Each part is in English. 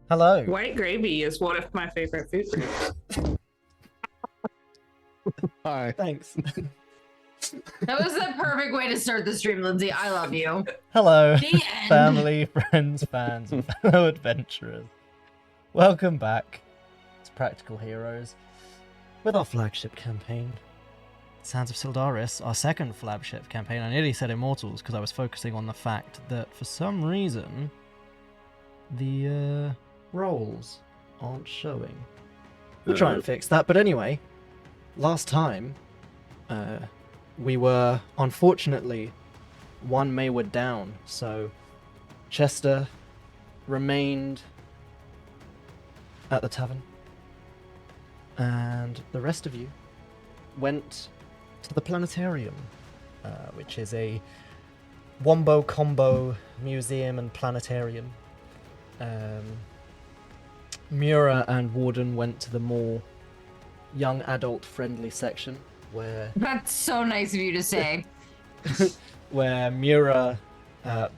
Hello. White gravy is one of my favorite food groups. Hi. Thanks. That was the perfect way to start the stream, Lindsay. I love you. Hello, The end. family, friends, fans, and fellow adventurers. Welcome back to Practical Heroes with our flagship campaign, Sands of Syldaris, our second flagship campaign. I nearly said Immortals because I was focusing on the fact that for some reason the rolls aren't showing. We'll try and fix that, but anyway, last time we were unfortunately one Mayward down, so Chester remained at the tavern, and the rest of you went to the planetarium, which is a wombo combo museum and planetarium. Mura and Warden went to the more young adult friendly section where That's so nice of you to say. where Mura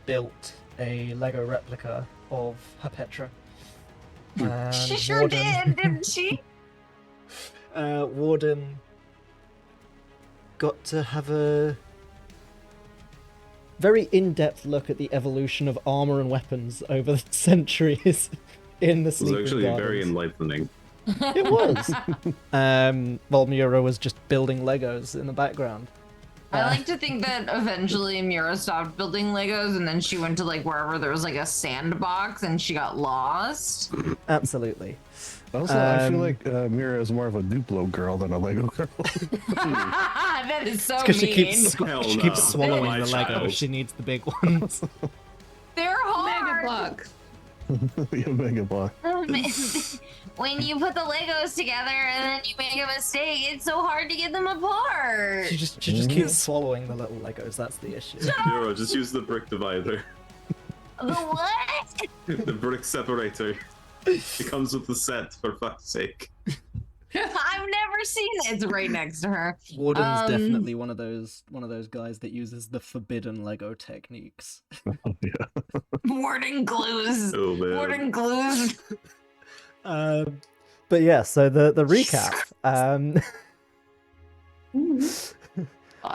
built a Lego replica of her Petra. And She sure did, didn't she? Warden got to have a very in-depth look at the evolution of armor and weapons over the centuries in the It was Sleeping actually Gardens. very enlightening. It was. While Mura was just building Legos in the background. I like to think that eventually Mira stopped building Legos and then she went to like wherever there was like a sandbox and she got lost. Absolutely. Also, I feel like Mira is more of a Duplo girl than a Lego girl. That is so Because mean. Hell she no. keeps swallowing My the Lego. child. She needs the big ones. They're Mega hard. block. Yeah, Mega Block. When you put the Legos together and then you make a mistake, it's so hard to get them apart. She just keeps swallowing the little Legos. That's the issue. Euro, just use the brick divider. The what? The brick separator. It comes with the set, for fuck's sake. I've never seen it. It's right next to her. Warden's definitely one of those guys that uses the forbidden Lego techniques. Yeah. Warden glues. Oh man. Warden glues. But yeah, so the recap.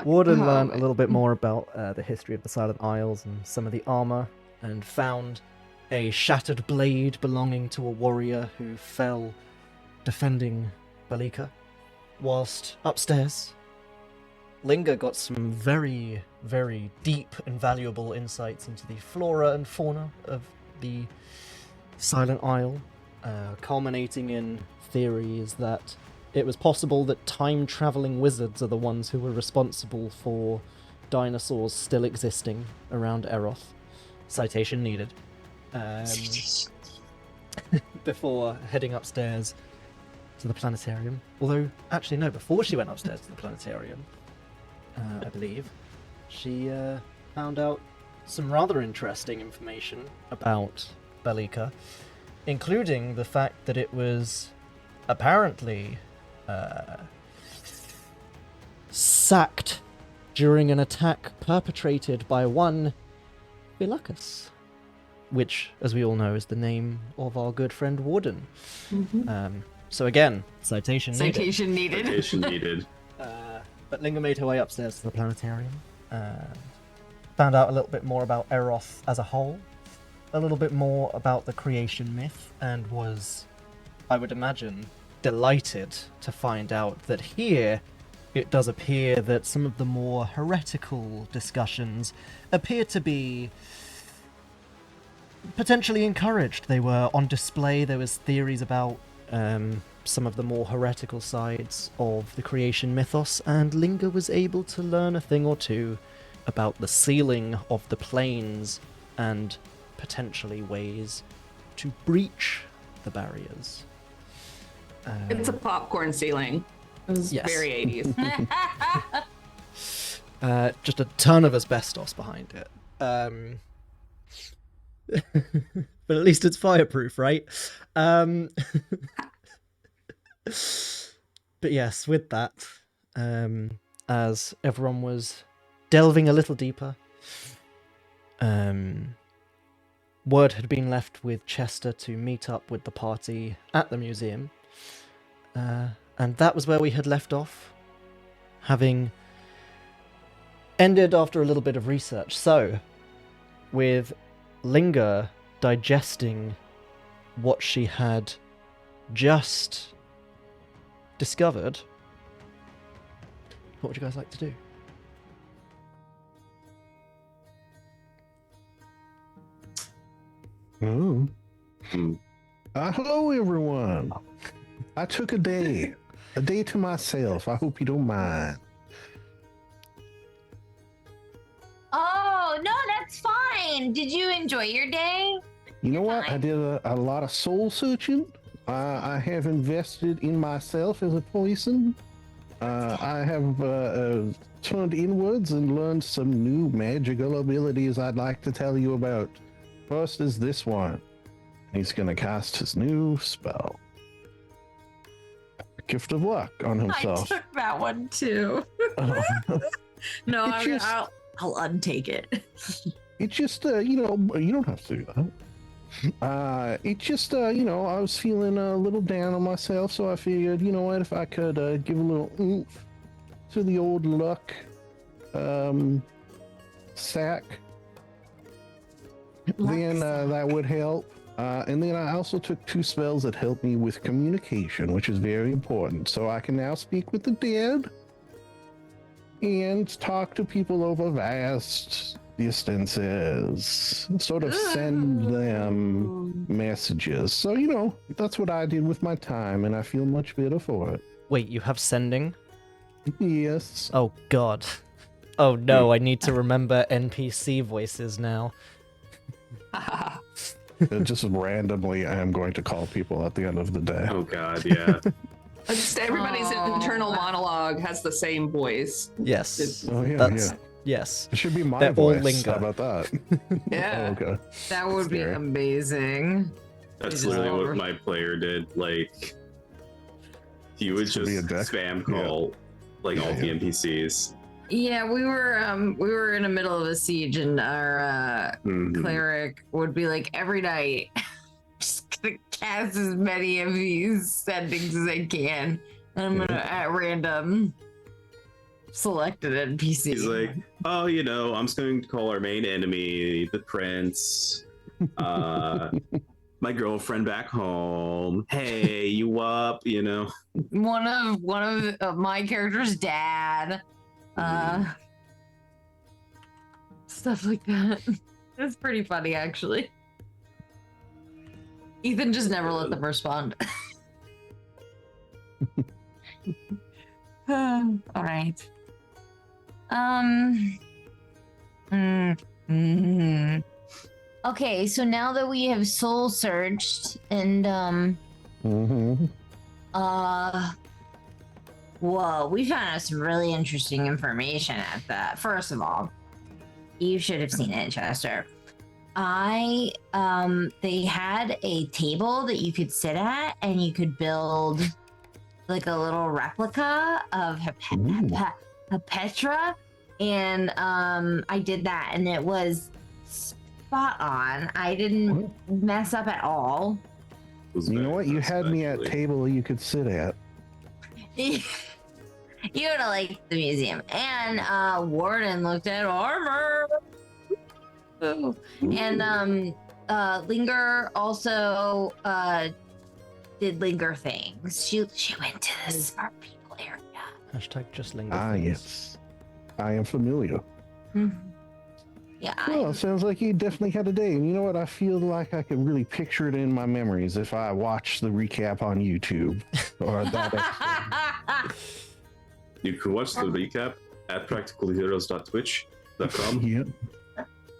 Warden learned a little bit more about the history of the Silent Isles and some of the armor, and found a shattered blade belonging to a warrior who fell defending Belyka. Whilst upstairs, Linger got some very, very deep and valuable insights into the flora and fauna of the Silent Isle, culminating in theories that it was possible that time-traveling wizards are the ones who were responsible for dinosaurs still existing around Eroth. Citation needed. Before heading upstairs to the planetarium. Although, actually no, before she went upstairs to the planetarium, I believe, she found out some rather interesting information about Belyka, including the fact that it was apparently sacked during an attack perpetrated by one Belyka, which, as we all know, is the name of our good friend Warden. So again, citation needed. Citation needed. Citation needed. But Linger made her way upstairs to the planetarium, found out a little bit more about Eroth as a whole, a little bit more about the creation myth, and was, I would imagine, delighted to find out that here it does appear that some of the more heretical discussions appear to be potentially encouraged. They were on display. There was theories about some of the more heretical sides of the creation mythos, and Linger was able to learn a thing or two about the sealing of the planes and potentially ways to breach the barriers. It's a popcorn ceiling. It was Yes. very 80s. Just a ton of asbestos behind it. But at least it's fireproof, right? But yes, with that, as everyone was delving a little deeper, word had been left with Chester to meet up with the party at the museum. And that was where we had left off, having ended after a little bit of research. So, with Linger digesting what she had just discovered, what would you guys like to do? Oh. Hmm. Hello, everyone. I took a day to myself. I hope you don't mind. Oh, no, that's fine. Did you enjoy your day? You know what? I did a lot of soul searching. I have invested in myself as a person. I have turned inwards and learned some new magical abilities I'd like to tell you about. First is this one. He's going to cast his new spell. Gift of Luck on himself. I took that one too. No, I'll untake it. It's just, you don't have to do that. It just, I was feeling a little down on myself, so I figured, you know what, if I could give a little oomph to the old luck sack, then that would help. And then I also took 2 spells that help me with communication, which is very important. So I can now speak with the dead and talk to people over vast distances, sort of send them messages. So, that's what I did with my time, and I feel much better for it. Wait, you have sending? Yes. Oh god. Oh no, I need to remember NPC voices now. Just randomly, I am going to call people at the end of the day. Oh god, yeah. Just everybody's internal monologue has the same voice. Yes. Oh, yeah, That's yes. It should be my They're all voice. Linger. How about that? Yeah. Oh, okay. That would be Scary. amazing. That's Just literally over. what my player did. Like, he would To just be a dick? spam call all the Yeah. NPCs. Yeah, we were in the middle of a siege, and our Mhm. cleric would be like every night, just gonna cast as many of these sendings as I can, and I'm gonna at random select an NPC. He's like, oh, I'm just going to call our main enemy, the prince. My girlfriend back home. Hey, you up? one of my character's dad, stuff like that. It's pretty funny, actually. Ethan just never let them respond. All right. Okay, so now that we have soul searched and Mm-hmm. whoa, we found out some really interesting information at that. First of all, you should have seen it, Chester. They had a table that you could sit at, and you could build like a little replica of Petra, and I did that, and it was spot on. I didn't mess up at all. You know what? You had me at table you could sit at. You would have liked the museum. And Warden looked at armor. Ooh. And Linger also did Linger things. She went to the smart people area. Hashtag just Linger. Ah, things. yes. I am familiar. Yeah. Well, it sounds like you definitely had a day. And you know what? I feel like I can really picture it in my memories if I watch the recap on YouTube. Or that episode. You can watch the recap at practicalheroes.twitch.com. Yeah.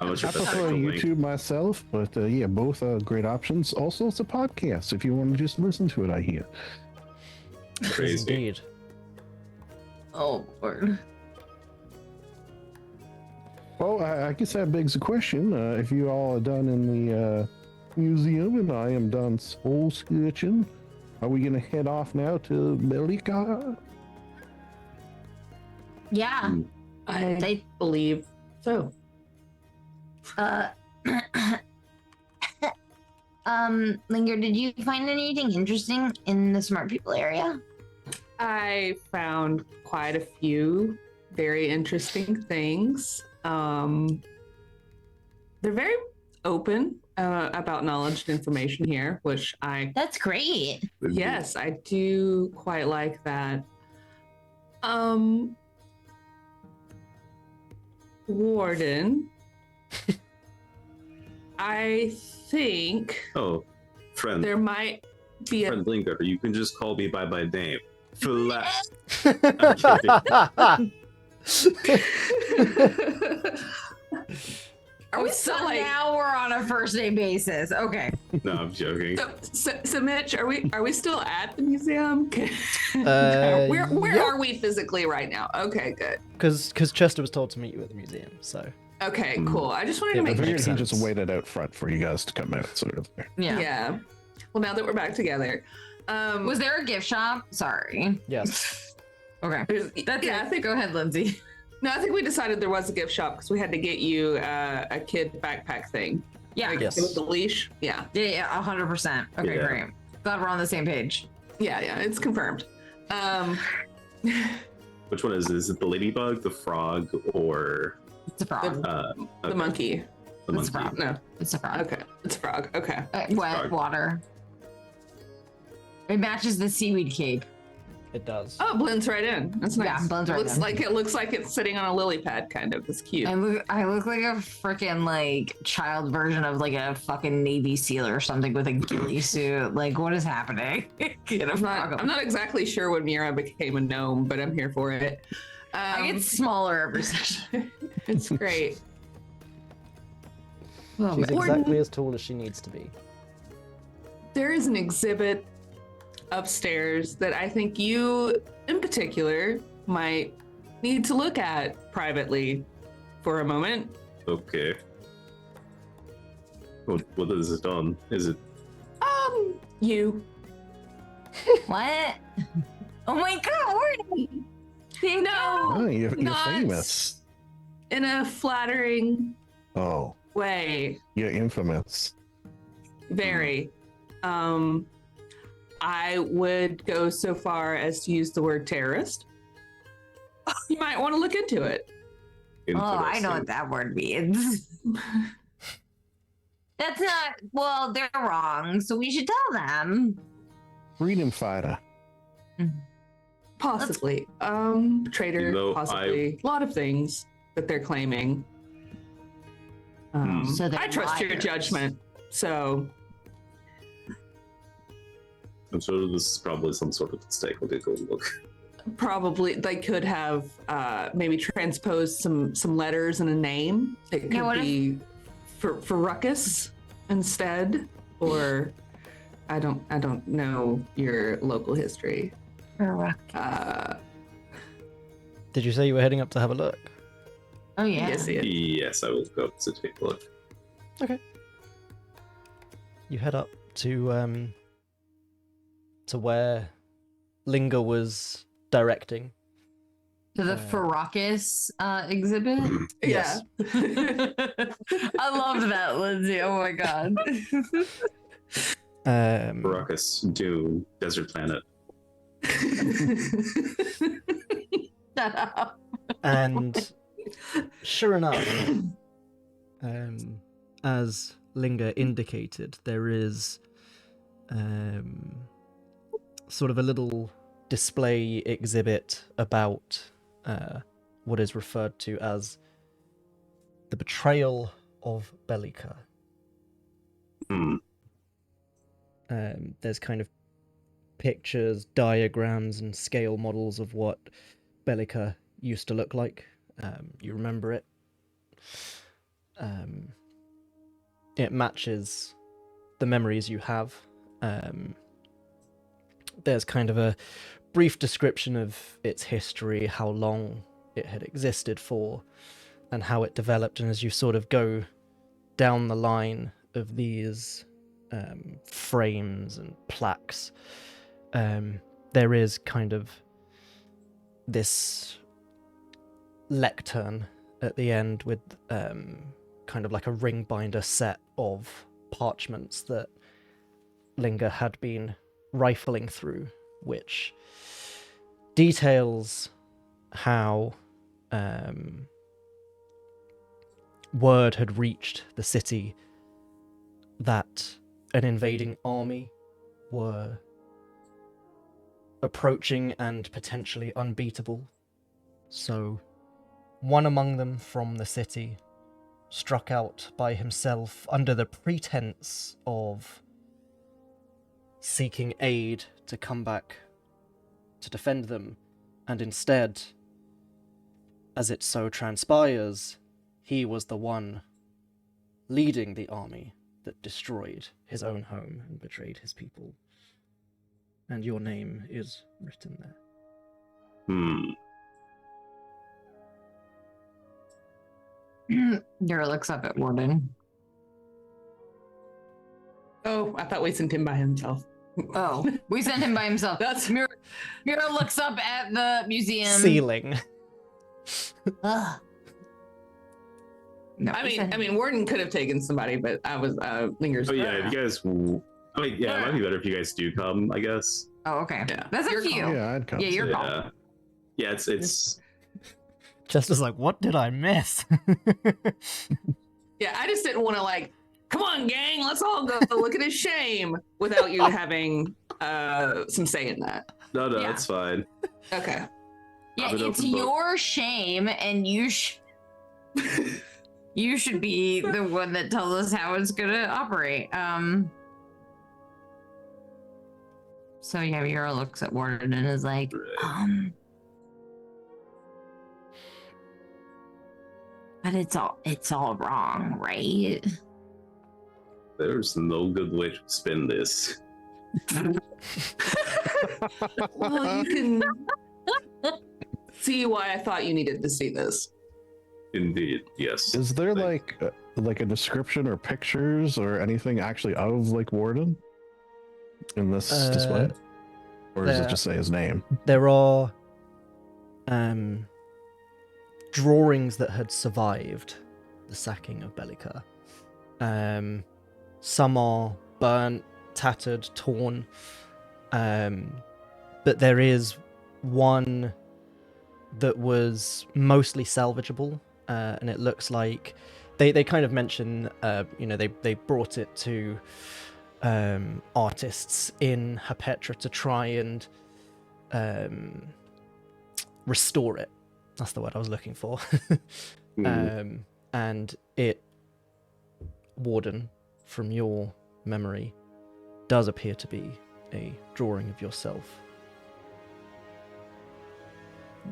How much I of that prefer actual link? YouTube myself, but yeah, both are great options. Also, it's a podcast if you want to just listen to it, I hear. Yes, Crazy. indeed. Oh, Lord. Well, I guess that begs the question. If you all are done in the museum and I am done soul searching, are we going to head off now to Belyka? Yeah. I believe so. Linger, did you find anything interesting in the smart people area? I found quite a few very interesting things. They're very open about knowledge and information here, which That's great. yes, I do quite like that. Warden, I think Oh, friend. there might be a Friend Linger, you can just call me by my name. Flash. Are we still So like now we're on a first name basis. Okay. No, I'm joking. so Mitch, are we still at the museum? Where yeah. are we physically right now? Okay, good. Because Chester was told to meet you at the museum, so Okay, Hmm. cool. I just wanted to Yeah, I make figured sure. he sense. just waited out front for you guys to come out, sort of. Yeah. Yeah. Well, now that we're back together, Was there a gift shop? Sorry. yes. Okay. That's yeah, it. I think Go ahead, Lindsay. no, I think we decided there was a gift shop because we had to get you a kid backpack thing. Yeah. Like, Yes. with the leash. Yeah, Yeah, 100%. Okay, Yeah. great. Glad we're on the same page. yeah, it's confirmed. Which one is it? Is it the ladybug, the frog, or It's a frog. The okay, monkey. the It's a monkey? frog. No, It's a frog. okay, it's a frog. Okay. Wet frog. water. It matches the seaweed cape. It does. Oh, it blends right in. That's nice. Yeah, blends right It looks like it's sitting on a lily pad, kind of. It's cute. I look like a freaking like child version of like a fucking Navy SEAL or something with a ghillie suit. Like, what is happening? Get a frog. I'm not exactly sure when Mira became a gnome, but I'm here for it. I get smaller every session. It's great. Oh, She's man. exactly as tall as she needs to be. There is an exhibit upstairs that I think you, in particular, might need to look at privately for a moment. Okay. What is it on? Is it? You. What? Oh my god, Warden! No, Oh, you're not famous. in a flattering Oh, way. you're infamous. Very. I would go so far as to use the word terrorist. You might want to look into it. Oh, I know Interesting. what that word means. That's not. Well, they're wrong, so we should tell them. Freedom fighter. Possibly. Traitor, You know, possibly. A lot of things that they're claiming. So they're I trust your liars. judgment. So I'm sure this is probably some sort of mistake. We'll go look. probably they could have maybe transposed some letters and a name. It could Yeah, what if- be for ruckus instead, or I don't know your local history. Did you say you were heading up to have a look? Oh yeah. Yes, yeah. Yes, I will go to take a look. You head up to where Linger was directing. To the Farrakis exhibit. Yeah. I loved that, Lindsay. Oh my god. Baracus, Dune, Desert Planet. Shut up. And sure enough, as Linger indicated, there is sort of a little display exhibit about what is referred to as the betrayal of Belyka. Hmm. There's kind of pictures, diagrams, and scale models of what Belyka used to look like. You remember it. It matches the memories you have. There's kind of a brief description of its history, how long it had existed for, and how it developed. And as you sort of go down the line of these frames and plaques, there is kind of this lectern at the end with kind of like a ring binder set of parchments that Linger had been rifling through, which details how word had reached the city that an invading army were approaching and potentially unbeatable. So one among them from the city struck out by himself under the pretense of seeking aid to come back to defend them, and instead, as it so transpires, he was the one leading the army that destroyed his own home and betrayed his people. And your name is written there. Yura looks up at Warden. Oh, I thought we sent him by himself. Oh, we sent him by himself. That's Mira looks up at the museum. Ceiling. Ugh. No, I mean, Warden could have taken somebody, but I was Linger's. Oh yeah, if you guys. I mean, yeah, it might be better if you guys do come, I guess. Oh, okay. Yeah. That's up Your to you. call. Yeah, I'd come. Yeah, your call. Yeah, yeah, it's Just as like, what did I miss? Yeah, I just didn't want to like, come on, gang, let's all go look at his shame without you having some say in that. no, Yeah. it's fine. Okay. Yeah, Have an it's open book. your shame, and you should be the one that tells us how it's gonna operate. So yeah, Yura looks at Warden and is like, but it's all wrong, right? There's no good way to spin this. Well, you can see why I thought you needed to see this. Indeed, yes. Is there like a description or pictures or anything actually of like Warden in this display, or does it there- just say his name? There are drawings that had survived the sacking of Belyka. Some are burnt, tattered, torn, but there is one that was mostly salvageable, and it looks like they kind of mention, they brought it to artists in Hapetra to try and restore it. That's the word I was looking for. And it, Warden, from your memory, does appear to be a drawing of yourself.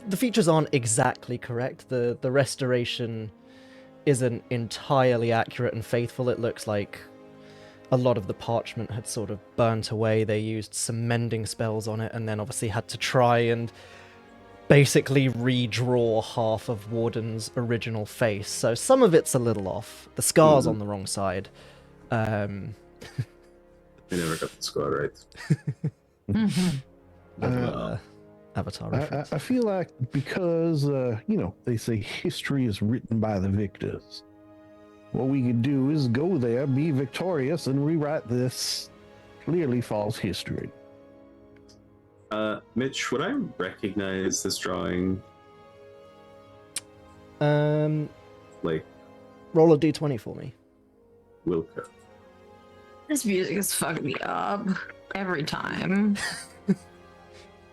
The features aren't exactly correct. The restoration isn't entirely accurate and faithful. It looks like a lot of the parchment had sort of burnt away. They used some mending spells on it, and then obviously had to try and basically redraw half of Warden's original face. So some of it's a little off. The scar's on the wrong side. I never got the score right. Avatar reference. I feel like because they say history is written by the victors. What we could do is go there, be victorious, and rewrite this clearly false history. Mitch, would I recognize this drawing? Like Roll a d20 for me. Wilco? This music is fucking me up every time.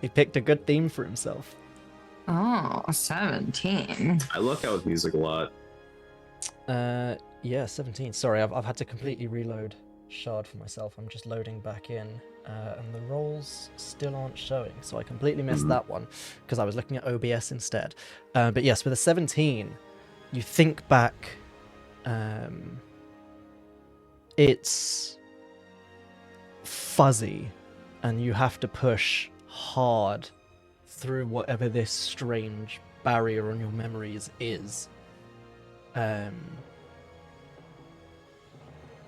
He picked a good theme for himself. Oh, 17. I look out with music a lot. Yeah, 17. Sorry, I've had to completely reload Shard for myself. I'm just loading back in, and the rolls still aren't showing, so I completely missed that one because I was looking at OBS instead. But yes, with a 17, you think back. It's fuzzy, and you have to push hard through whatever this strange barrier on your memories is.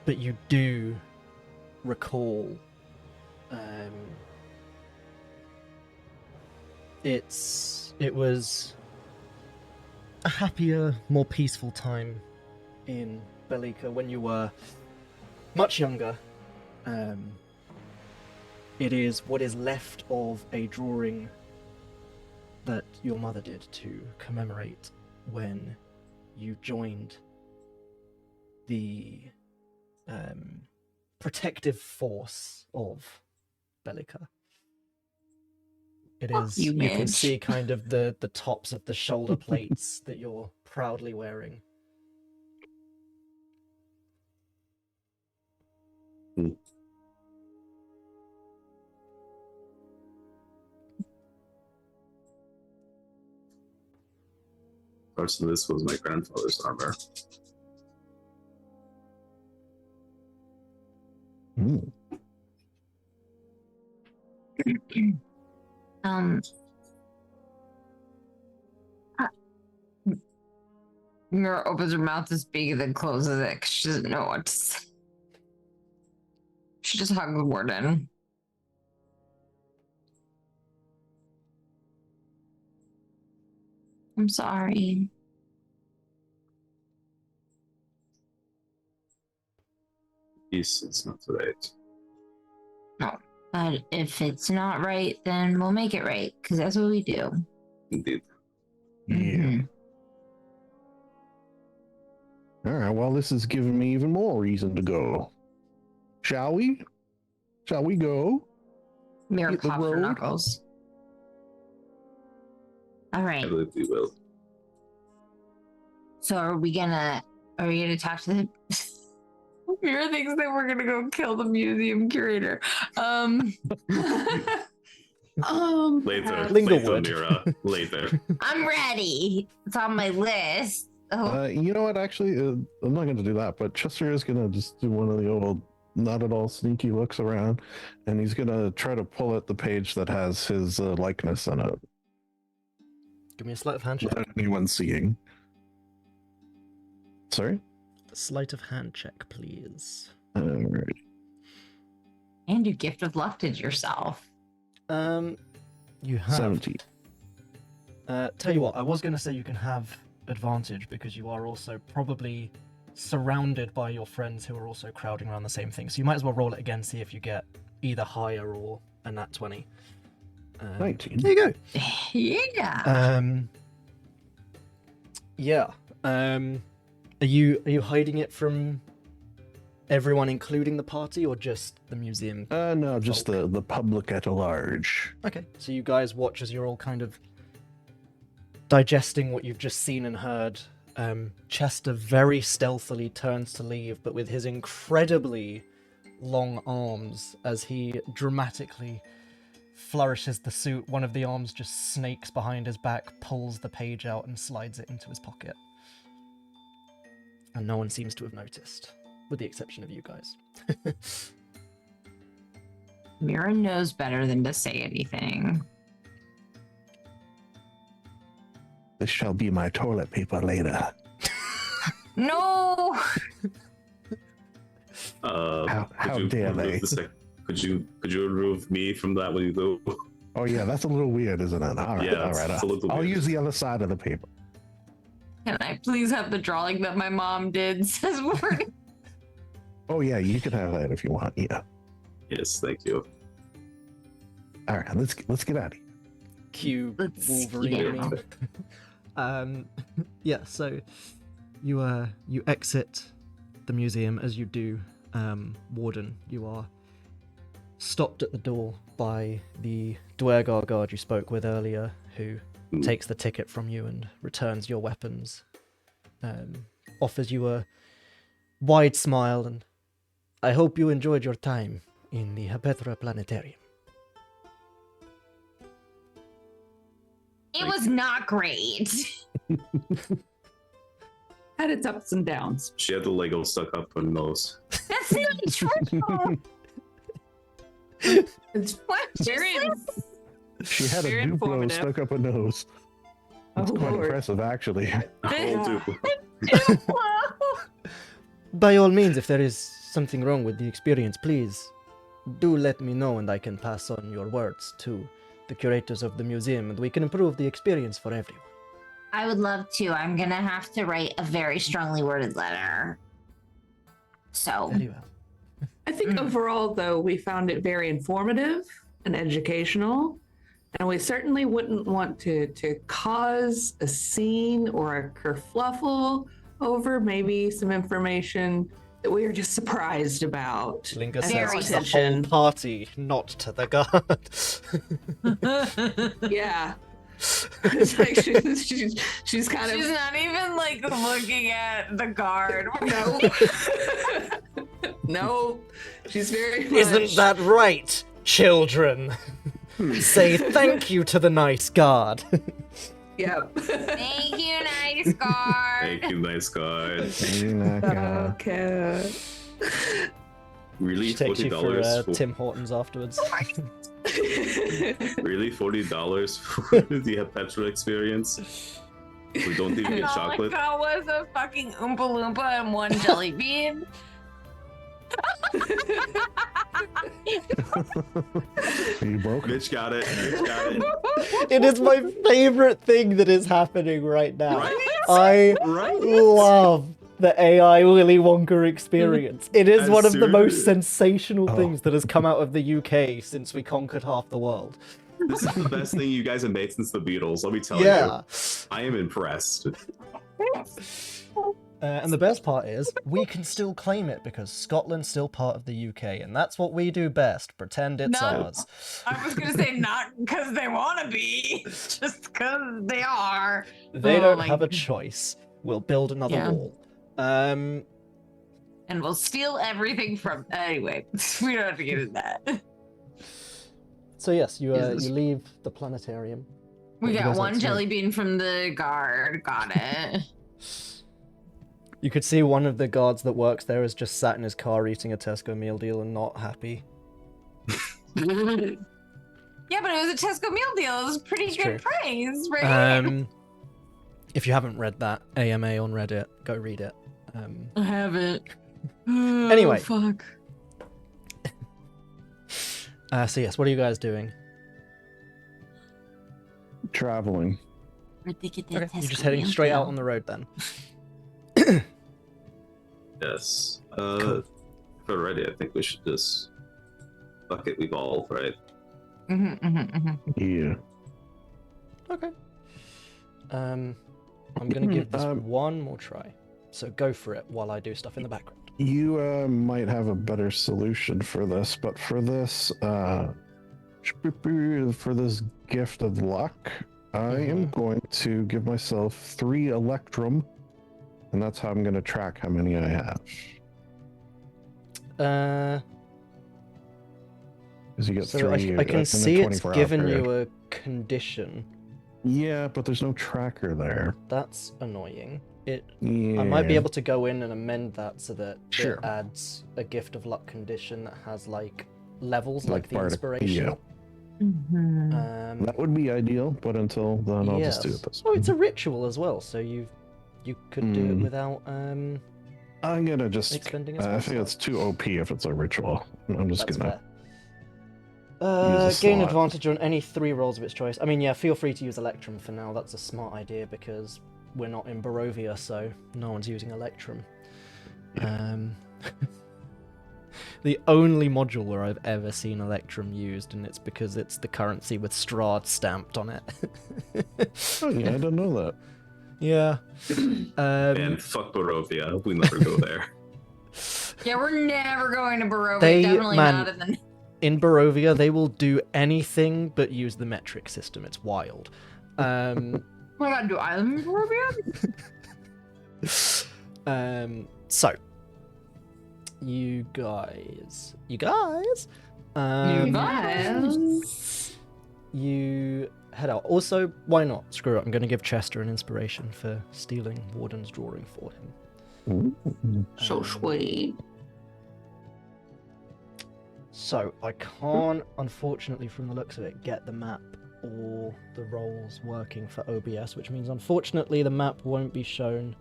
But you do recall it was a happier, more peaceful time in Belyka when you were much younger. It is what is left of a drawing that your mother did to commemorate when you joined the protective force of Belyka. It is, you, you can Midge. see kind of the tops of the shoulder plates that you're proudly wearing. Parts of this was my grandfather's armor. Mm. Mira opens her mouth as big and then closes it because she doesn't know what to say. She just hugs Warden. I'm sorry. Peace is not right. No, but if it's not right, then we'll make it right because that's what we do. Indeed. Yeah. Mhm. All right. Well, this has given me even more reason to go. Shall we? Shall we go? Mira Hit the pops her road. knuckles. All I right. believe we will. So are we gonna talk to the Mira thinks that we're gonna go kill the museum curator. Later. Linger Later, would. Mira. Later. I'm ready. It's on my list. Oh, You know what? Actually, I'm not going to do that. But Chester is going to just do one of the old, not at all sneaky looks around, and he's going to try to pull at the page that has his likeness on it Give me a sleight of hand check. without anyone seeing. Sorry. Sleight of hand check, please. All right. and you gift of luck to yourself. You have 17. Tell you what, I was going to say you can have advantage because you are also probably surrounded by your friends who are also crowding around the same thing. So you might as well roll it again, see if you get either higher or a nat 20. 19. There you go. Yeah. Yeah. Are you hiding it from everyone, including the party, or just the museum? No, just folk? the public at large. Okay, so you guys watch as you're all kind of digesting what you've just seen and heard. Chester very stealthily turns to leave, but with his incredibly long arms, as he dramatically flourishes the suit, one of the arms just snakes behind his back, pulls the page out and slides it into his pocket. And no one seems to have noticed, with the exception of you guys. Mira knows better than to say anything. This shall be my toilet paper later. No! How Could you dare remove they? the could you remove me from that when you go? Oh yeah, that's a little weird, isn't it? All right, Yeah, all it's right. a little I'll weird. use the other side of the paper. Can I please have the drawing that my mom did? Says Warden. Oh yeah, you can have that if you want. Yeah. Yes, thank you. All right, let's get out of here. Cue Let's Wolverine. get meme. Yeah, so you exit the museum. As you do, Warden, you are stopped at the door by the Dwergar guard you spoke with earlier, who takes the ticket from you and returns your weapons. Offers you a wide smile and, I hope you enjoyed your time in the Hapetra Planetarium. It was not great. Had its ups and downs. She had the Lego stuck up her nose. That's not true. It's What did very, you say? She had a Very Duplo informative. stuck up her nose. That's Oh, quite Lord. impressive, actually. I'll do. By all means, if there is something wrong with the experience, please do let me know and I can pass on your words to the curators of the museum and we can improve the experience for everyone. I would love to. I'm gonna have to write a very strongly worded letter. So Very well. I think overall, though, we found it very informative and educational, and we certainly wouldn't want to cause a scene or a kerfluffle over maybe some information that we were just surprised about. Linger And says our to the whole attention. party, not to the guard. Yeah. It's like she's kind She's of not even like looking at the guard. no. No. She's very much Isn't that right, children? Say thank you to the nice guard. Yep. Thank you, nice guard. Thank you, nice guy. Okay. Really, She takes you for $40 Tim Hortons afterwards. Really, $40 for the petrol experience? We don't even get All I chocolate. got was a fucking Oompa Loompa and one jelly bean. You broke it. Mitch got it. Mitch got it. It is my favorite thing that is happening right now. Right? I Right? love the AI Willy Wonka experience. It is I'm one of the most serious. sensational Oh. things that has come out of the UK since we conquered half the world. This is the best thing you guys have made since the Beatles, let me tell Yeah. you. I am impressed. And the best part is, we can still claim it because Scotland's still part of the UK, and that's what we do best, pretend it's No. ours. I was gonna say not because they want to be, just because they are. They Oh don't my have a God. choice. We'll build another Yeah. wall. And we'll steal everything from. Anyway, we don't have to get into that. So yes, you Yes. you leave the planetarium. What We would you got guys like one to do? jelly bean from the guard. Got it. You could see one of the guards that works there is just sat in his car eating a Tesco meal deal and not happy. Yeah, but it was a Tesco meal deal. It was pretty It's good price, right? If you haven't read that AMA on Reddit, go read it. I haven't. Anyway. Oh, fuck. So yes, what are you guys doing? Traveling. Okay, you're just heading straight out on the road then. Yes. Cool. If we're ready, I think we should just fuck it, evolve, right? Yeah. Okay. I'm gonna give this one more try. So go for it while I do stuff in the background. You might have a better solution for this, but for this, gift of luck, I am going to give myself 3 electrum, and that's how I'm going to track how many I have. Because you get So 3. I can in the see it's 24-hour given period. you a condition. Yeah, but there's no tracker there. That's annoying. I Yeah. might be able to go in and amend that so that Sure. it adds a gift of luck condition that has like levels, like the bardic- inspiration. That would be ideal, but until then, I'll just do it this Oh, way. it's a ritual as well, so you could do it Mm. without I'm gonna just. expending a I spell think slot. it's too OP if it's a ritual. I'm just That's gonna. fair. use a Gain slot. advantage on any 3 rolls of its choice. I mean, yeah, feel free to use Electrum for now. That's a smart idea because we're not in Barovia, so no one's using Electrum. The only module where I've ever seen Electrum used, and it's because it's the currency with Strahd stamped on it. Oh yeah, I didn't know that. Yeah. And fuck Barovia, we never go there. Yeah, we're never going to Barovia. They- Definitely man, not in the. In Barovia, they will do anything but use the metric system. It's wild. Oh my god, do I live in Barovia? So, you guys, You guys. you head out. Also, why not? Screw it. I'm going to give Chester an inspiration for stealing Warden's drawing for him. Ooh. So sweet. So, I can't, unfortunately, from the looks of it, get the map or the roles working for OBS, which means, unfortunately, the map won't be shown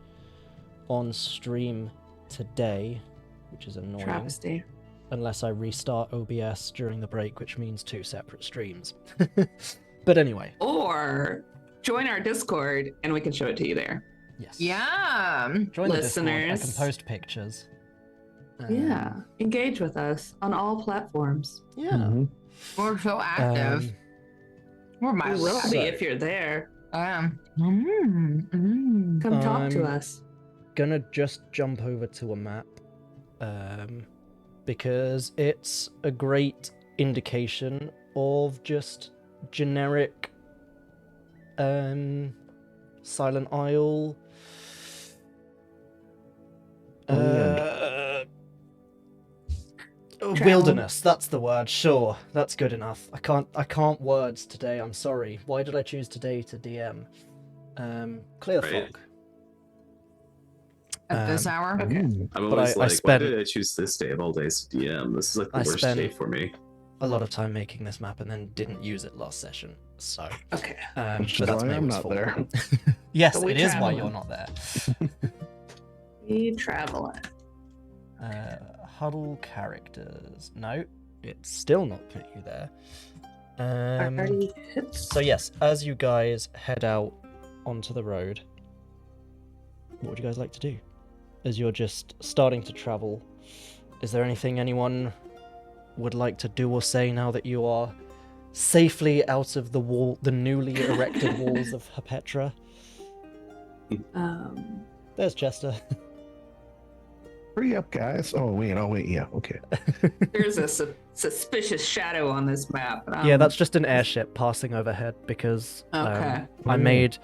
on stream today, which is annoying. Travesty. Unless I restart OBS during the break, which means 2 separate streams. But anyway, Or join our Discord and we can show it to you there. yes. Yeah. Join the Discord. I can Listeners. post pictures. Yeah. Engage with us on all platforms. Yeah. Mhm. We're so active. Um, We're We mildly will So- be if you're there. I am. Come talk to I'm us. gonna just jump over to a map, because it's a great indication of just generic, Silent Isle. Wilderness, that's the word. Sure, that's good enough. I can't words today. I'm sorry. Why did I choose today to DM? Clear Right. fog. At this hour. Okay. Ooh. I'm But always I like, spent- why did I choose this day of all days to DM? This is like the I worst spent- day for me. A lot of time making this map and then didn't use it last session. So, Okay. Which but is that's why I'm Maven's not fault. there. Yes, But we it is why travel. you're not there. We travel. Huddle characters. No, it's still not put you there. Already hits. So yes, as you guys head out onto the road, what would you guys like to do? As you're just starting to travel, is there anything anyone would like to do or say now that you are safely out of the newly erected walls of Herpetra? There's Chester. Hurry up, guys. Oh, wait. Yeah. Okay. There's a suspicious shadow on this map. Yeah, that's just an airship passing overhead because Okay. I made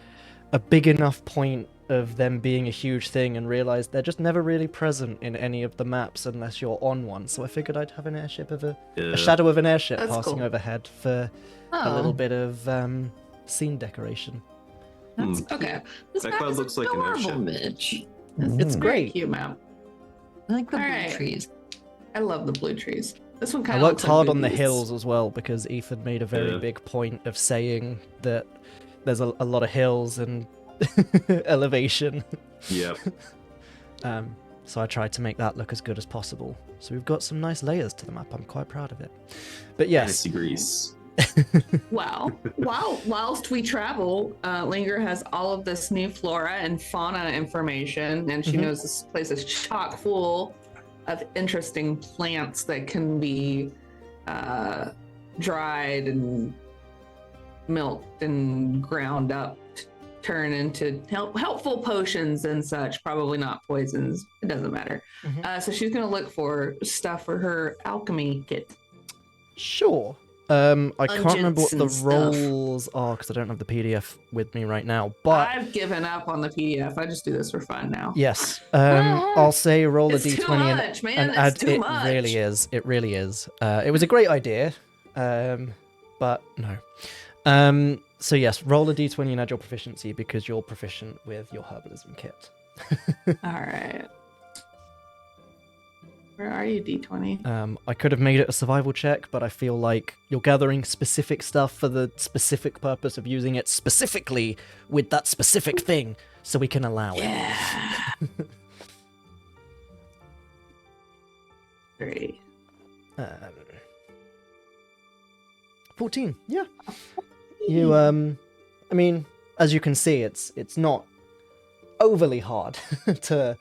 a big enough point of them being a huge thing and realized they're just never really present in any of the maps unless you're on one. So I figured I'd have an airship of a shadow of an airship That's passing cool. overhead for a little bit of scene decoration. That's Okay. This That map cloud is looks like an adorable, airship. Mitch. It's Mm. great. Cute map. I like the All blue right. trees. I love the blue trees. This one kind I of worked hard on the hills as well because Ethan made a very Yeah. big point of saying that there's a lot of hills and elevation. Yep. So I tried to make that look as good as possible. So we've got some nice layers to the map. I'm quite proud of it. But yes, Fantasy Grease. Well, whilst we travel, Linger has all of this new flora and fauna information, and she Mhm. knows this place is chock full of interesting plants that can be dried and milked and ground up, turn into helpful potions and such. Probably not poisons. It doesn't matter. Mhm. So she's going to look for stuff for her alchemy kit. sure. I can't remember what the Dungeons and stuff. roles are because I don't have the PDF with me right now. But I've given up on the PDF. I just do this for fun now. yes, I'll say roll a It's too d20 much, man. and It's add. too It much. really is. It really is. It was a great idea, but no. So yes, roll a d20 and add your proficiency because you're proficient with your herbalism kit. All right. Where are you, D20? I could have made it a survival check, but I feel like you're gathering specific stuff for the specific purpose of using it specifically with that specific thing, so we can allow it. Yeah. 3. 14. Yeah. You I mean, as you can see, it's not overly hard to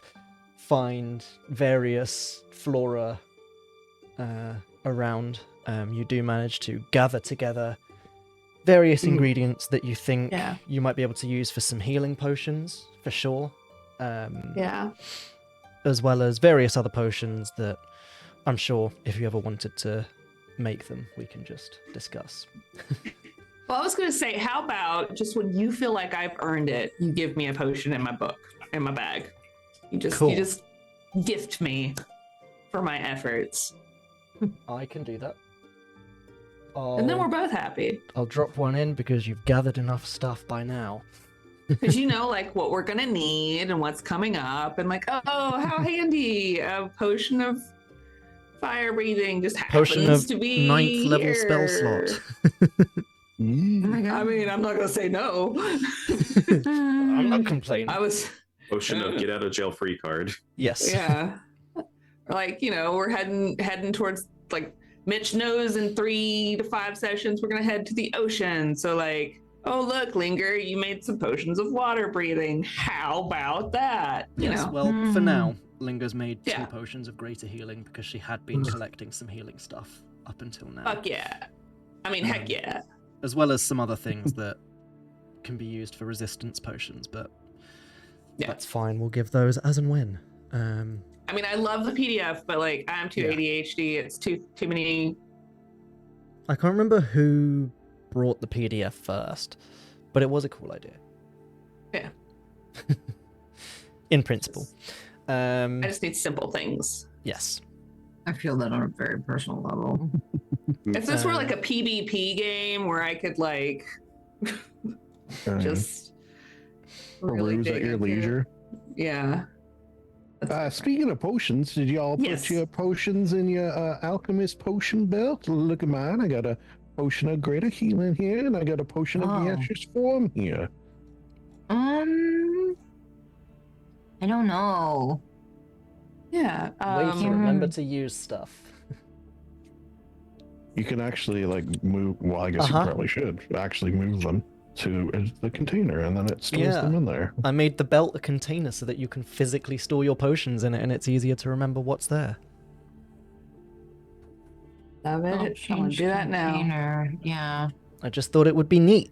find various flora around. You do manage to gather together various ingredients that you think Yeah. you might be able to use for some healing potions, for sure. Yeah. As well as various other potions that I'm sure if you ever wanted to make them, we can just discuss. Well, I was going to say, how about just when you feel like I've earned it, you give me a potion in my book, in my bag. You Cool. just gift me for my efforts. I can do that. And then we're both happy. I'll drop one in because you've gathered enough stuff by now. Because you know, like, what we're going to need and what's coming up. And like, oh, how handy. A potion of fire breathing just happens Potion of to be 9th level spell here. slot. Oh my god. I mean, I'm not going to say no. I'm not complaining. I was, Ocean of get out of jail free card. Yes. yeah. Like, you know, we're heading towards, like, Mitch knows in 3 to 5 sessions we're gonna head to the ocean. So like, Oh, look, Linger, you made some potions of water breathing. How about that? You Yes, know. well, for now, Linger's made 2 Yeah. potions of greater healing because she had been collecting some healing stuff up until now. Fuck yeah. I mean, heck yeah. As well as some other things that can be used for resistance potions, but Yeah. that's fine. We'll give those as and when. I mean, I love the PDF, but like, I'm too Yeah. ADHD. It's too many. I can't remember who brought the PDF first, but it was a cool idea. Yeah. In principle. I just need simple things. Yes. I feel that on a very personal level. If this were like a PvP game where I could like just really peruse at dig your into- leisure. Yeah. Speaking of potions, did y'all Yes. put your potions in your alchemist potion belt? Look at mine. I got a potion of greater healing here, and I got a potion of gaseous form here. I don't know. Yeah. Way to remember to use stuff. You can actually like move. Well, I guess you probably should actually move them to the container, and then it stores them in there. I made the belt a container so that you can physically store your potions in it, and it's easier to remember what's there. Love it. I'm gonna do that now. Container. Yeah. I just thought it would be neat.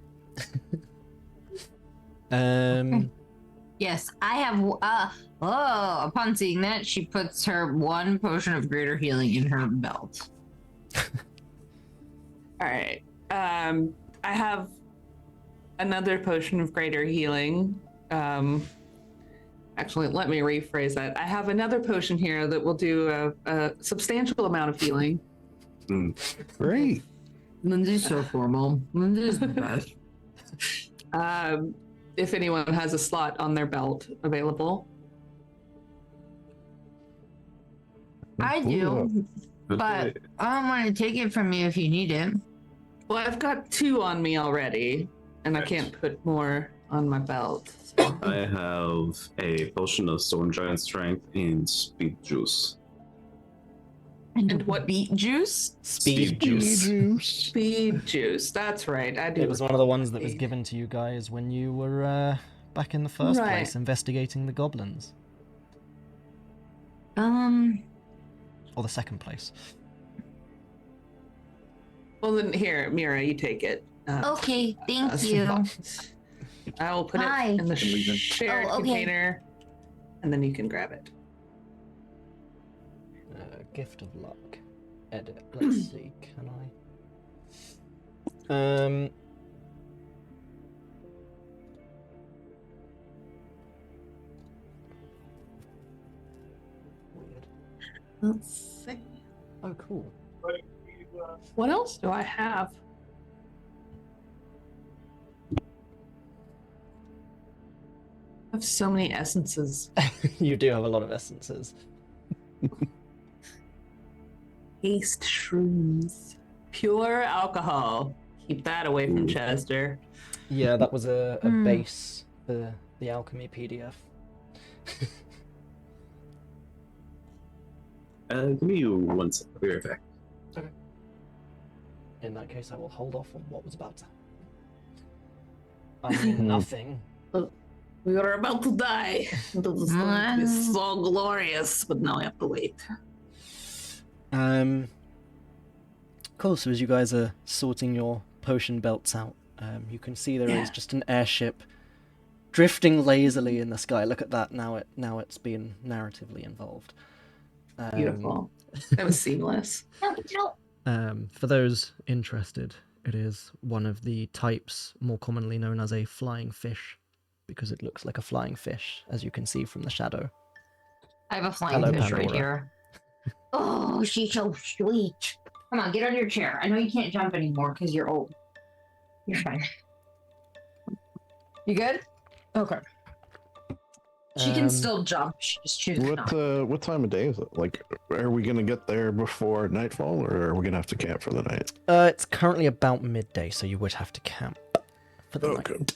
Yes, I have. Upon seeing that, she puts her 1 potion of greater healing in her belt. All right. I have another potion of greater healing. Actually, let me rephrase that. I have another potion here that will do a substantial amount of healing. Great. Lindsay's so formal. Lindsay's the best. If anyone has a slot on their belt available. I do, but I don't want to take it from you if you need it. Well, I've got 2 on me already, and I can't put more on my belt. I have a potion of stone giant strength and speed juice. And what- beet juice? Speed juice. Speed juice. That's right. I do. It was one of the ones that was given to you guys when you were back in the first Right. place investigating the goblins. Or the second place. Well, then here, Mira, you take it. Okay, thank That's you. fine. I will put Hi. it in the leave it. shared Oh, okay. container, and then you can grab it. Gift of luck. Edit. Let's see. Can I? Weird. Let's see. Oh, cool. What else do I have? I have so many essences. You do have a lot of essences. Haste shrooms. Pure alcohol. Keep that away from Chester. Yeah, that was a base for the alchemy PDF. Give me 1 second. I'll be right back. In that case, I will hold off on what was about to happen. I mean, nothing. We are about to die. It's so glorious, but now I have to wait. Cool, so as you guys are sorting your potion belts out, you can see there is just an airship drifting lazily in the sky. Look at that, now it's been narratively involved. Beautiful. That was seamless. For those interested, it is one of the types more commonly known as a flying fish, because it looks like a flying fish, as you can see from the shadow. I have a flying Hello, fish right Pandora. here. Oh, she's so sweet. Come on, get on your chair. I know you can't jump anymore because you're old. You're fine. You good? Okay. She can still jump. She just chooses not. What time of day is it? Like, are we gonna get there before nightfall, or are we gonna have to camp for the night? It's currently about midday, so you would have to camp for the night. Okay.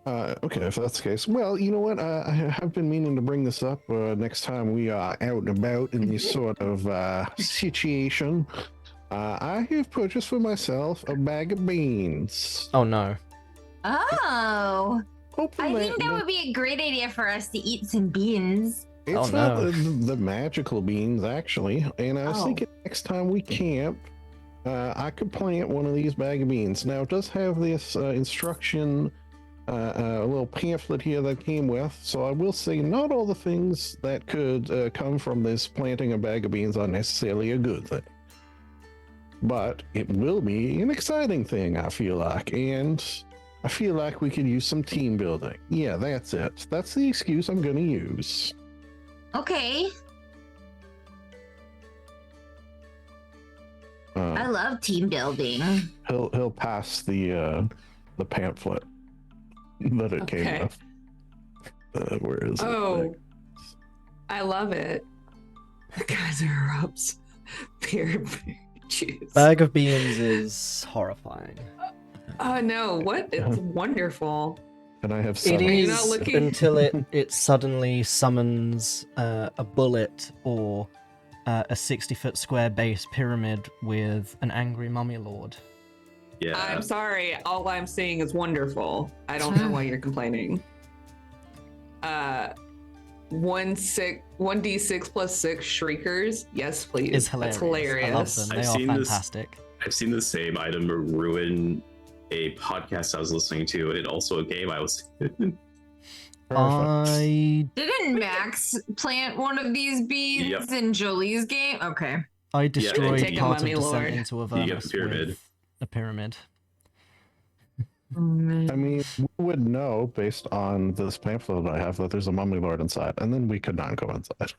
Okay, if that's the case. Well, you know what? I have been meaning to bring this up next time we are out and about in this sort of situation. I have purchased for myself a bag of beans. Oh no. Oh, Hopefully I think that would be a great idea for us to eat some beans. It's Oh, not no. the magical beans, actually. And I was Oh. thinking next time we camp, I could plant one of these bag of beans. Now, it does have this instruction, a little pamphlet here that came with. So I will say, not all the things that could come from this planting a bag of beans are necessarily a good thing. But it will be an exciting thing, I feel like. And I feel like we could use some team building. Yeah, that's it. That's the excuse I'm going to use. Okay. I love team building. He'll pass the pamphlet that it came Okay. with. Where is it? Oh, I love it. The geyser erupts. Peer juice. Bag of beans is horrifying. Oh no! What? It's wonderful. And I have It seven. Are you is not looking- until it suddenly summons a bullet or a 60-foot square base pyramid with an angry mummy lord. Yeah. I'm sorry. All I'm seeing is wonderful. I don't know why you're complaining. 1d6 plus 6 shriekers. Yes, please. Is hilarious. That's hilarious. I love them. They I've are seen this- fantastic. I've seen the same item ruin a podcast I was listening to, and also a game I was in. I Didn't Max plant one of these beans Yep. in Jolie's game? Okay. destroyed take a part of mummy Descent lord. into a You get the verse pyramid. with a pyramid. I mean, we would know based on this pamphlet I have that there's a mummy lord inside, and then we could not go inside.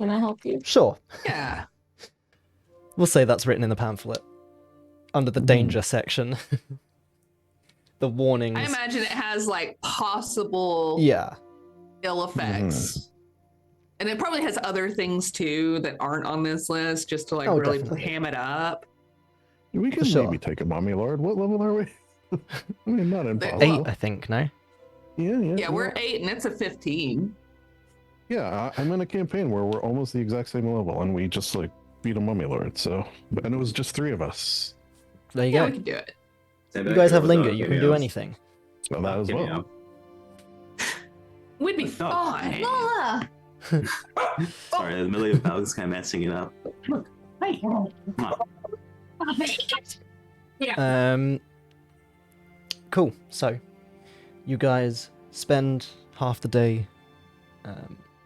Can I help you? Sure. Yeah. We'll say that's written in the pamphlet. Under the danger section. The warnings. I imagine it has like possible Yeah. ill effects. And it probably has other things too that aren't on this list just to like Oh, really definitely. ham it up. We could sure. maybe take a mummy lord. What level are we? I mean, not impossible. 8, I think, no? Yeah, we're 8 and it's a 15. Yeah, I'm in a campaign where we're almost the exact same level, and we just like beat a mummy lord. So, and it was just 3 of us. There you Yeah, go. we can do it. Stand You back guys there have with Linger. the You can do cameos. anything. So that as Give me well. up. We'd be No. fine. Lola! Sorry, the middle of Alex kind of messing it up. Come on. Cool. So, you guys spend half the day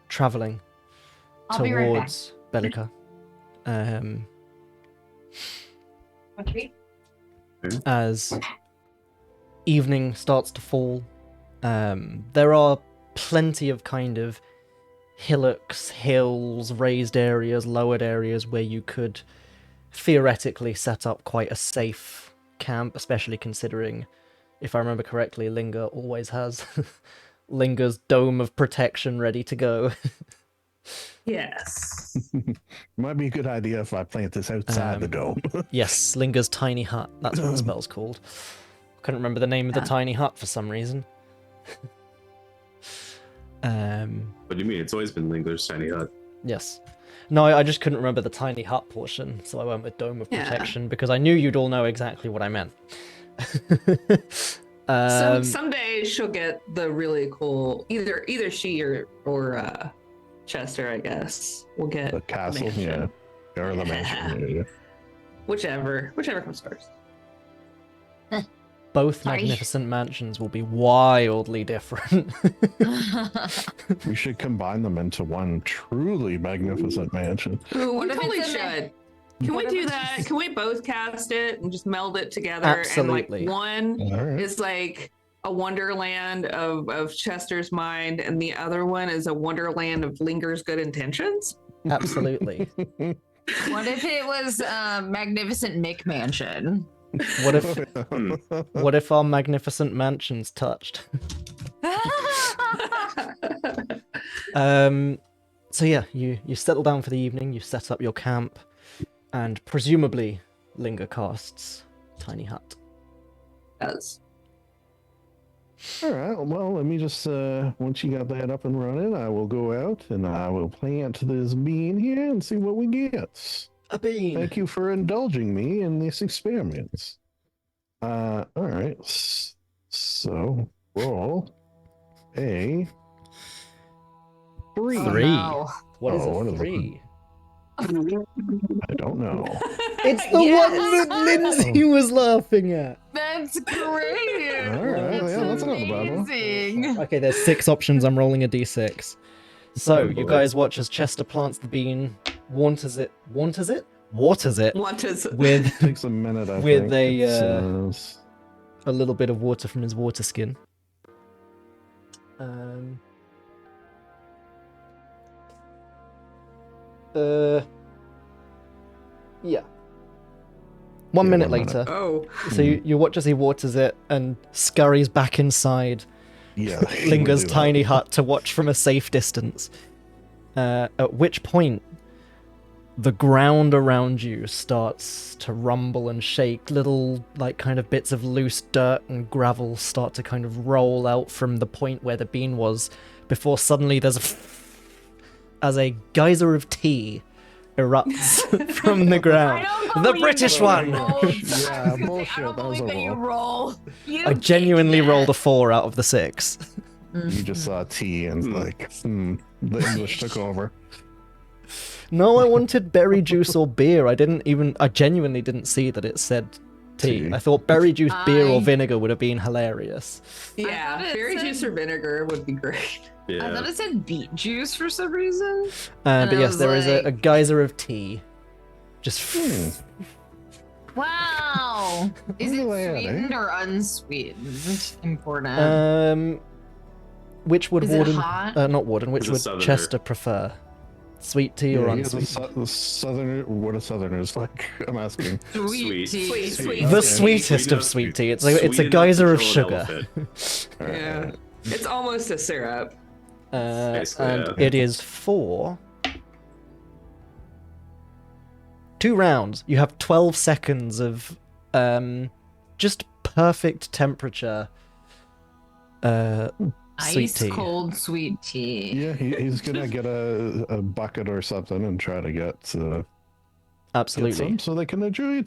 traveling I'll be right back. towards Belyka. As evening starts to fall, there are plenty of kind of hillocks, hills, raised areas, lowered areas where you could theoretically set up quite a safe camp, especially considering, if I remember correctly, Linger always has Linger's dome of protection ready to go. Yes. Might be a good idea if I plant this outside the dome. Yes, Linger's tiny hut. That's what the spell's called. Couldn't remember the name of the tiny hut for some reason. What do you mean? It's always been Linger's tiny hut. Yes. No, I just couldn't remember the tiny hut portion, so I went with Dome of Yeah. Protection because I knew you'd all know exactly what I meant. So someday she'll get the really cool either she or Chester, I guess, will get The castle, mansion. yeah. Or the mansion. Yeah. whichever comes first. Both Sorry. magnificent mansions will be wildly different. We should combine them into one truly magnificent mansion. Ooh, What we if totally it's in should. Can we What do if that? it's- Can we both cast it and just meld it together? Absolutely. And like one All right. is like a wonderland of Chester's mind, and the other one is a wonderland of Linger's good intentions. Absolutely. What if it was Magnificent Mick Mansion? What if our magnificent mansions touched? So yeah, you settle down for the evening, you set up your camp, and presumably Linger casts Tiny Hut. Yes. All right. Well, let me just, once you got that up and running, I will go out and I will plant this bean here and see what we get. A bean. Thank you for indulging me in this experiment. All right. So roll a 3. Oh, 3. no. What is Oh, a what is it? 3? I don't know. It's the Yes. one that Lindsay was laughing at. That's great. All right, That's yeah, that's not a bad one. amazing. Okay, there's 6 options. I'm rolling a d6. So, you guys watch as Chester plants the bean, waters it Want to with Takes a minute, I With think. a, It says- a little bit of water from his water skin. Yeah. 1 Yeah, minute 1 minute. later, Oh, so you watch as he waters it and scurries back inside Yeah. Linger's do that. tiny hut to watch from a safe distance. At which point, the ground around you starts to rumble and shake. Little, like, kind of bits of loose dirt and gravel start to kind of roll out from the point where the bean was, before suddenly there's as a geyser of tea erupts from the ground. The British one! Yeah, I bullshit, don't that was believe a that you roll. roll. You I genuinely did that. rolled a 4 out of the 6. You just saw tea and like, the English took over. No, I wanted berry juice or beer. I genuinely didn't see that it said tea. Tea. I thought berry juice, beer, or I- vinegar would have been hilarious. yeah. thought it Berry said- juice or vinegar would be great. I Yeah. thought it said beet juice for some reason. And But I yes, was there is a like- geyser of tea. Just Wow. Is it Glad, eh? sweetened or unsweetened? Important. which would Is it Warden? hot? Not Warden. Which He's a would Southerner. Chester prefer? Sweet tea or Yeah, he is a unsweetened? the southerner. What are southerners like? I'm asking. Sweet Sweet. tea. Sweet. The Okay. sweetest of sweet tea. It's a Sweet geyser enough of to kill sugar. an elephant. Yeah. It's almost a syrup. Basically, And yeah. it is for 2 rounds. You have 12 seconds of just perfect temperature sweet Ice tea. cold sweet tea. Yeah, he's gonna get a bucket or something and try to get some Absolutely. so they can enjoy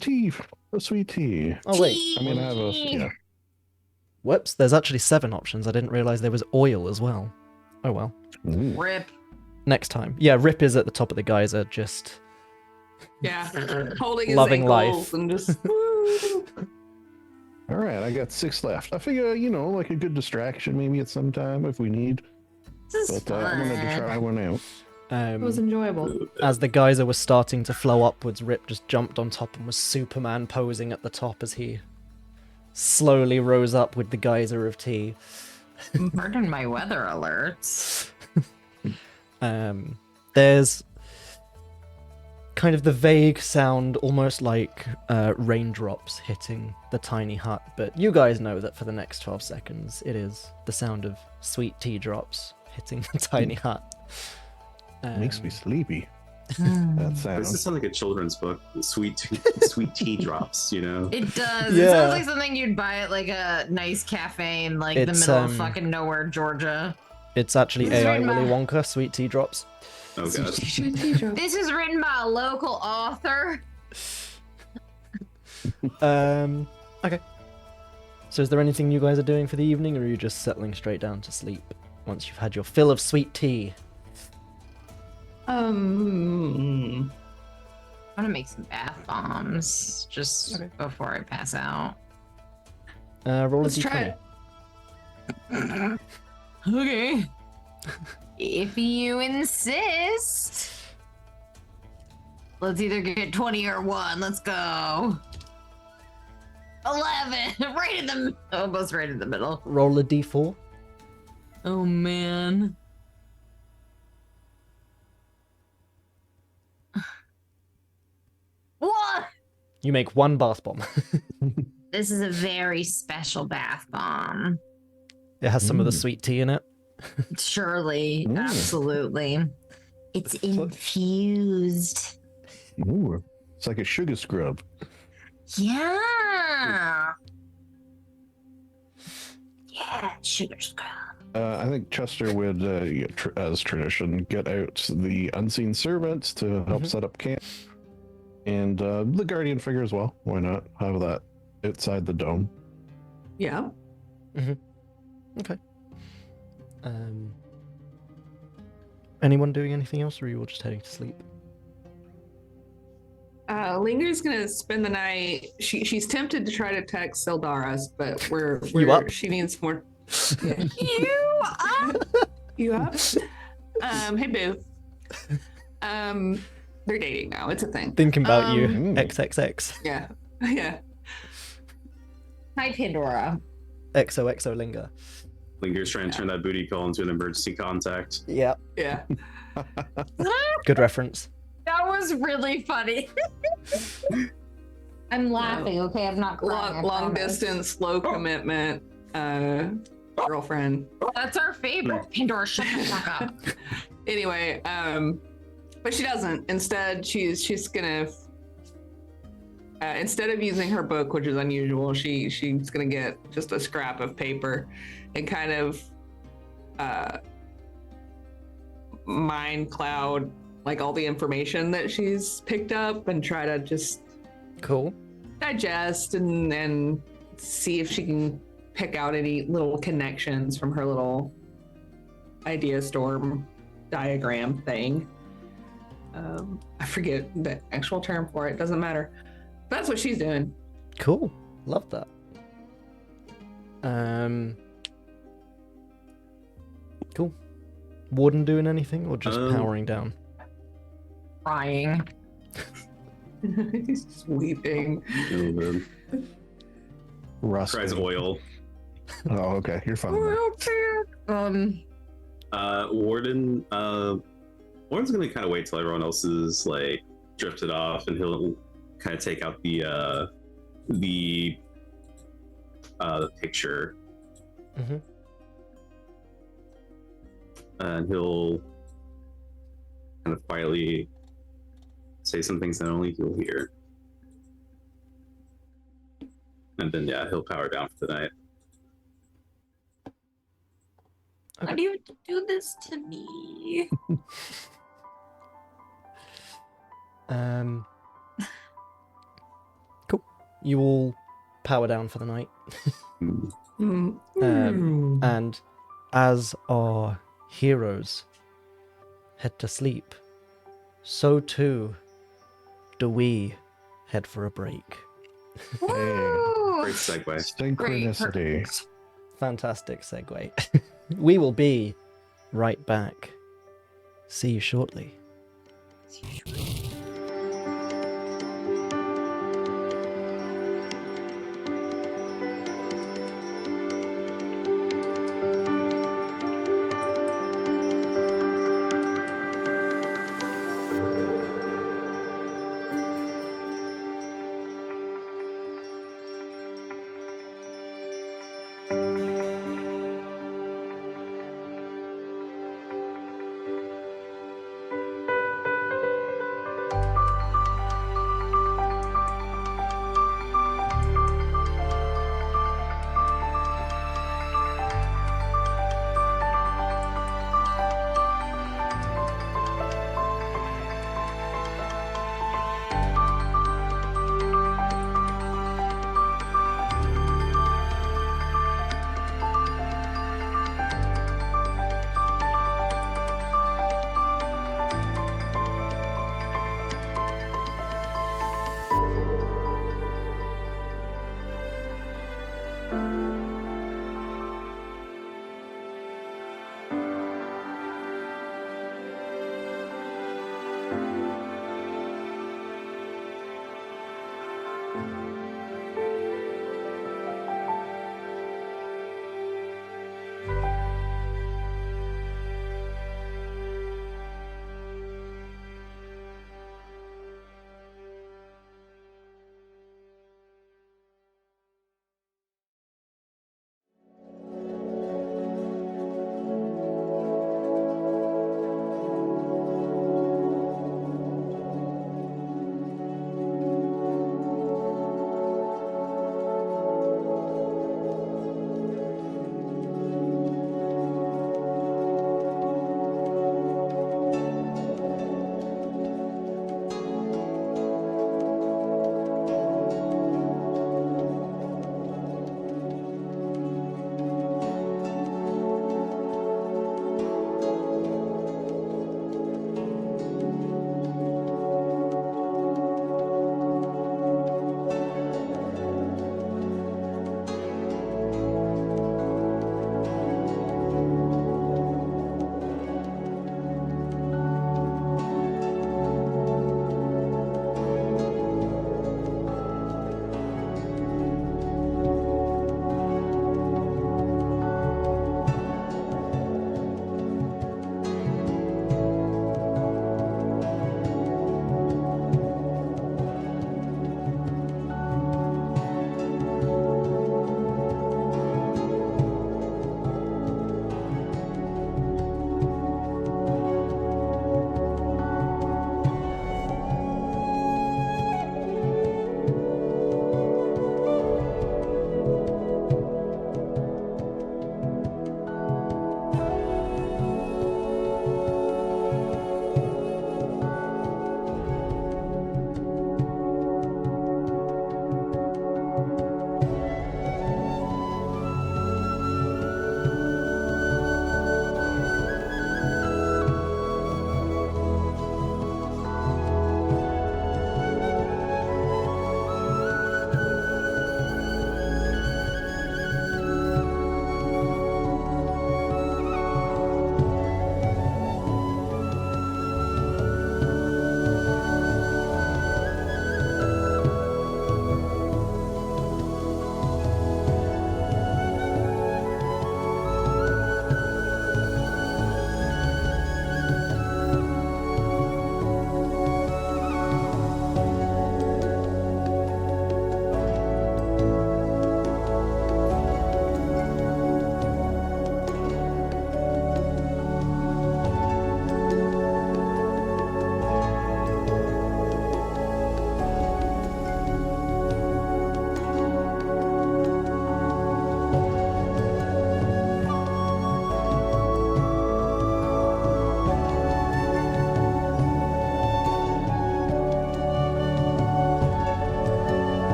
a sweet tea. Oh wait, I mean, I have a yeah. whoops. There's actually 7 options. I didn't realize there was oil as well. Oh well. Ooh. Rip. Next time. Yeah, Rip is at the top of the geyser, just Yeah. Holding his Loving ankles life. and just. woo. All right, I got 6 left. I figure, like a good distraction maybe at some time if we need. This is But I'm gonna fun. try one out. It was enjoyable. as the geyser was starting to flow upwards, Rip just jumped on top and was Superman posing at the top as he slowly rose up with the geyser of tea. Pardon my weather alerts. There's kind of the vague sound, almost like raindrops hitting the tiny hut, but you guys know that for the next 12 seconds, it is the sound of sweet tea drops hitting the tiny hut. Makes me sleepy. Hmm. That This sounds. sounds like a children's book. Sweet tea drops, you know? It does. It Yeah. sounds like something you'd buy at like a nice cafe in like the It's, middle of fucking nowhere, Georgia. It's actually This is AI right, Willy Ma. Wonka, sweet tea drops. Oh god. This is written by a local author. Okay. So is there anything you guys are doing for the evening, or are you just settling straight down to sleep once you've had your fill of sweet tea? I'm gonna make some bath bombs just before I pass out. Roll Let's a try d20. it. Okay. If you insist. Let's either get 20 or 1. Let's go. 11. Right in the almost right in the middle. Roll a d4. Oh man. What? You make 1 bath bomb. This is a very special bath bomb. It has some of the sweet tea in it. Surely, Mm. absolutely. It's infused. Ooh, it's like a sugar scrub. Yeah. Yeah, sugar scrub. I think Chester would, as tradition, get out the unseen servants to help set up camp, and the guardian figure as well. Why not have that outside the dome? Yeah. Okay. Anyone doing anything else, or are you all just heading to sleep? Linger's gonna spend the night. She's tempted to try to text Syldaris, but You up? she needs more. Yeah. You up? You up? Hey boo. They're dating now. It's a thing. Thinking about you, Mm. XXX. Yeah. Yeah. Hi, Pandora. XOXO Linger. Linger's trying to turn that booty call into an emergency contact. Yep. Yeah. Good reference. That was really funny. I'm laughing, okay? I'm not crying. I Long promise. distance, low commitment, girlfriend. That's our favorite. Pandora, shut the fuck up. Anyway, but she doesn't. Instead, she's gonna instead of using her book, which is unusual, she's gonna get just a scrap of paper and kind of mind cloud like all the information that she's picked up and try to just Cool. digest and see if she can pick out any little connections from her little idea storm diagram thing. I forget the actual term for it. Doesn't matter. That's what she's doing. Cool. Love that. Cool. Warden doing anything, or just powering down? Crying. He's just weeping. Rust. Cries oil. Oh, okay. You're fine. Warden. Warden's gonna kind of wait till everyone else is like drifted off, and he'll kind of take out the picture, Mm-hmm. and he'll kind of quietly say some things that only he'll hear, and then he'll power down for the night. Why do you have to do this to me? Cool. You all power down for the night. Mm. And as our heroes head to sleep, so too do we head for a break. Great segue. Synchronicity. Fantastic segue. We will be right back. See you shortly.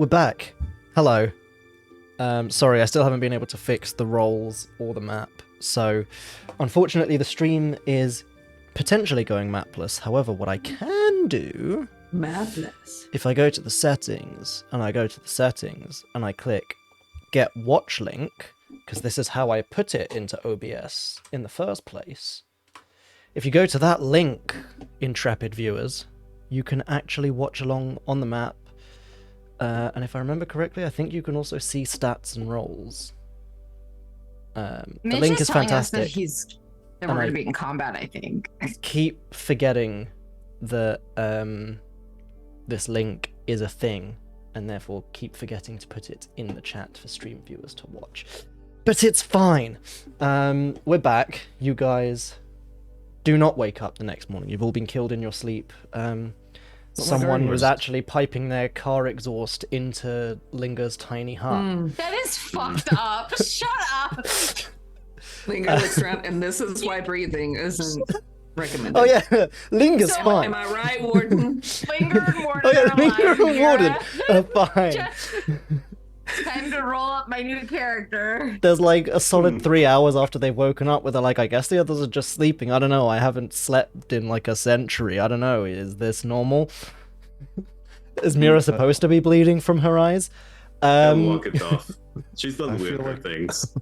we're back. Hello. Sorry, I still haven't been able to fix the roles or the map. So, unfortunately, the stream is potentially going mapless. However, what I can do... Madness. If I go to the settings, and I click get watch link, because this is how I put it into OBS in the first place. If you go to that link, intrepid viewers, you can actually watch along on the map. And if I remember correctly, I think you can also see stats and rolls. The link is fantastic. That we're going to be in combat, I think. Keep forgetting that this link is a thing, and therefore keep forgetting to put it in the chat for stream viewers to watch. But it's fine. We're back. You guys do not wake up the next morning. You've all been killed in your sleep. Someone was actually piping their car exhaust into Linger's tiny hut. That is fucked up. Shut up. Linger looks around, and this is why breathing isn't recommended. Oh yeah, Linger's fine. Am I right, Warden? Linger and Warden Oh yeah, are Linger alive and here. Warden are fine. Time to roll up my new character. There's like a solid 3 hours after they've woken up where they're like, I guess the others are just sleeping. I don't know. I haven't slept in like a century. I don't know. Is this normal? Is Mira supposed to be bleeding from her eyes? Walk it off. She's done I weird feel like- things.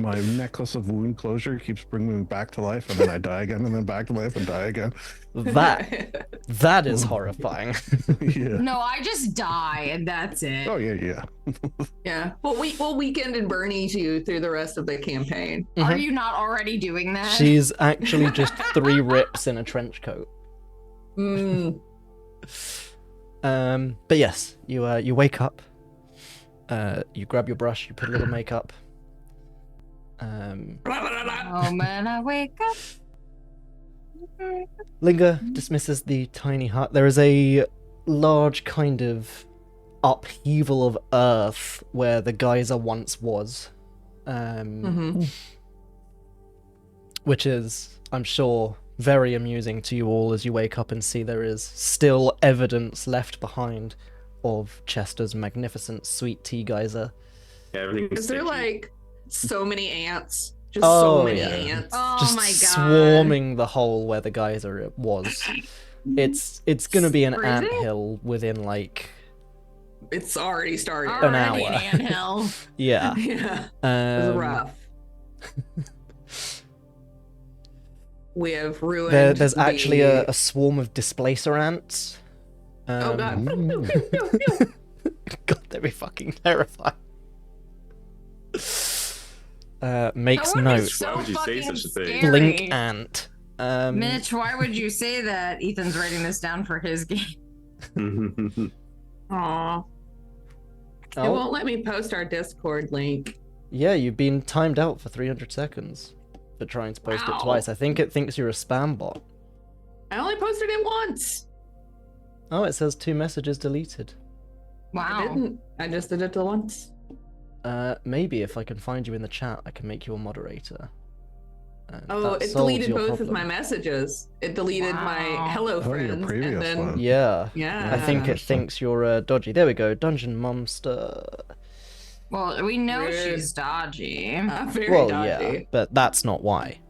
My necklace of wound closure keeps bringing me back to life, and then I die again, and then back to life and die again. That is horrifying. Yeah. No, I just die and that's it. Oh yeah. Yeah. We'll weekend and Bernie's you through the rest of the campaign. Are you not already doing that? She's actually just 3 rips in a trench coat. But yes, you wake up. You grab your brush. You put a little makeup. Oh man, I wake up. Linger dismisses the tiny hut. There is a large kind of upheaval of earth where the geyser once was. Which is, I'm sure, very amusing to you all as you wake up and see there is still evidence left behind of Chester's magnificent sweet tea geyser. Yeah, everything's Is there sticky. like so many ants? Just Oh, so many yeah. ants. Oh Just my god. swarming the hole where the geyser was. It's gonna be an Freezing? anthill within like It's already started. An Already hour. an anthill. yeah. Yeah. It was Um, rough. We have ruined. there's actually the... a swarm of displacer ants. Oh god. God, they'd be fucking terrifying. Makes That would be note. so Why would you say fucking such a thing? scary. Blink ant. Mitch, why would you say that? Ethan's writing this down for his game. Aw. It Oh, won't let me post our Discord link. yeah, you've been timed out for 300 seconds for trying to post Wow. it twice. I think it thinks you're a spam bot. I only posted it once. Oh, it says 2 messages deleted. I Wow. didn't. I just did it the once. Maybe if I can find you in the chat, I can make you a moderator. And Oh, that it solves deleted your both of problem. my messages. It deleted my Wow. hello Oh, your friends. previous and then, one. Yeah. Yeah. I think it thinks you're dodgy. There we go. Dungeon monster. Well, we know Rude. she's dodgy. Very Well, dodgy. yeah, but that's not why.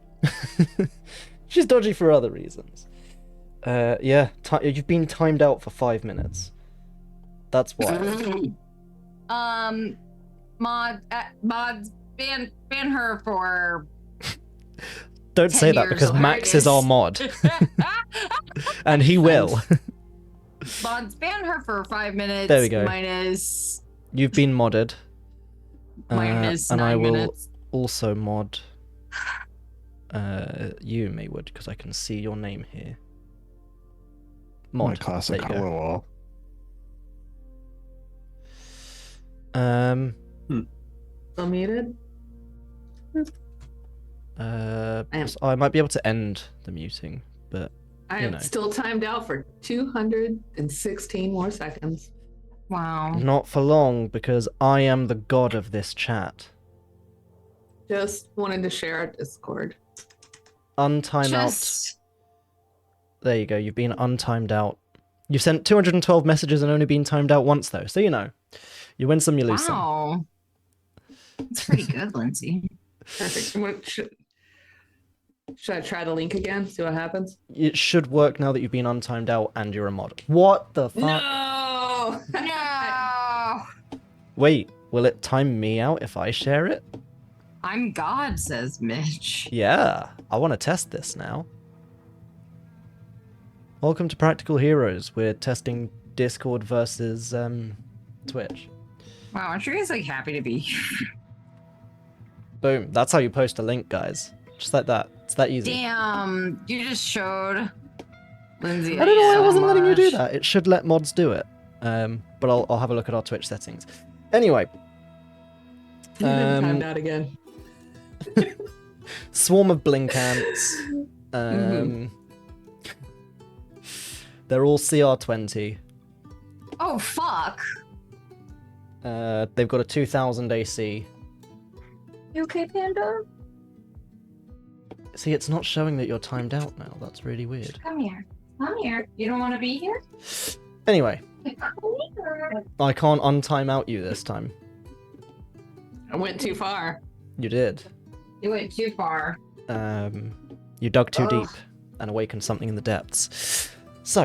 She's dodgy for other reasons. Yeah, you've been timed out for 5 minutes. That's why. Mods, ban her for. Don't say 10 that years because Max is our mod, and he will. Mods, ban her for 5 minutes. There we go. Minus You've been modded. minus and 9 I will minutes. also mod you, Maywood, because I can see your name here. My Mod. classic There you go. color wall. Still muted? I might be able to end the muting, but I You am know. still timed out for 216 more seconds. Wow. not for long because I am the god of this chat. Just wanted to share our Discord. Untime out. Just There you go. You've been untimed out You've sent 212 messages and only been timed out once, though, so you know. You win some, you lose some. Wow. That's pretty good, Lindsay. Perfect. Should I try the link again? See what happens? It should work now that you've been untimed out and you're a mod. What the fuck? No! No! Wait, will it time me out if I share it? I'm God, says Mitch. Yeah, I want to test this now. Welcome to Practical Heroes. We're testing Discord versus Twitch. Wow, aren't you guys like happy to be here? Boom. That's how you post a link, guys. Just like that. It's that easy. Damn, you just showed Lindsay. I don't know why I so wasn't letting you do much. that. It should let mods do it. But I'll have a look at our Twitch settings. Anyway. Timed out again. Swarm of blink ants. They're all CR20. Oh, fuck. They've got a 2000 AC. You okay, Panda? See, it's not showing that you're timed out now. That's really weird. Come here. Come here. You don't want to be here? Anyway, Come here. I can't untime out you this time. I went too far. You did. You went too far. You dug too Ugh. deep and awakened something in the depths. So,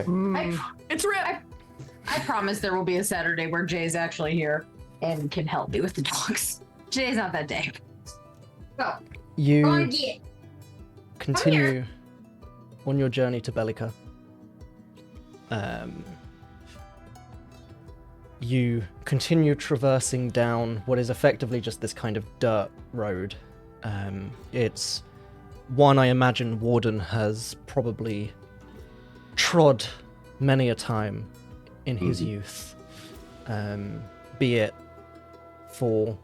It's Rip. I promise there will be a Saturday where Jay's actually here and can help me with the dogs. Today's not that day. Go. Go you and get. continue on your journey to Belyka. You continue traversing down what is effectively just this kind of dirt road. It's one I imagine Warden has probably trod many a time in his youth. Be it for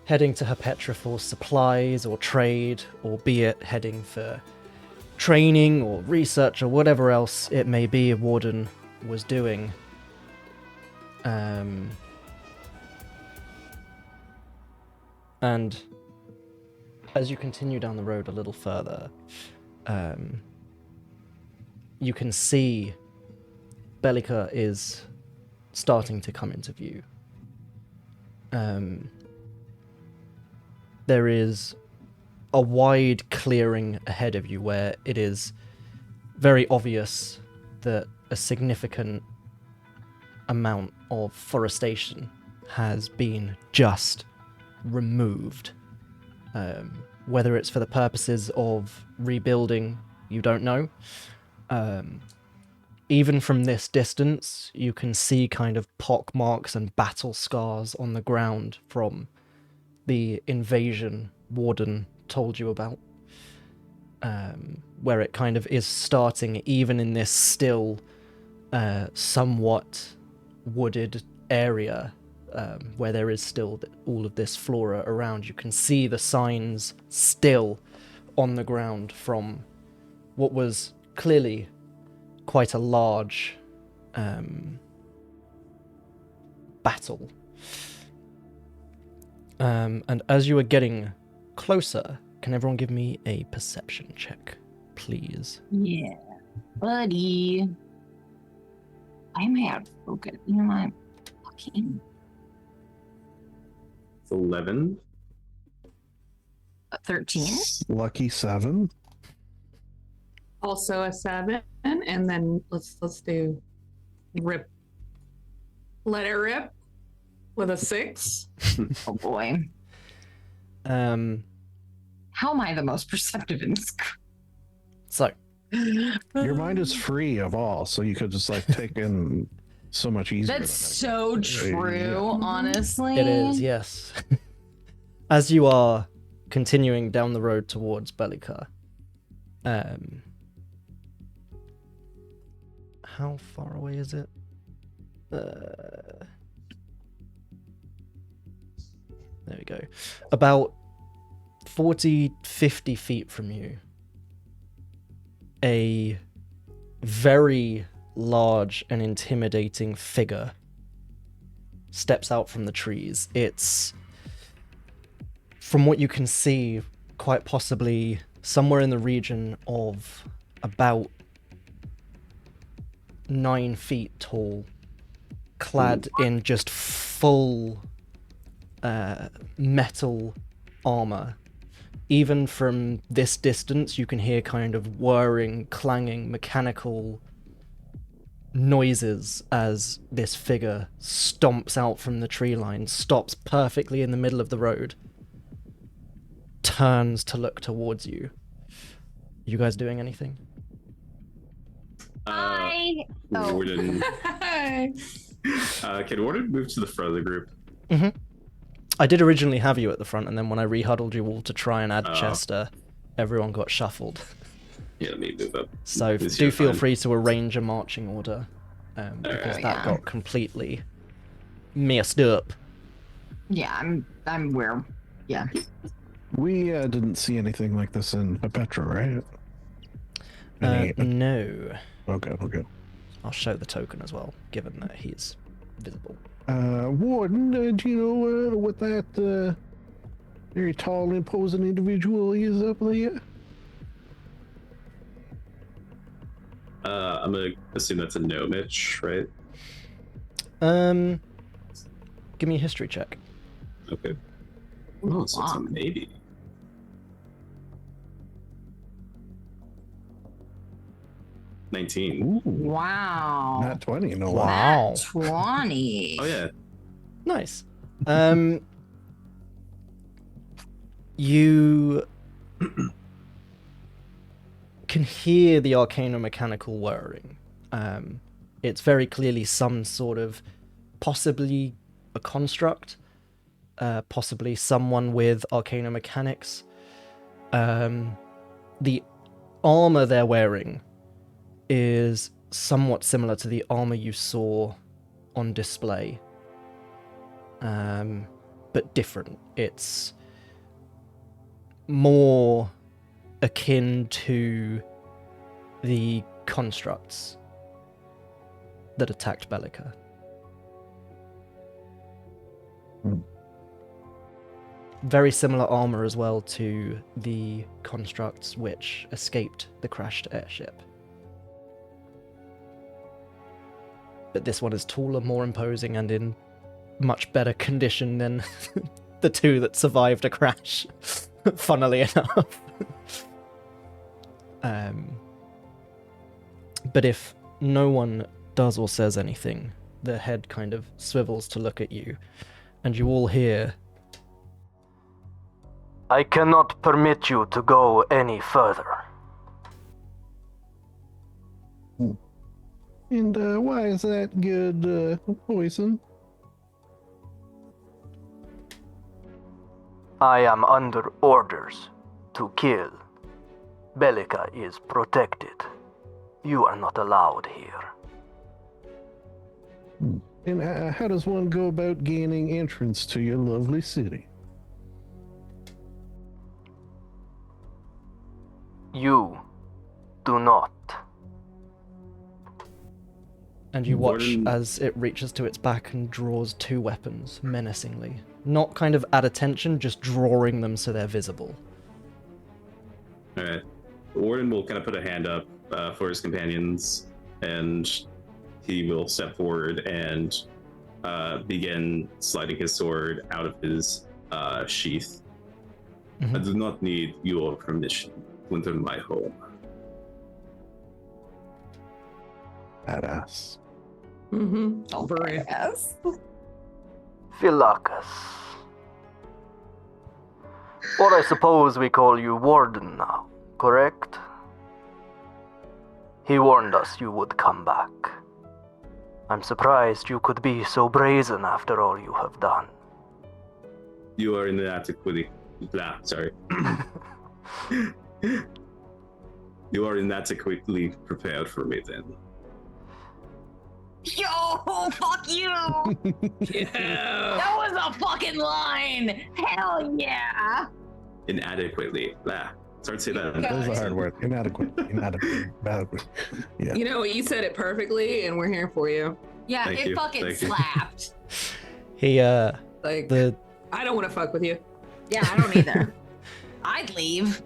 heading to Herpetra for supplies or trade, or be it heading for training or research or whatever else it may be Warden was doing. And as you continue down the road a little further, you can see Belyka is starting to come into view. There is a wide clearing ahead of you where it is very obvious that a significant amount of forestation has been just removed. Whether it's for the purposes of rebuilding, you don't know. Even from this distance, you can see kind of pock marks and battle scars on the ground from the invasion Warden told you about. Where it kind of is starting, even in this still somewhat wooded area, where there is still all of this flora around. You can see the signs still on the ground from what was clearly quite a large battle. And as you are getting closer, can everyone give me a perception check, please? Yeah, buddy. Why am I out of focus? You know what? Fucking 11. 13. Lucky 7. Also a 7, and then let's do Rip. Let it rip with a 6. Oh boy. How am I the most perceptive in this group? So, Your mind is free of all, so you could just like take in so much easier. That's than so Yeah. true, honestly. it is, yes. As you are continuing down the road towards Belyka, how far away is it? There we go. About 40, 50 feet from you, a very large and intimidating figure steps out from the trees. It's, from what you can see, quite possibly somewhere in the region of about 9 feet tall, clad in just full metal armor. Even from this distance, you can hear kind of whirring, clanging, mechanical noises as this figure stomps out from the tree line, stops perfectly in the middle of the road, turns to look towards you. You guys doing anything? Warden. Hi. Can Warden move to the front of the group? Mm-hmm. I did originally have you at the front, and then when I rehuddled you all to try and add Chester, everyone got shuffled. Yeah, let me move up. So This do you're feel fine. free to arrange a marching order, because that Yeah. got completely messed up. Yeah, I'm where. Yeah. We didn't see anything like this in Petra, right? Any- No. Okay. I'll show the token as well, given that he's visible. Warden, do you know what that very tall, imposing individual is up there? I'm gonna assume that's a no, Mitch, right? Give me a history check. Okay. Oh, so it's a Wow. maybe. $19. Ooh, Wow. not 20, no. Wow. 20. Oh yeah. Nice. You can hear the arcano-mechanical whirring. It's very clearly some sort of, possibly a construct, possibly someone with arcano-mechanics. The armor they're wearing is somewhat similar to the armor you saw on display, but different. It's more akin to the constructs that attacked Belyka. Very similar armor as well to the constructs which escaped the crashed airship. But this one is taller, more imposing, and in much better condition than the two that survived a crash, funnily enough. But if no one does or says anything, the head kind of swivels to look at you, and you all hear, "I cannot permit you to go any further." And why is that good, Poison? I am under orders to kill. Belyka is protected. You are not allowed here. And how does one go about gaining entrance to your lovely city? You do not. And you watch Warden- as it reaches to its back and draws 2 weapons menacingly. Not kind of at attention, just drawing them so they're visible. Alright. Warden will kind of put a hand up for his companions, and he will step forward and begin sliding his sword out of his sheath. Mhm. I do not need your permission to enter my home. Badass. Mm-hmm. Very. Yes. Philakas. Or I suppose we call you Warden now, correct? He warned us you would come back. I'm surprised you could be so brazen after all you have done. You are inadequately. Sorry. You are inadequately prepared for me then. Yo, fuck you. Yeah. That was a fucking line. Hell yeah. Inadequately. Start to say that. That was a hard word. Inadequate. Inadequate. Yeah. You know what? You said it perfectly, and we're here for you. Yeah, Thank it you, fucking thank you. slapped. He, Like, the I don't want to fuck with you. Yeah, I don't either. I'd leave.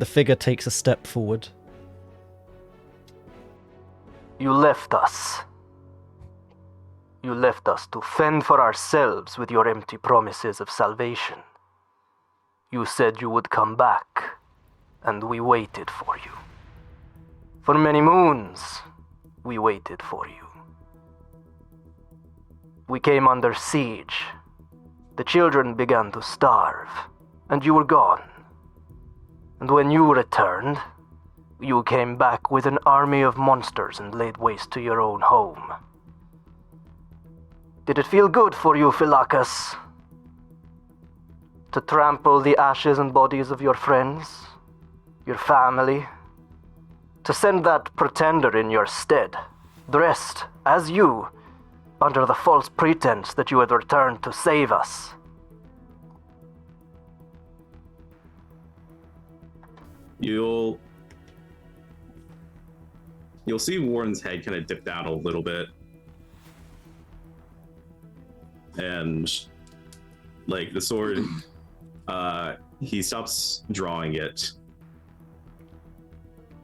figure takes a step forward. You left us. You left us to fend for ourselves with your empty promises of salvation. You said you would come back, and we waited for you. For many moons, we waited for you. We came under siege. The children began to starve, and you were gone. And when you returned, you came back with an army of monsters and laid waste to your own home. Did it feel good for you, Belyka, to trample the ashes and bodies of your friends, your family, to send that pretender in your stead, dressed as you, under the false pretense that you had returned to save us? You'll see Warden's head kind of dip down a little bit. And like the sword, he stops drawing it,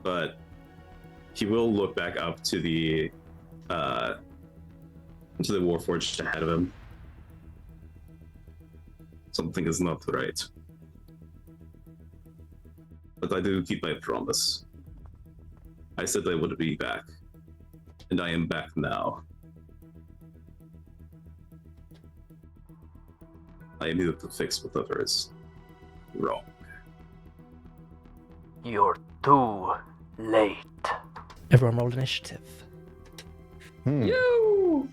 but he will look back up to the Warforged ahead of him. Something is not right. But I do keep my promise. I said I would be back, and I am back now. I am here to fix whatever is wrong. You're too late. Everyone roll initiative. You.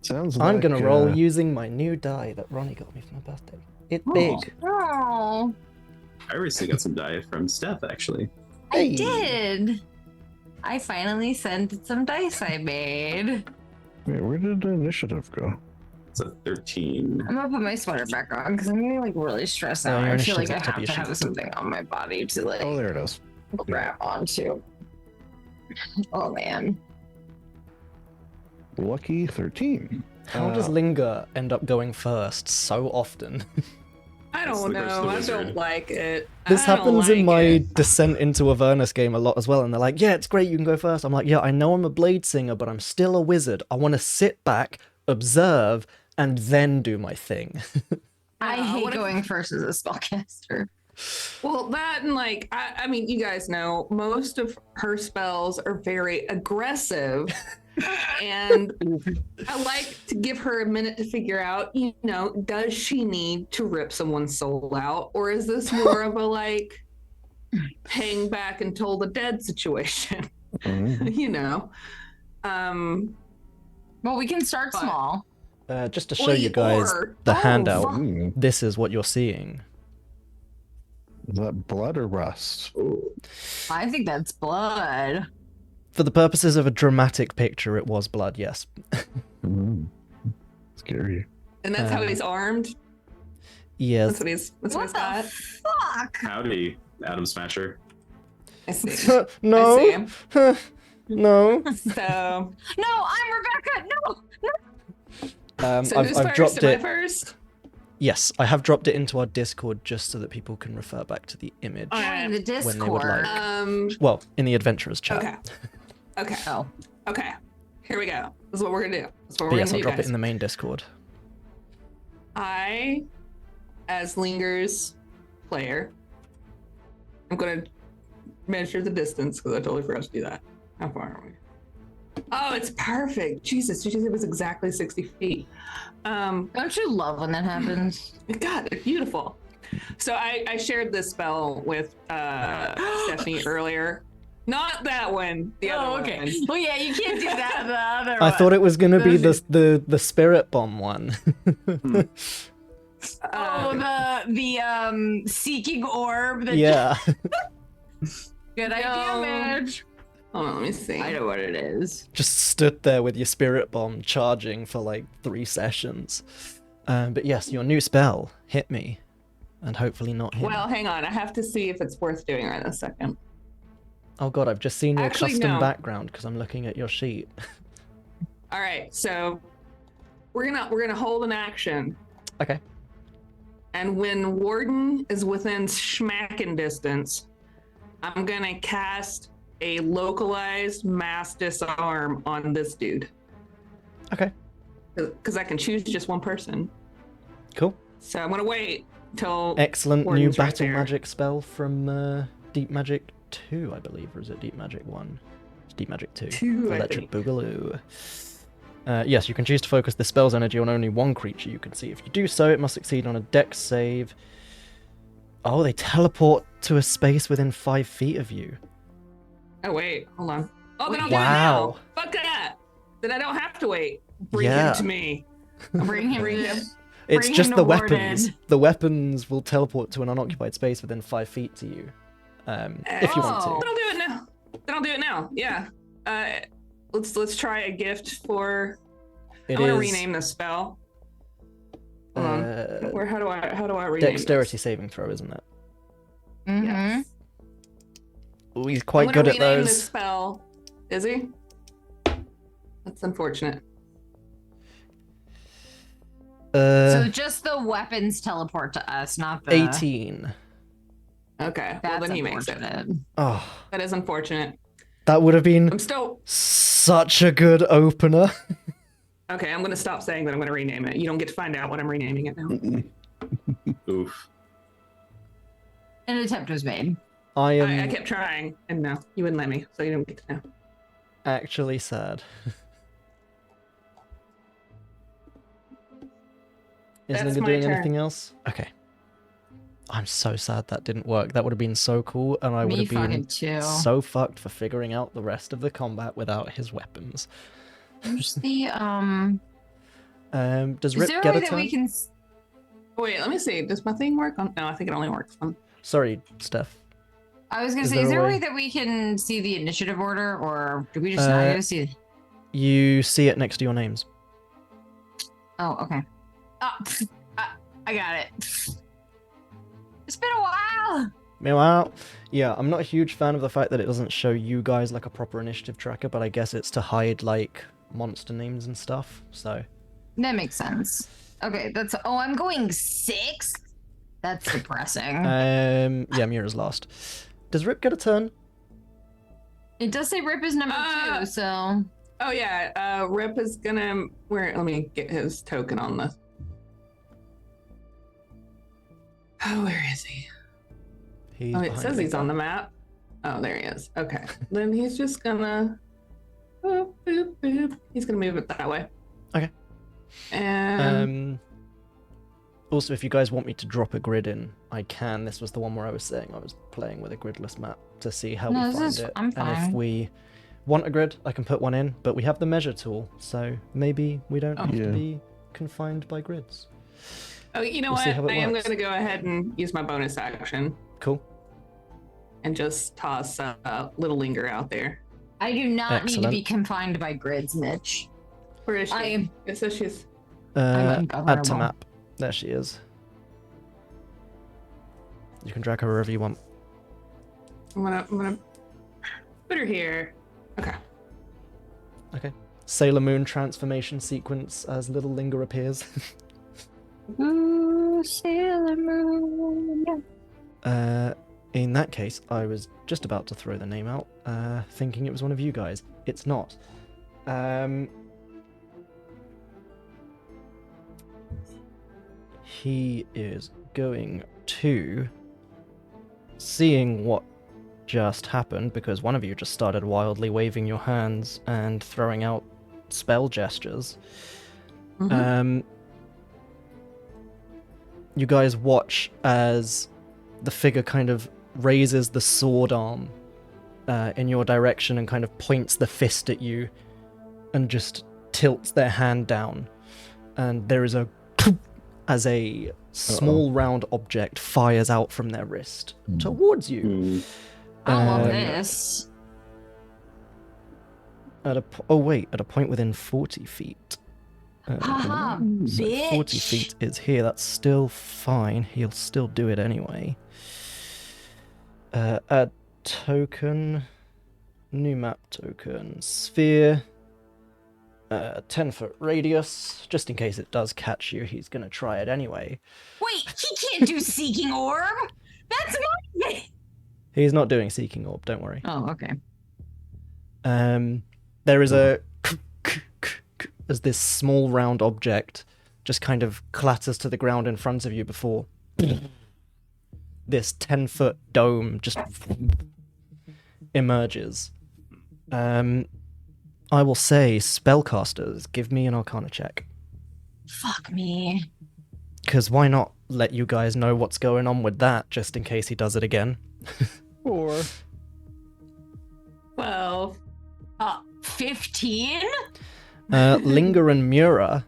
Sounds I'm like, gonna roll using my new die that Ronnie got me for my birthday. It's big. Oh, I recently got some die from Steph, actually. Hey. I did. I finally sent some dice I made. Wait, where did the initiative go? It's a 13. I'm gonna put my sweater back on because I'm getting like really stressed Oh, out. your I feel like I initiative's up have top to of your have sheet. something on my body to like Oh, there it is. grab onto. Oh man. Lucky 13. How does Linger end up going first so often? I That's don't the curse of know. the I wizard. don't like it. This I don't happens in like my it. Descent into Avernus game a lot as well, and they're like, yeah, it's great, you can go first. I'm like, yeah, I know I'm a blade singer, but I'm still a wizard. I want to sit back, observe, and then do my thing. I Yeah, hate what if- going first as a spellcaster. Well, that and like, I mean, you guys know most of her spells are very aggressive. And I like to give her a minute to figure out, you know, does she need to rip someone's soul out? Or is this more of a like hang back until the dead situation? Mhm. You know? Well, we can start But- small. Just to show you guys Or- the Oh, handout, fuck. this is what you're seeing. Is that blood or rust? I think that's blood. For the purposes of a dramatic picture, it was blood, yes. Scary. And that's how he's armed. Yes. That's what What he's the got. fuck? Howdy, Adam Smasher. I see. I see No. him. No. So, No, I'm Rebecca. No. so who's I've first? dropped Am I it. first? Yes, I have dropped it into our Discord just so that people can refer back to the image. Alright. The When they would Discord. like. Well, in the adventurers chat. Okay. Okay. Oh. Okay. Here we go. This is what we're gonna do. This is what But we're yes, gonna I'll do, drop guys. it in the main Discord. I, as Linger's player, I'm gonna measure the distance because I totally forgot to do that. How far are we? Oh, it's perfect. Jesus, you just it was exactly 60 feet. Don't you love when that happens? God, it's beautiful. So I shared this spell with Stephanie earlier. Not that one. The other one. Well, yeah, you can't do that. The other I one. thought it was gonna be the spirit bomb one. The seeking orb. That Yeah. Good idea, Midge. Hold on, let me see. I know what it is. Just stood there with your spirit bomb charging for like 3 sessions. But yes, your new spell, hit me. And hopefully not him. Well, hang on. I have to see if it's worth doing right this second. Oh god, I've just seen your Actually, custom no. background because I'm looking at your sheet. All right, so we're gonna hold an action, Okay. and when Warden is within smacking distance, I'm gonna cast a localized mass disarm on this dude. Okay, Because I can choose just one person. cool. So I'm gonna wait till Excellent new Warden's right battle there. magic spell from Deep Magic 2, I believe, or is it Deep Magic 1? It's Deep Magic 2. 2, I Electric think. Boogaloo. Yes, you can choose to focus the spell's energy on only one creature you can see. If you do so, it must succeed on a dex save. Oh, they teleport to a space within 5 feet of you. Oh wait, hold on. Oh, then I'll Wow. do it now. Fuck that. Then I don't have to wait. Bring Yeah. him to me. Bring him. Bring him. It's Bring just in the a Warden. weapons. The weapons will teleport to an unoccupied space within 5 feet to you. If you want Oh. to. Then I'll do it now. Then I'll do it now. Yeah. Let's try a gift for. It I'm gonna is, rename the spell. Hold on. uh, How do I rename dexterity this? saving throw, isn't it? Mhm. Yes. Ooh, he's I'm quite gonna good at rename this those. spell. Is he? That's unfortunate. So Uh, just the weapons teleport to us, not the. 18. Okay. That's Well, then he makes it. unfortunate. Oh, That is unfortunate. that would have been I'm still. such a good opener. Okay, I'm gonna stop saying that I'm gonna rename it. You don't get to find out what I'm renaming it now. Oof. An attempt was made. I am I kept trying, and no, you wouldn't let me, so you don't get to know. actually sad. Is That's Linger my doing turn. anything else? Okay. I'm so sad that didn't work. That would have been so cool, and I would Me have been fucking too. so fucked for figuring out the rest of the combat without his weapons. Where's the Does Is Rip there a get way a that turn? we can? Wait, let me see. Does my thing work on? No, I think it only works on. Sorry, Steph. I was gonna Is say, there is a there a way- way that we can see the initiative order, or do we just not Uh, get to see? You see it next to your names. Oh, okay. Oh, I got it. It's been a while. Meanwhile, yeah, I'm not a huge fan of the fact that it doesn't show you guys like a proper initiative tracker, but I guess it's to hide like monster names and stuff. So That makes sense. Okay, that's. Oh, I'm going 6th. That's depressing. yeah, Mira's last. Does Rip get a turn? It does say Rip is number 2, so. Oh yeah, Rip is gonna. Where? Let me get his token on the. Oh, where is he? He's Oh, it behind says the he's on the map. Oh, there he is. Okay, then he's just gonna. Boop, boop, boop. He's gonna move it that way. Okay. And Also, if you guys want me to drop a grid in, I can. This was the one where I was saying I was playing with a gridless map to see how No, we this find is- it. I'm And if fine. we want a grid, I can put one in, but we have the measure tool, so maybe we don't have Yeah. to be confined by grids. oh, you know We'll what? see how it I am works. gonna go ahead and use my bonus action Cool. and just toss a little Linger out there. I do not need to Excellent. be confined by grids, Mitch. Where is she? I am- It says she's. Add to ungovernable. map. There she is. You can drag her wherever you want. I'm gonna put her here. Okay. Okay. Sailor Moon transformation sequence as little Linger appears. Ooh, Sailor Moon. In that case, I was just about to throw the name out, thinking it was one of you guys. It's not. He is going to, seeing what just happened, because one of you just started wildly waving your hands and throwing out spell gestures. Mhm. You guys watch as the figure kind of raises the sword arm in your direction and kind of points the fist at you and just tilts their hand down. And there is a as a small round object fires out from their wrist towards you. Hmm. I love Um, this. At a point within 40 feet. Haha, So 40 bitch. feet is here. That's still fine. He'll still do it anyway. Add token. New map token. Sphere. 10-foot radius. Just in case it does catch you, he's going to try it anyway. Wait, he can't do Seeking Orb? That's my. He's not doing Seeking Orb, don't worry. Oh, okay. There is a as this small round object just kind of clatters to the ground in front of you before this 10-foot dome just emerges. I will say, spellcasters, give me an Arcana check. Fuck me. Because why not let you guys know what's going on with that, just in case he does it again? Or 12. 15? Linger and Mura.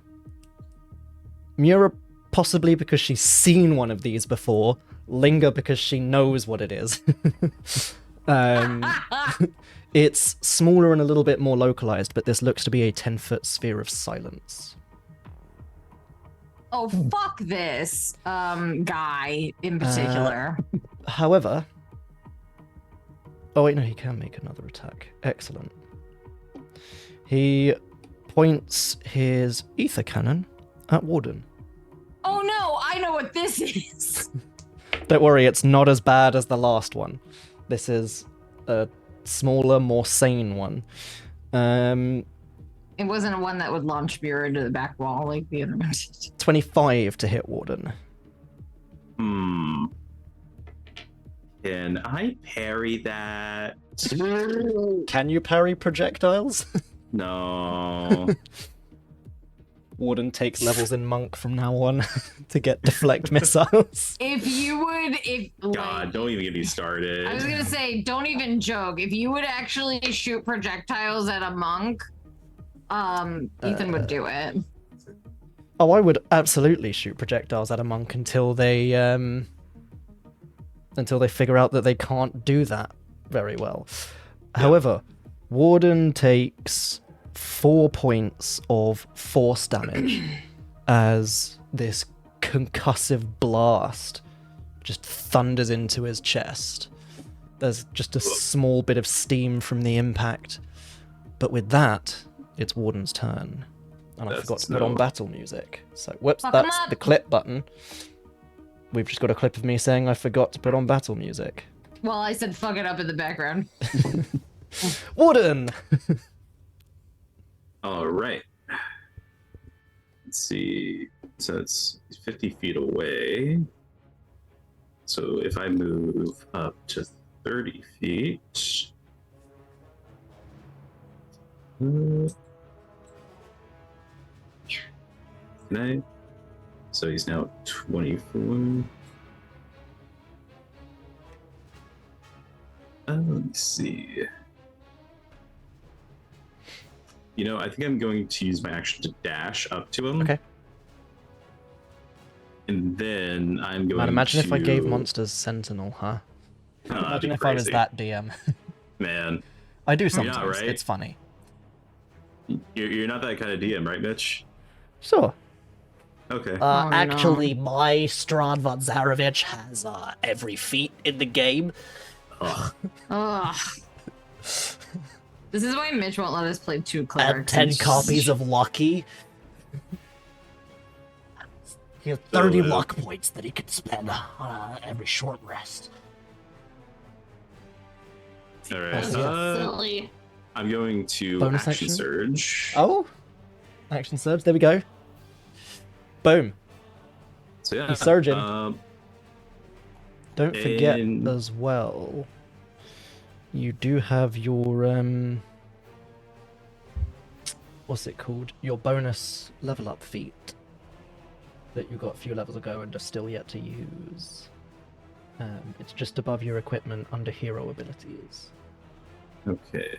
Mura possibly because she's seen one of these before. Linger because she knows what it is. It's smaller and a little bit more localized, but this looks to be a 10-foot sphere of silence. Oh, fuck this guy in particular. However... Oh wait, no, he can make another attack. Excellent. He points his ether cannon at Warden. Oh no, I know what this is. Don't worry, it's not as bad as the last one. This is a smaller, more sane one. It wasn't one that would launch Mira into the back wall like the other one. 25 to hit Warden. Can I parry that? Can you parry projectiles? No. Warden takes levels in Monk from now on to get deflect missiles. If you would, God, don't even get me started. I was gonna say, don't even joke. If you would actually shoot projectiles at a monk, Ethan would do it. Oh, I would absolutely shoot projectiles at a monk until they figure out that they can't do that very well. However, Warden takes 4 points of force damage as this concussive blast just thunders into his chest. There's just a small bit of steam from the impact. But with that, it's Warden's turn. And I forgot to put on battle music. So, whoops, Fuck 'em that's up. the clip button. We've just got a clip of me saying I forgot to put on battle music. Well, I said fuck it up in the background. Warden! All right. Let's see. So it's 50 feet away. So if I move up to 30 feet. Can I? So he's now 24. Let me see. You know, I think I'm going to use my action to dash up to him. Okay. And then I'm going Man, imagine to... if I gave monsters Sentinel, huh? Oh, that'd Imagine be if I was crazy. that DM. Man, I do You're sometimes. not right. It's funny. you're not that kind of DM, right, Mitch? Sure. Okay. Oh, no. Actually, my Strahd von Zarevich has every feat in the game. Ugh. Ugh. This is why Mitch won't let us play two clerics. And 10 copies of Lucky. He has 30 Oh, yeah. luck points that he can spend on every short rest. All right. Silly. I'm going to Bonus action action? surge. Oh! Action surge, there we go. Boom. So yeah. He's surging. Don't And- forget as well, you do have your, what's it called? Your bonus level up feat that you got a few levels ago and are still yet to use. It's just above your equipment under hero abilities. Okay.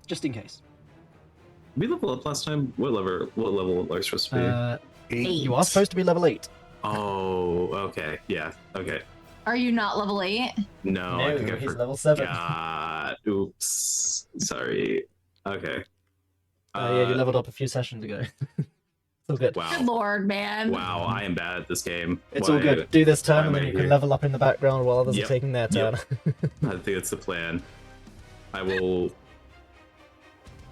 Just in case. Did we level up last time? What level are we supposed to be? You are supposed to be level 8. Oh, okay. Yeah. Okay. Are you not level 8? No, I think I he's forgot. level 7. Oops. Sorry. Okay. Yeah, you leveled up a few sessions ago. It's all good. Wow. Good lord, man. Wow, I am bad at this game. It's Why- all good. Do this turn why and am then I you can here? level up in the background while others Yep. are taking their turn. Yep. I think that's the plan. I will.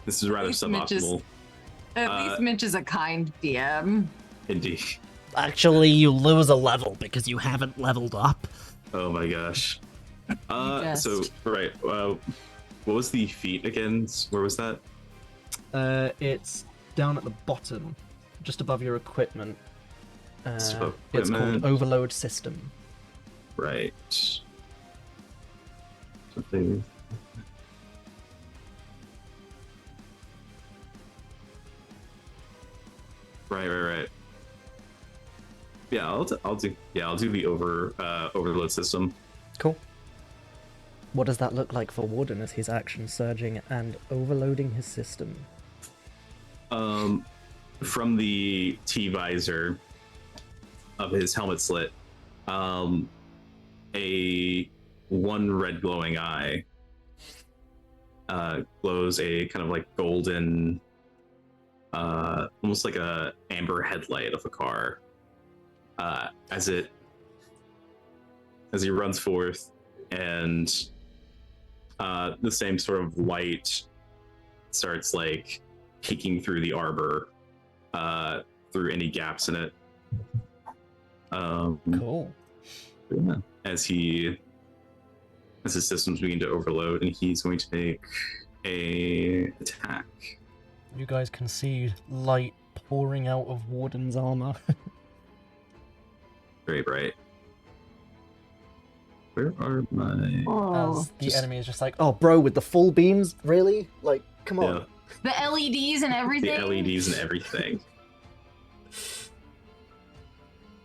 This is rather Least Mitch is- suboptimal. At least Mitch is a kind DM. Indeed. Actually, you lose a level because you haven't leveled up. Oh my gosh. just- So right. what was the feat again? Where was that? It's down at the bottom, just above your equipment. Just above It's called equipment. Overload System. Right. Something. Right. Yeah, I'll do the overload system. Cool. What does that look like for Warden as his action surging and overloading his system? From the T visor of his helmet slit, a one red glowing eye glows a kind of like golden, almost like a amber headlight of a car, as he runs forth, and the same sort of light starts like peeking through the arbor, through any gaps in it. Cool. Yeah, as his systems begin to overload, and he's going to make a attack. You guys can see light pouring out of Warden's armor. Very bright. Where are my? As the enemy is just like, oh, bro, with the full beams? Really? Like, come on. Yeah, The LEDs and the everything. LEDs and everything.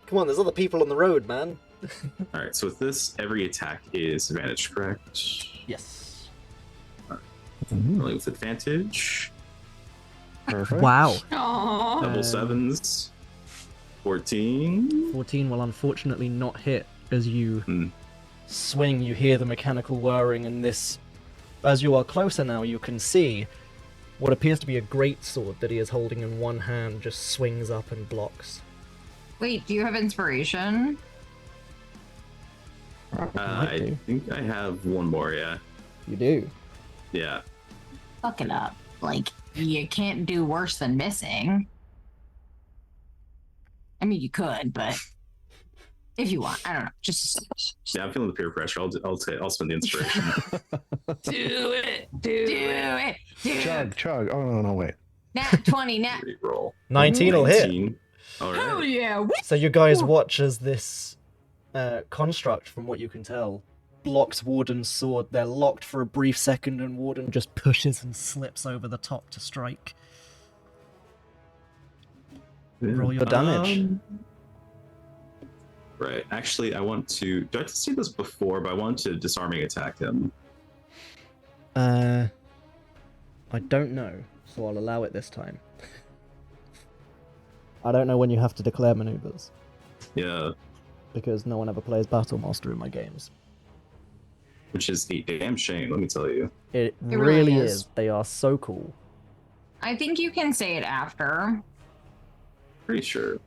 Come on, there's other people on the road, man. All right, so with this, every attack is advantage, correct? Yes. Rolling with advantage. Perfect. Wow. Aww. Double sevens. 14. 14 will unfortunately not hit as you Hmm. swing. You hear the mechanical whirring, and this, as you are closer now, you can see what appears to be a great sword that he is holding in one hand just swings up and blocks. Wait, do you have inspiration? I think I have one more, yeah. You do. Yeah. Fuck it up. Like, you can't do worse than missing. I mean, you could, but if you want, I don't know. Just Yeah, I'm feeling the peer pressure. I'll spend the inspiration. Do it. Chug. Oh, no, wait. Nat 20, nat. Reroll. 19 will hit. 19. All Hell right. yeah. So you guys watch as this construct, from what you can tell, blocks Warden's sword. They're locked for a brief second, and Warden just pushes and slips over the top to strike. Roll your damage. Right. Actually, I want to. Do I have to see this before? But I want to disarming attack him. I don't know, so I'll allow it this time. I don't know when you have to declare maneuvers, Yeah. because no one ever plays Battle Master in my games. Which is a damn shame, let me tell you. It really really is. is. They are so cool. I think you can say it after. Pretty sure.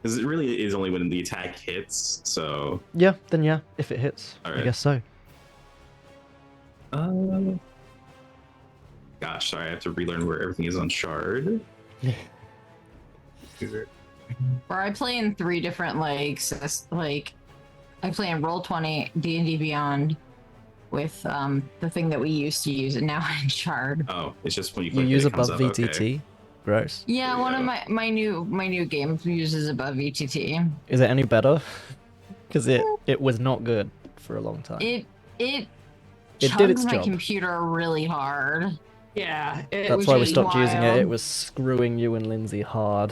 Because it really is only when the attack hits, so. Yeah, then yeah, if it hits, I Alright. guess so. Gosh, sorry, I have to relearn where everything is on shard. Where I play in 3 different like I play in Roll20, D&D Beyond, with the thing that we used to use, and now in Shard. Oh, it's just when you You click use it, it comes above up. VTT. Okay. Gross. Yeah, There one you of go. my new games uses above VTT. Is it any better? Because it was not good for a long time. It It chugs did its my job. computer really hard, Yeah. That's which why we is stopped using it. wild. It was screwing you and Lindsay hard.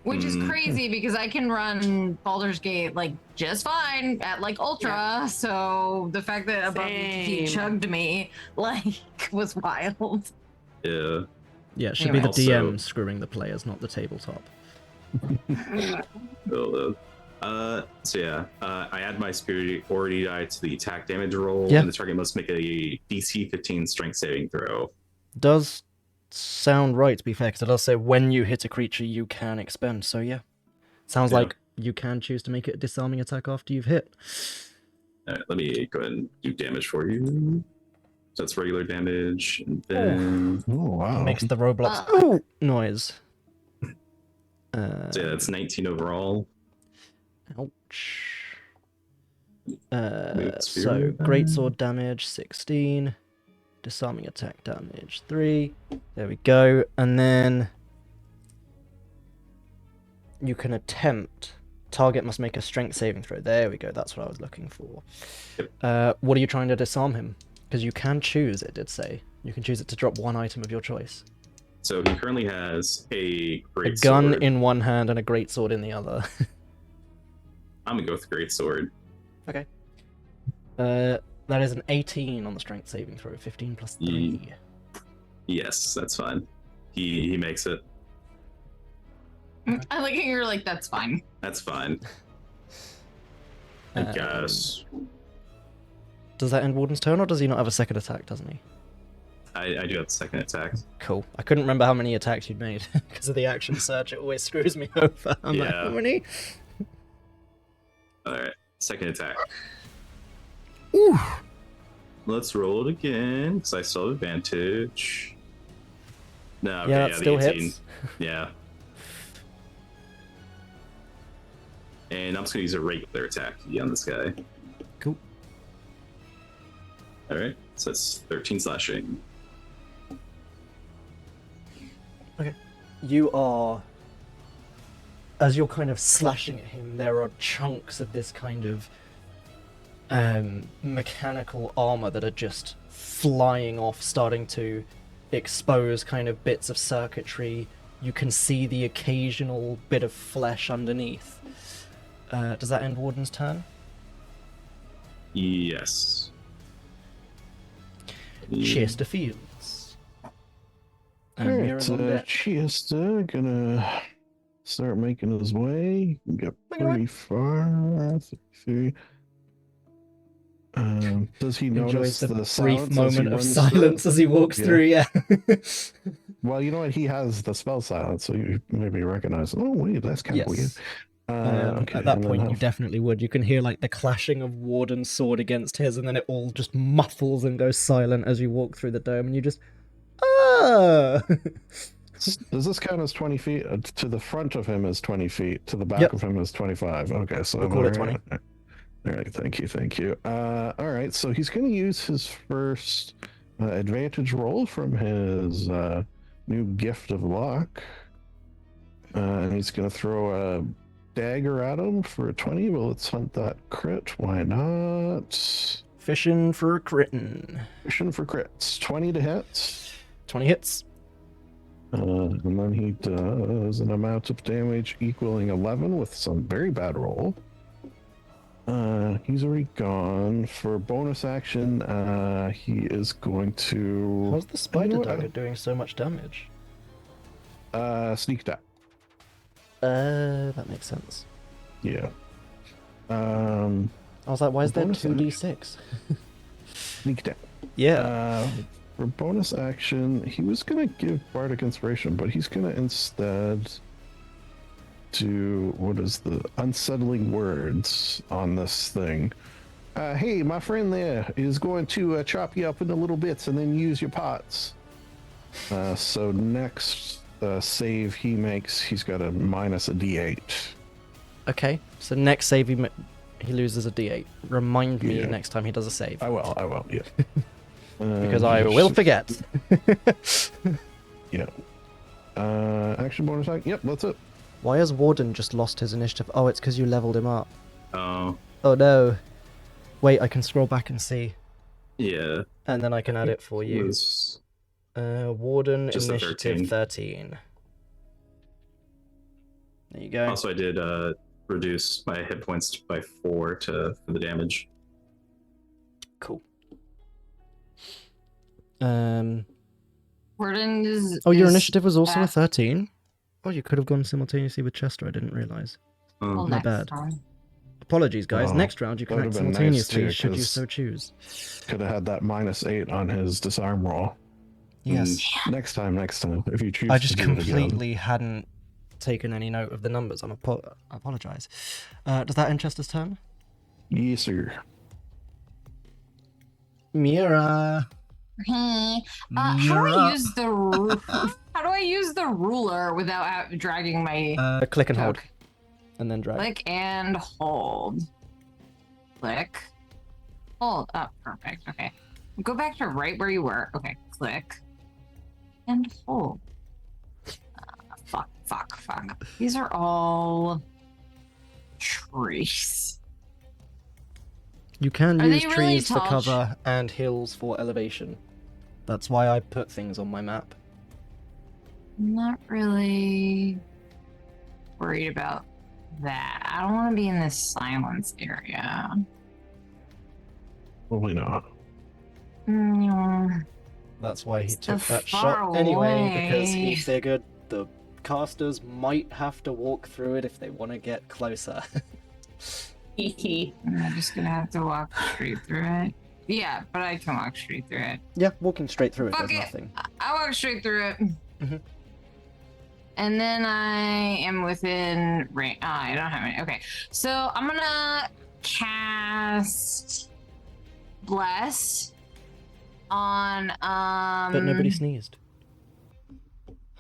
which is Mm. crazy because I can run Baldur's Gate like just fine at like ultra. So the fact that above VTT Same. chugged me like was wild. Yeah. Yeah, it should be the Also- DM screwing the players, not the tabletop. So yeah, I add my superiority die to the attack damage roll, Yeah. and the target must make a DC 15 strength saving throw. Does sound right, to be fair, because it does say when you hit a creature, you can expend. So yeah, sounds Yeah. like you can choose to make it a disarming attack after you've hit. All right, let me go ahead and do damage for you. So that's regular damage, and then Oh, wow. Makes the Roblox ooh noise. so yeah, that's 19 overall. Ouch. Move So spear greatsword damage 16. disarming attack damage 3. There we go. And then you can attempt. Target must make a strength saving throw. There we go. That's what I was looking for. What are you trying to disarm him? Because you can choose, it did say. You can choose it to drop one item of your choice. So he currently has a great gun sword. in one hand and a greatsword in the other. I'm gonna go with great sword. Okay. That is an 18 on the strength saving throw. 15 plus 3. Yes, that's fine. He makes it. I like how you're like, that's fine. That's fine. I guess. Does that end Warden's turn, or does he not have a second attack, doesn't he? I do have the second attack. Cool. I couldn't remember how many attacks you'd made because of the action search. It always screws me over. I'm like, Yeah. how many? Alright, second attack. Ooh. Let's roll it again, because I still have advantage. No, okay, Yeah, that the still 18. hits. Yeah. And I'm just gonna use a regular attack on this guy. Cool. Alright, so that's 13 slashing. Okay. You are... As you're kind of slashing at him, there are chunks of this kind of mechanical armor that are just flying off, starting to expose kind of bits of circuitry. You can see the occasional bit of flesh underneath. Does that end Warden's turn? Yes. Chester Fields. And Mira Alright, on deck. Chester gonna start making his way. Get pretty far. 33. Does he Enjoys notice the the brief silence as he moment of runs silence through? as he walks Yeah. through, yeah. Well, you know what? He has the spell silence, so you maybe recognize. Oh, wait, that's kind of weird. Yes. Okay, At that and then point, how- you definitely would. You can hear like the clashing of Warden's sword against his, and then it all just muffles and goes silent as you walk through the dome, and you just, ah. Does this count as 20 feet? To the front of him is 20 feet. To the back Yep. of him is 25. Okay, so We'll call it 20. All right, thank you. All right, so he's going to use his first advantage roll from his new gift of luck. And he's going to throw a dagger at him for a 20. Well, let's hunt that crit. Why not? Fishing for a crittin'. Fishing for crits. 20 to hit. 20 hits. And then he does an amount of damage equaling 11 with some very bad roll. He's already gone. For bonus action, he is going to... How's the spider You know what? dagger doing so much damage? Sneak attack. That makes sense. Yeah. I was like, why is there Bonus 2d6? Sneak attack. Yeah. For bonus action, he was going to give Bardic Inspiration, but he's going to instead do, what is the unsettling words on this thing. Hey, my friend there is going to chop you up into little bits and then use your pots. So next save he makes, he's got a minus a d8. Okay, so next save he loses a d8. Remind me Yeah. next time he does a save. I will, yeah. Because I will forget. Yeah. Action bonus action. Yep, that's it. Why has Warden just lost his initiative? Oh, it's because you leveled him up. Oh, Oh no. Wait, I can scroll back and see. yeah. And then I can add it for you. Was Warden Just a initiative 13. There you go. Also, I did reduce my hit points by 4 for the damage. Cool. Warden is. Oh, your is initiative was also a back. 13? Oh, you could have gone simultaneously with Chester, I didn't realise. Oh, Well, my next bad. time. Apologies, guys. Oh, Next round, you can that act would've been nice simultaneously, too, should you 'cause- so choose. Could have had that -8 on his disarm roll. Yes. Next time, if you choose I to just do it again. completely hadn't taken any note of the numbers. I apologise. Does that end Chester's turn? Yes, sir. Mira. How do I use the how do I use the ruler without dragging my Click and hold. Okay. And then drag. click and hold? Click, hold. Oh, perfect. Okay. Go back to right where you were. Okay, click. And hold. Fuck. These are all trees. You can Are use they really trees for tall cover and hills for elevation. That's why I put things on my map. I'm not really worried about that. I don't want to be in this silence area. Probably not. That's why he It's took so that far shot anyway, because he away. figured the casters might have to walk through it if they want to get closer. I'm just gonna have to walk straight through it. Yeah, but I can walk straight through it. Yeah, walking straight through it Fuck does it. nothing. I walk straight through it. Mhm. And then I am within range. Oh, I don't have any. Okay, so I'm gonna cast Bless on But nobody sneezed.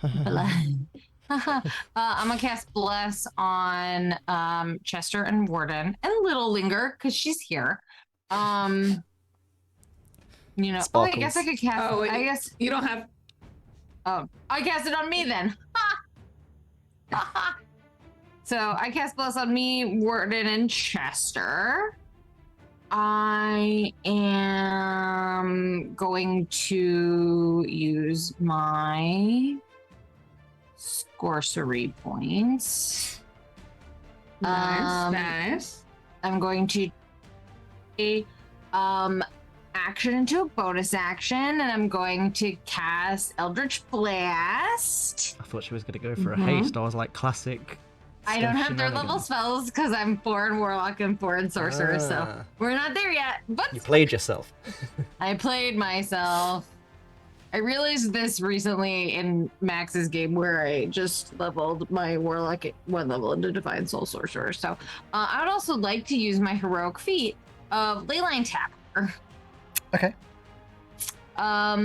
I'm gonna cast Bless on Chester and Warden and Little Linger because she's here. You know. Oh, I guess I could cast. Oh, I guess. You don't have. Oh, I cast it on me then. So I cast Bless on me, Warden, and Chester. I am going to use my sorcery points. Nice. I'm going to action into a bonus action, and I'm going to cast Eldritch Blast. I thought she was going to go for a Mhm. haste. I was like, classic. I don't have third shenanigans. level spells because I'm 4 in Warlock and 4 in Sorcerer, so Ah. we're not there yet. But You played yourself. I played myself. I realized this recently in Max's game where I just leveled my Warlock 1 level into Divine Soul Sorcerer. So I would also like to use my heroic feat of Leyline Tapper. Okay. Are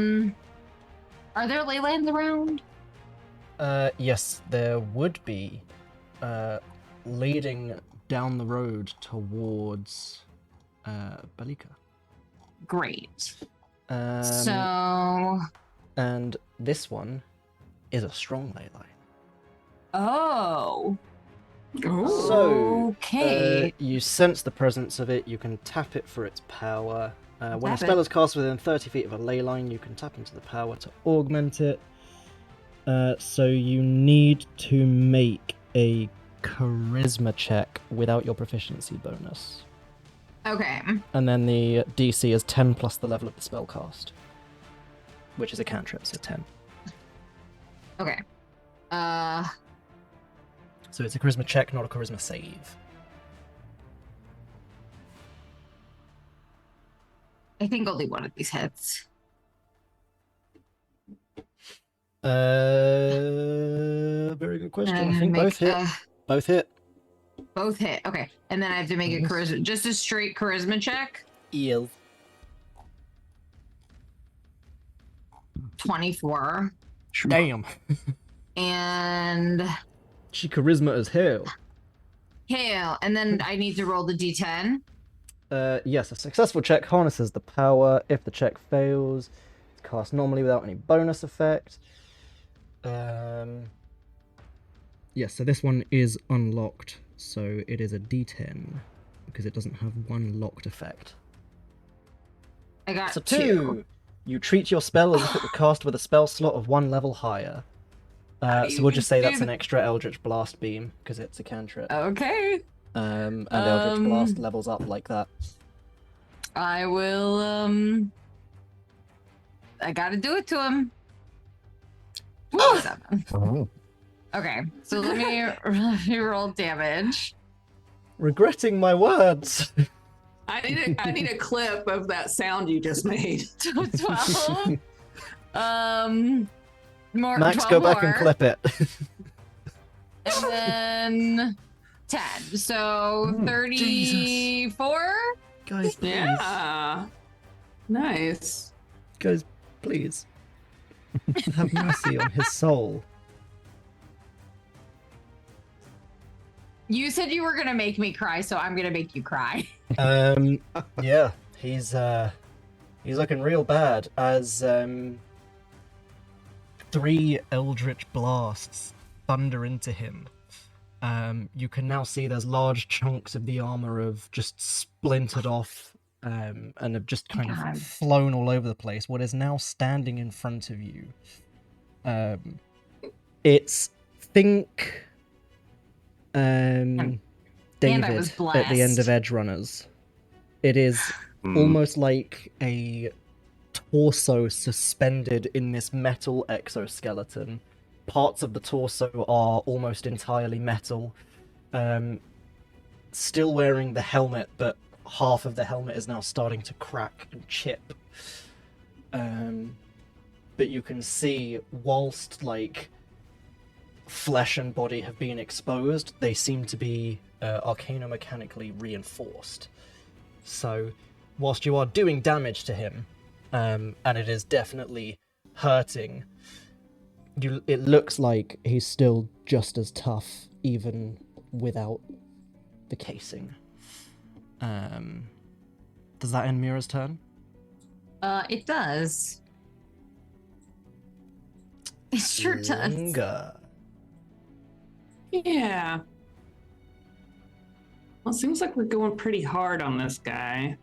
there ley lines around? Yes, there would be. Leading down the road towards Belyka. Great. So. And this one is a strong ley line. Oh. So, Okay. you sense the presence of it, you can tap it for its power. When a Tap spell it. is cast within 30 feet of a ley line, you can tap into the power to augment it. So you need to make a charisma check without your proficiency bonus. Okay. And then the DC is 10 plus the level of the spell cast, which is a cantrip, so 10. Okay. So it's a charisma check, not a charisma save. I think only one of these hits. Very good question. I think Make, both hit. Both hit. Both hit. Okay. And then I have to make a charisma, just a straight charisma check. Eel. 24. Damn. And She charisma as hell. hail. And then I need to roll the d10. Yes, a successful check harnesses the power. If the check fails, it's cast normally without any bonus effect. Yes, so this one is unlocked, so it is a D10 because it doesn't have one locked effect. I got So 2. You treat your spell as if it were cast with a spell slot of 1 level higher. So we'll just say that's an extra Eldritch Blast beam because it's a cantrip. Okay. And Eldritch Blast levels up like that. I will, I gotta do it to him. 27. Oh. Okay, so let me roll damage. Regretting my words. I need a clip of that sound you just made. 12. More. Max, 12 go back more, and clip it. And then 10. So 34. Guys, please. Yeah. Nice. Guys, please. Have mercy on his soul. You said you were gonna make me cry, so I'm gonna make you cry. Yeah, he's He's looking real bad as 3 eldritch blasts thunder into him. You can now see there's large chunks of the armor have just splintered off and have just kind of flown all over the place. What is now standing in front of you? It's think David at the end of Edge Runners. It is almost like a torso suspended in this metal exoskeleton. Parts of the torso are almost entirely metal. Still wearing the helmet, but half of the helmet is now starting to crack and chip. But you can see, whilst like flesh and body have been exposed, they seem to be arcano-mechanically reinforced. So, whilst you are doing damage to him, and it is definitely hurting, it looks like he's still just as tough, even without the casing. Does that end Mira's turn? It does. It sure does. Linger. Yeah. Well, it seems like we're going pretty hard on this guy.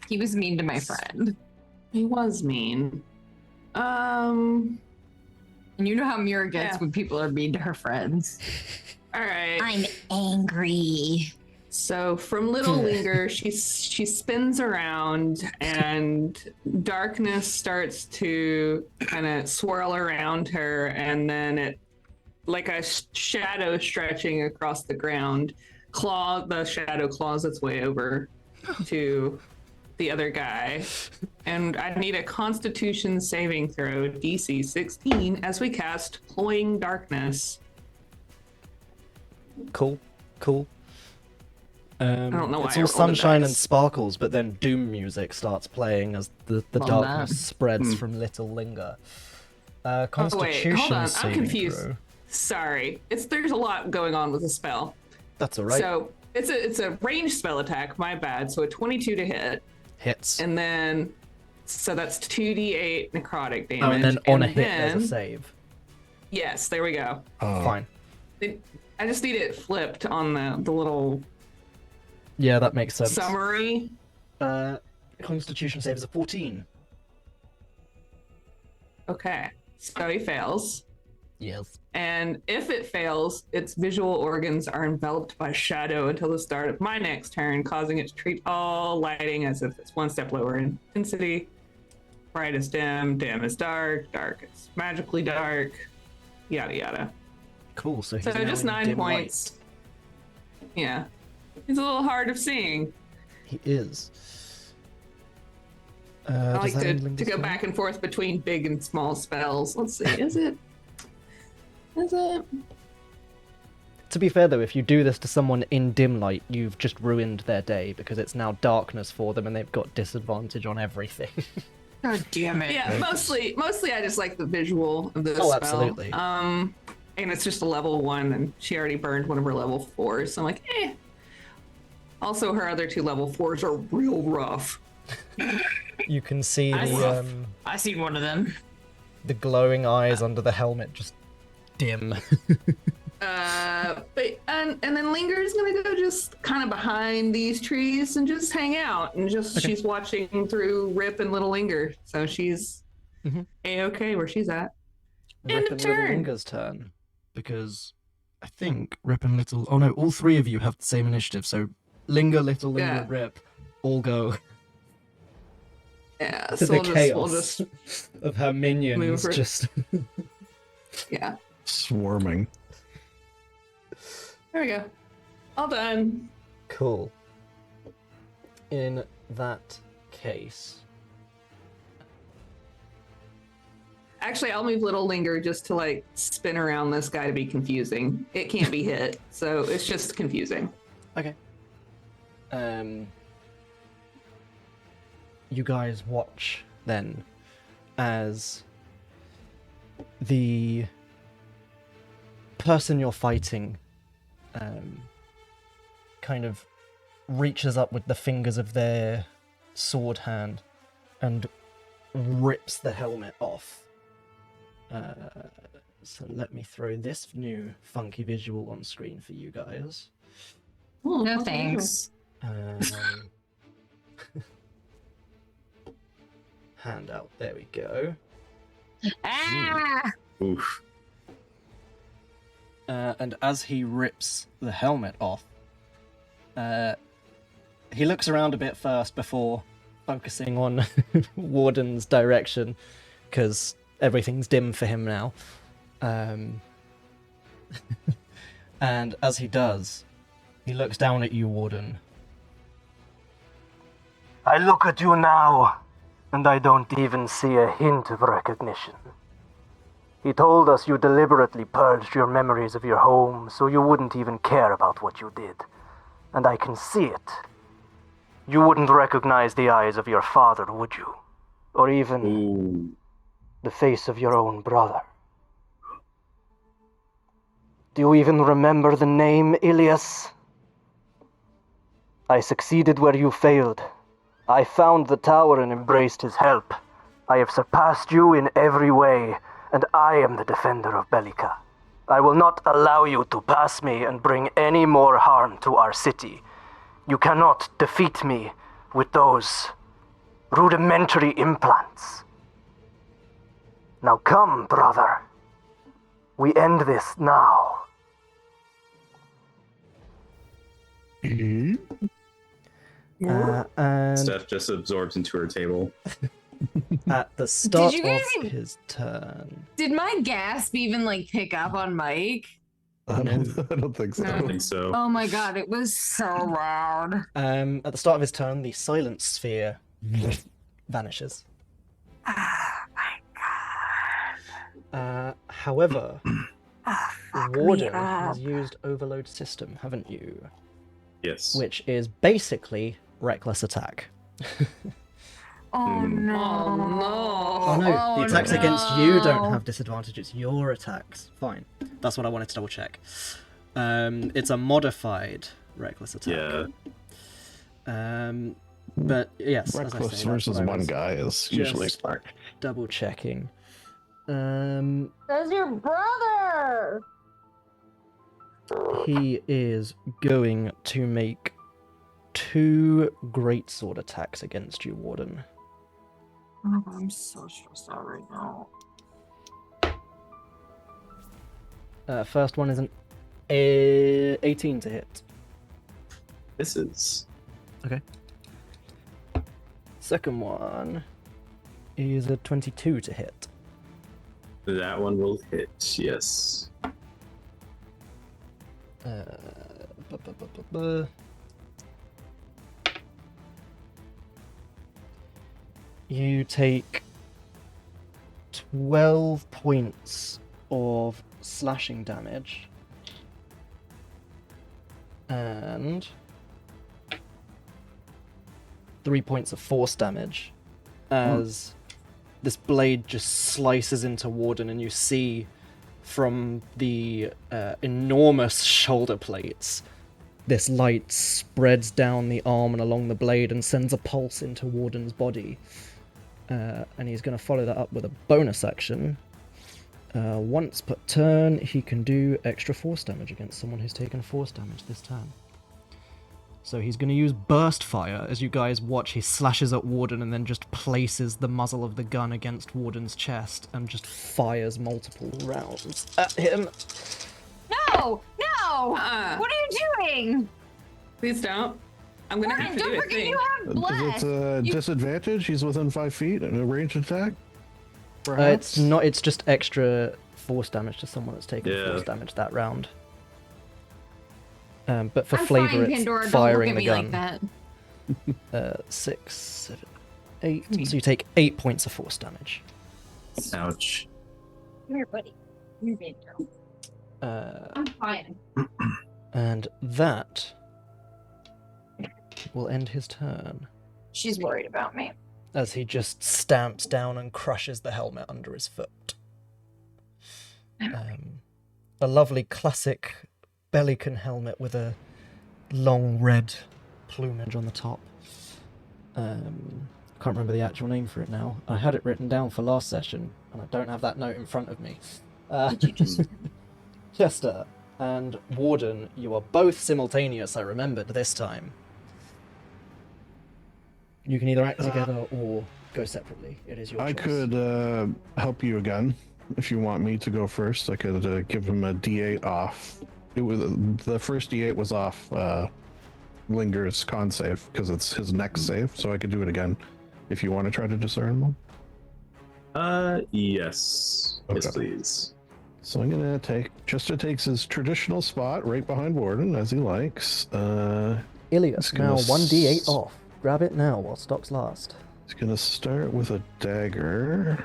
He was mean to my friend. He was mean. And you know how Mira gets when people are mean to her friends. All right. I'm angry. So from little Linger, she spins around and darkness starts to kind of swirl around her, and then it, like a shadow stretching across the ground, the shadow claws its way over to the other guy. And I need a Constitution saving throw, DC 16, as we cast Cloying Darkness. Cool. I don't know why it's I all rolled a sunshine dice. and sparkles, but then doom music starts playing as the darkness spreads from little Linger. Constitution hold on, I'm saving confused. throw. Sorry, there's a lot going on with the spell. That's all right. So it's a ranged spell attack. My bad. So a 22 to hit, Hits. and then so that's 2d8 necrotic damage. Oh, and then on a hit, then, there's a save. Yes, there we go. Fine. I just need it flipped on the little Yeah, that makes sense. summary. Constitution save is a 14. Okay, so he fails. Yes. And if it fails, its visual organs are enveloped by shadow until the start of my next turn, causing it to treat all lighting as if it's one step lower in intensity. Bright is dim, dim is dark, dark is magically dark, yada yada. Cool. So he's So now just in 9 dim points. Yeah. He's a little hard of seeing. light. He is. I like does that end to Linger's go turn? back and forth between big and small spells. Let's see, is it? To be fair, though, if you do this to someone in dim light, you've just ruined their day because it's now darkness for them and they've got disadvantage on everything. God damn it. Yeah, mostly I just like the visual of the Oh, spell. absolutely. And it's just a level 1, and she already burned one of her level 4s, so I'm like, eh. Also, her other 2 level 4s are real rough. You can see I seen one of them. the glowing eyes under the helmet just dim. But and then Linger's gonna go just kind of behind these trees and just hang out, and she's watching through Rip and Little Linger, so she's a-okay where she's at. End Rip of and Little turn. Linger's turn, because I think Rip and Little... Oh no, all 3 of you have the same initiative, so Linger, Little Linger, Yeah. Rip all go Yeah, to so the we'll chaos just of her minions move her- just... yeah. Swarming. There we go. All done. Cool. In that case... Actually, I'll move Little Linger just to like spin around this guy to be confusing. It can't be hit, so it's just confusing. Okay. You guys watch then as the person you're fighting kind of reaches up with the fingers of their sword hand and rips the helmet off. So let me throw this new funky visual on screen for you guys. No thanks. Handout, there we go. Ah! Oof. And as he rips the helmet off, he looks around a bit first before focusing on Warden's direction, because everything's dim for him now. And as he does, he looks down at you, Warden. I look at you now, and I don't even see a hint of recognition. He told us you deliberately purged your memories of your home so you wouldn't even care about what you did. And I can see it. You wouldn't recognize the eyes of your father, would you? Or even Ooh. the face of your own brother. Do you even remember the name, Ilias? I succeeded where you failed. I found the tower and embraced his help. I have surpassed you in every way, and I am the defender of Belyka. I will not allow you to pass me and bring any more harm to our city. You cannot defeat me with those rudimentary implants. Now come, brother. We end this now. And Steph just absorbs into her table. at the start you guys of his turn, Did my gasp even like pick up on Mike? I don't think so. I don't think so. Oh my god, it was so loud. at the start of his turn, the silent sphere vanishes. Oh my god. However, Fuck me Warden up. has used Overload System, haven't you? Yes. Which is basically reckless attack. Oh no. Oh no, the attacks against you don't have disadvantage, it's your attacks. Fine. That's what I wanted to double check. It's a modified reckless attack. Yeah. But yes, as I Reckless say, versus that's what I one was guy is usually just smart. double checking. That's your brother. He is going to make 2 greatsword attacks against you, Warden. Oh, I'm so stressed out right now. First one is an 18 to hit. This is. Okay. Second one is a 22 to hit. That one will hit, yes. You take 12 points of slashing damage and 3 points of force damage as this blade just slices into Warden, and you see from the enormous shoulder plates this light spreads down the arm and along the blade and sends a pulse into Warden's body. And he's going to follow that up with a bonus action. Once per turn, he can do extra force damage against someone who's taken force damage this turn. So he's going to use burst fire. As you guys watch, he slashes at Warden and then just places the muzzle of the gun against Warden's chest and just fires multiple rounds at him. No! No! Uh-uh. What are you doing? Please don't. I'm gonna have Warden, to don't do a forget thing. you have bless. It's a disadvantage. He's within 5 feet and a ranged attack. It's Perhaps? not. It's just extra force damage to someone that's taken Yeah. force damage that round. But for I'm flavor, fine, it's Pandora. firing Don't the look at me gun. like that. 6, 7, 8. So you take 8 points of force damage. Ouch. Come here, buddy. Come here, baby girl. I'm fine. And that will end his turn She's worried about me. as he just stamps down and crushes the helmet under his foot. A lovely classic Belykan helmet with a long red plumage on the top. Can't remember the actual name for it now. I had it written down for last session, and I don't have that note in front of me. Did you just? Chester and Warden, you are both simultaneous, I remembered this time. You can either act together or go separately. It is your choice. I could help you again if you want me to go first. I could give him a D8 off. It was the first D8 was off Linger's con save because it's his next save, so I could do it again if you want to try to discern them. Yes. Okay. Yes, please. So I'm gonna take Chester takes his traditional spot right behind Warden as he likes. Ilias, now 1d8 off. Grab it now while stocks last. He's gonna start with a dagger.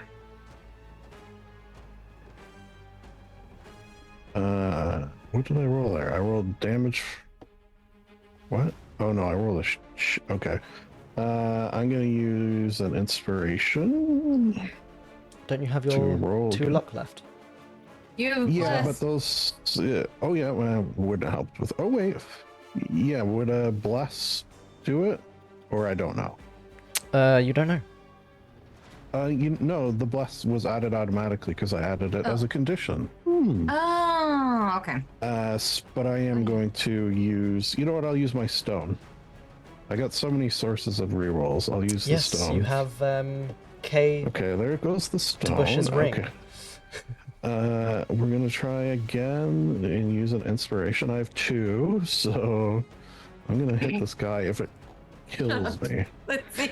What did I roll there? I rolled damage. What? Oh no, I rolled a okay. I'm gonna use an inspiration. Don't you have To your roll 2 again. luck left? You have Yeah, bless. but those. Oh yeah, well, would have helped with. Oh wait, yeah, would a bless do it? Or I don't know. You don't know. You know, the bless was added automatically because I added it as a condition. Oh, okay. But I am going to use. You know what? I'll use my stone. I got so many sources of rerolls. I'll use Yes, the stone. you have K Okay, there goes the stone. Bush's ring. Okay. We're gonna try again and use an inspiration. I have 2, so I'm gonna hit this guy if it kills me. Let's see.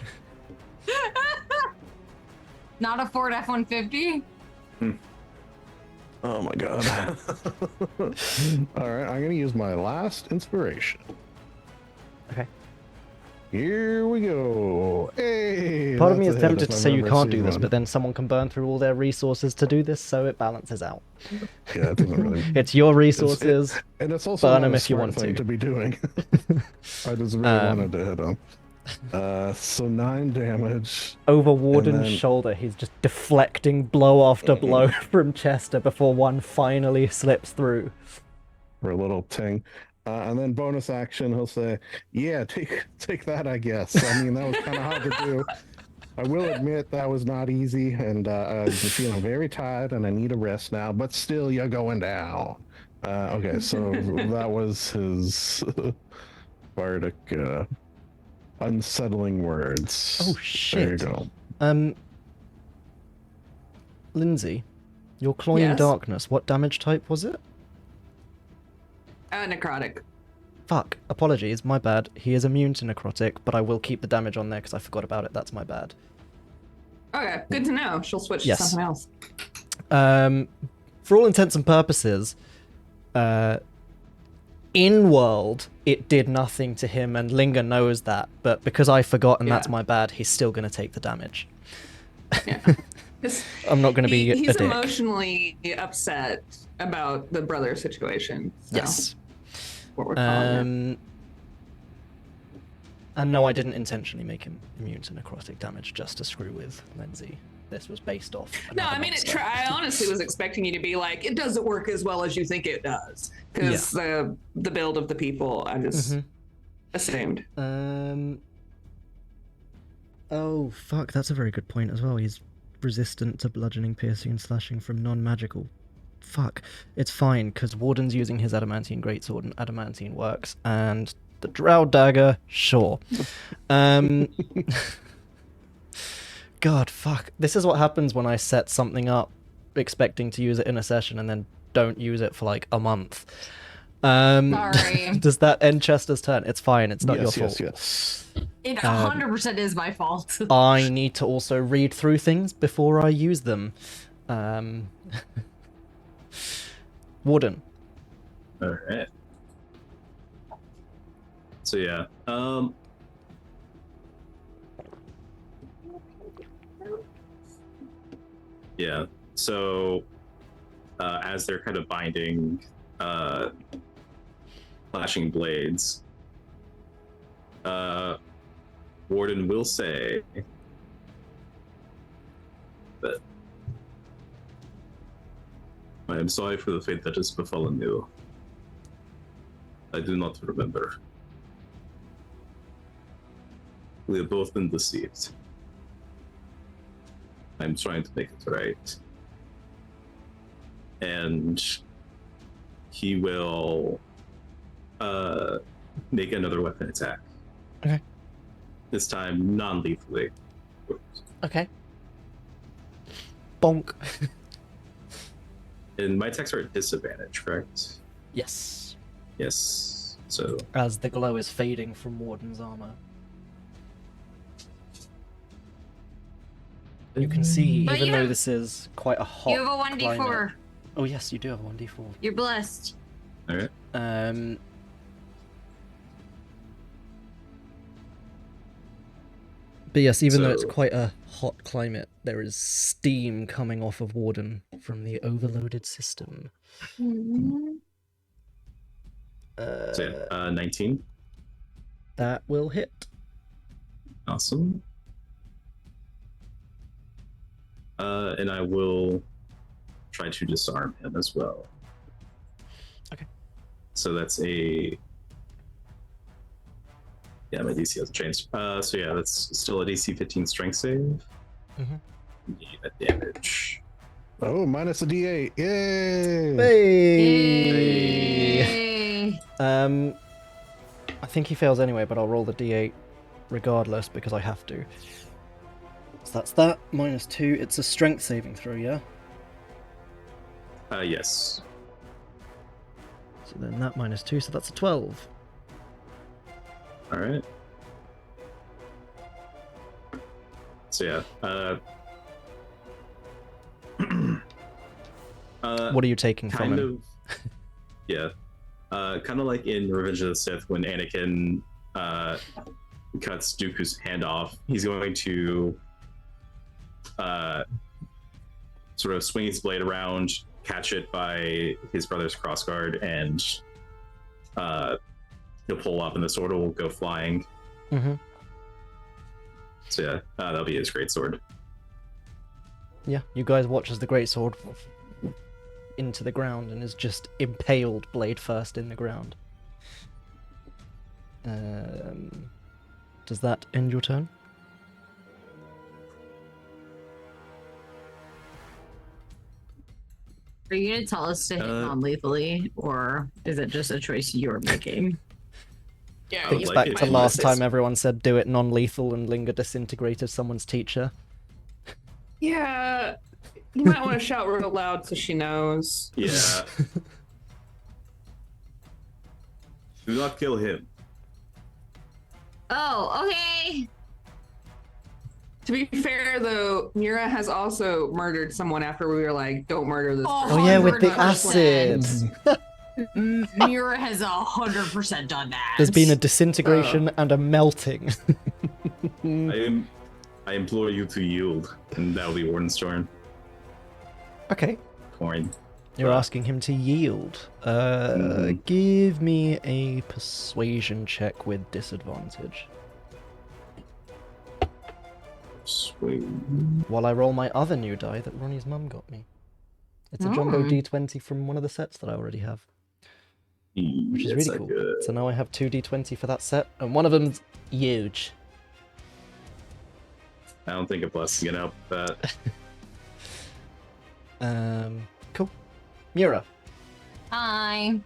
Not a Ford F-150? Oh my god. All right, I'm gonna use my last inspiration. Okay. Here we go. Hey. Part of me is that's a hit tempted if to I've say you ever can't do seen this, one. but then someone can burn through all their resources to do this, so it balances out. Yeah, it doesn't really. It's your resources. And it's also Burn not him a if you smart want thing to. be doing. I just really wanted to hit him. So 9 damage. Over Warden's then- shoulder, he's just deflecting blow after blow from Chester before one finally slips through. For a little ting. And then bonus action, he'll say, "Yeah, take that, I guess." I mean, that was kind of hard to do. I will admit that was not easy, and I'm feeling very tired, and I need a rest now. But still, you're going down. Okay, so that was his bardic unsettling words. Oh, There shit. you go. Lindsay, your cloying Yes? darkness, what damage type was it? Necrotic. Fuck, apologies, my bad. He is immune to necrotic, but I will keep the damage on there because I forgot about it. That's my bad. Okay, good to know. She'll switch Yes. to something else. For all intents and purposes, in world, it did nothing to him, and Linger knows that. But because I forgot, and that's Yeah. my bad, he's still going to take the damage. Yeah. 'Cause I'm not going to be a he's dick. emotionally upset about the brother situation. So Yes. What we're calling it. And no, I didn't intentionally make him immune to necrotic damage just to screw with Lindsay. This was based off. No, another I mean, monster. I honestly was expecting you to be like, it doesn't work as well as you think it does. Because the build of the people, I just assumed. Oh, fuck, that's a very good point as well. He's resistant to bludgeoning, piercing, and slashing from non-magical. Fuck. It's fine, because Warden's using his adamantine greatsword, and adamantine works, and the drow dagger, sure. God, fuck. This is what happens when I set something up expecting to use it in a session and then don't use it for like a month. Sorry. Does that end Chester's turn? It's fine, it's not your fault. Yes. It 100% is my fault. I need to also read through things before I use them. Warden. All right. So yeah, yeah. So as they're kind of binding, flashing blades, Warden will say that I am sorry for the fate that has befallen you. I do not remember. We have both been deceived. I'm trying to make it right. And he will make another weapon attack. Okay. This time non-lethally. Okay. Bonk. And my attacks are at disadvantage, correct? Yes. Yes. So As the glow is fading from Warden's armor. You can see, But even you though have- this is quite a hot You have a 1d4. climate- Oh yes, you do have a 1d4. You're blessed. all right. But yes, even though it's So- quite a hot climate, there is steam coming off of Warden from the overloaded system. So yeah, 19. That will hit. Awesome. And I will try to disarm him as well. Okay. So that's a... Yeah, my DC hasn't changed. So yeah, that's still a DC 15 strength save. Mhm. Need that damage. Oh, minus a D8. Yay! Hey! Yay! I think he fails anyway, but I'll roll the d8 regardless because I have to. So that's that, -2. It's a strength saving throw, yeah? Yes. So then that -2, so that's a 12. All right. So yeah. What are you taking from Kind him? of. Yeah. Kind of like in Revenge of the Sith when Anakin cuts Dooku's hand off. He's going to sort of swing his blade around, catch it by his brother's crossguard, and he'll pull up and the sword will go flying. Mm-hmm. So yeah, that'll be his greatsword. Yeah, you guys watch as the greatsword into the ground and is just impaled blade first in the ground. Does that end your turn? Are you gonna tell us to hit non-lethally, or is it just a choice you're making? Yeah, Thinks like back it to to last this. time everyone said do it non-lethal and Linger disintegrated someone's teacher. yeah. You might want to shout real loud so she knows. Yeah. Do not kill him. Oh, okay. To be fair, though, Mira has also murdered someone after we were like, "Don't murder this." Oh, person." Oh yeah, with the 100%. acid. Mira has 100% done that. There's been a disintegration and a melting. I implore you to yield, and that'll be Warden's turn. Okay. Coin. You're asking him to yield. Give me a persuasion check with disadvantage. Sweet. While I roll my other new die that Ronnie's mum got me. It's a jumbo d20 from one of the sets that I already have, which is Yes, really I cool. could. So now I have 2 d20 for that set, and one of them's huge. I don't think a blessing can help that. Cool. Mira. Hi.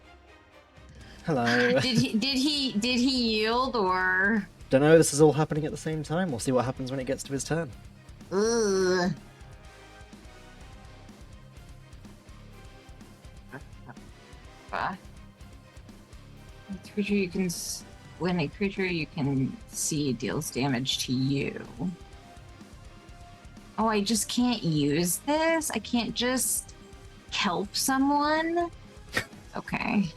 Hello. Did he yield or? Don't know, this is all happening at the same time. We'll see what happens when it gets to his turn. Ugh. When a creature you can see deals damage to you. Oh, I just can't use this? I can't just kelp someone? Okay.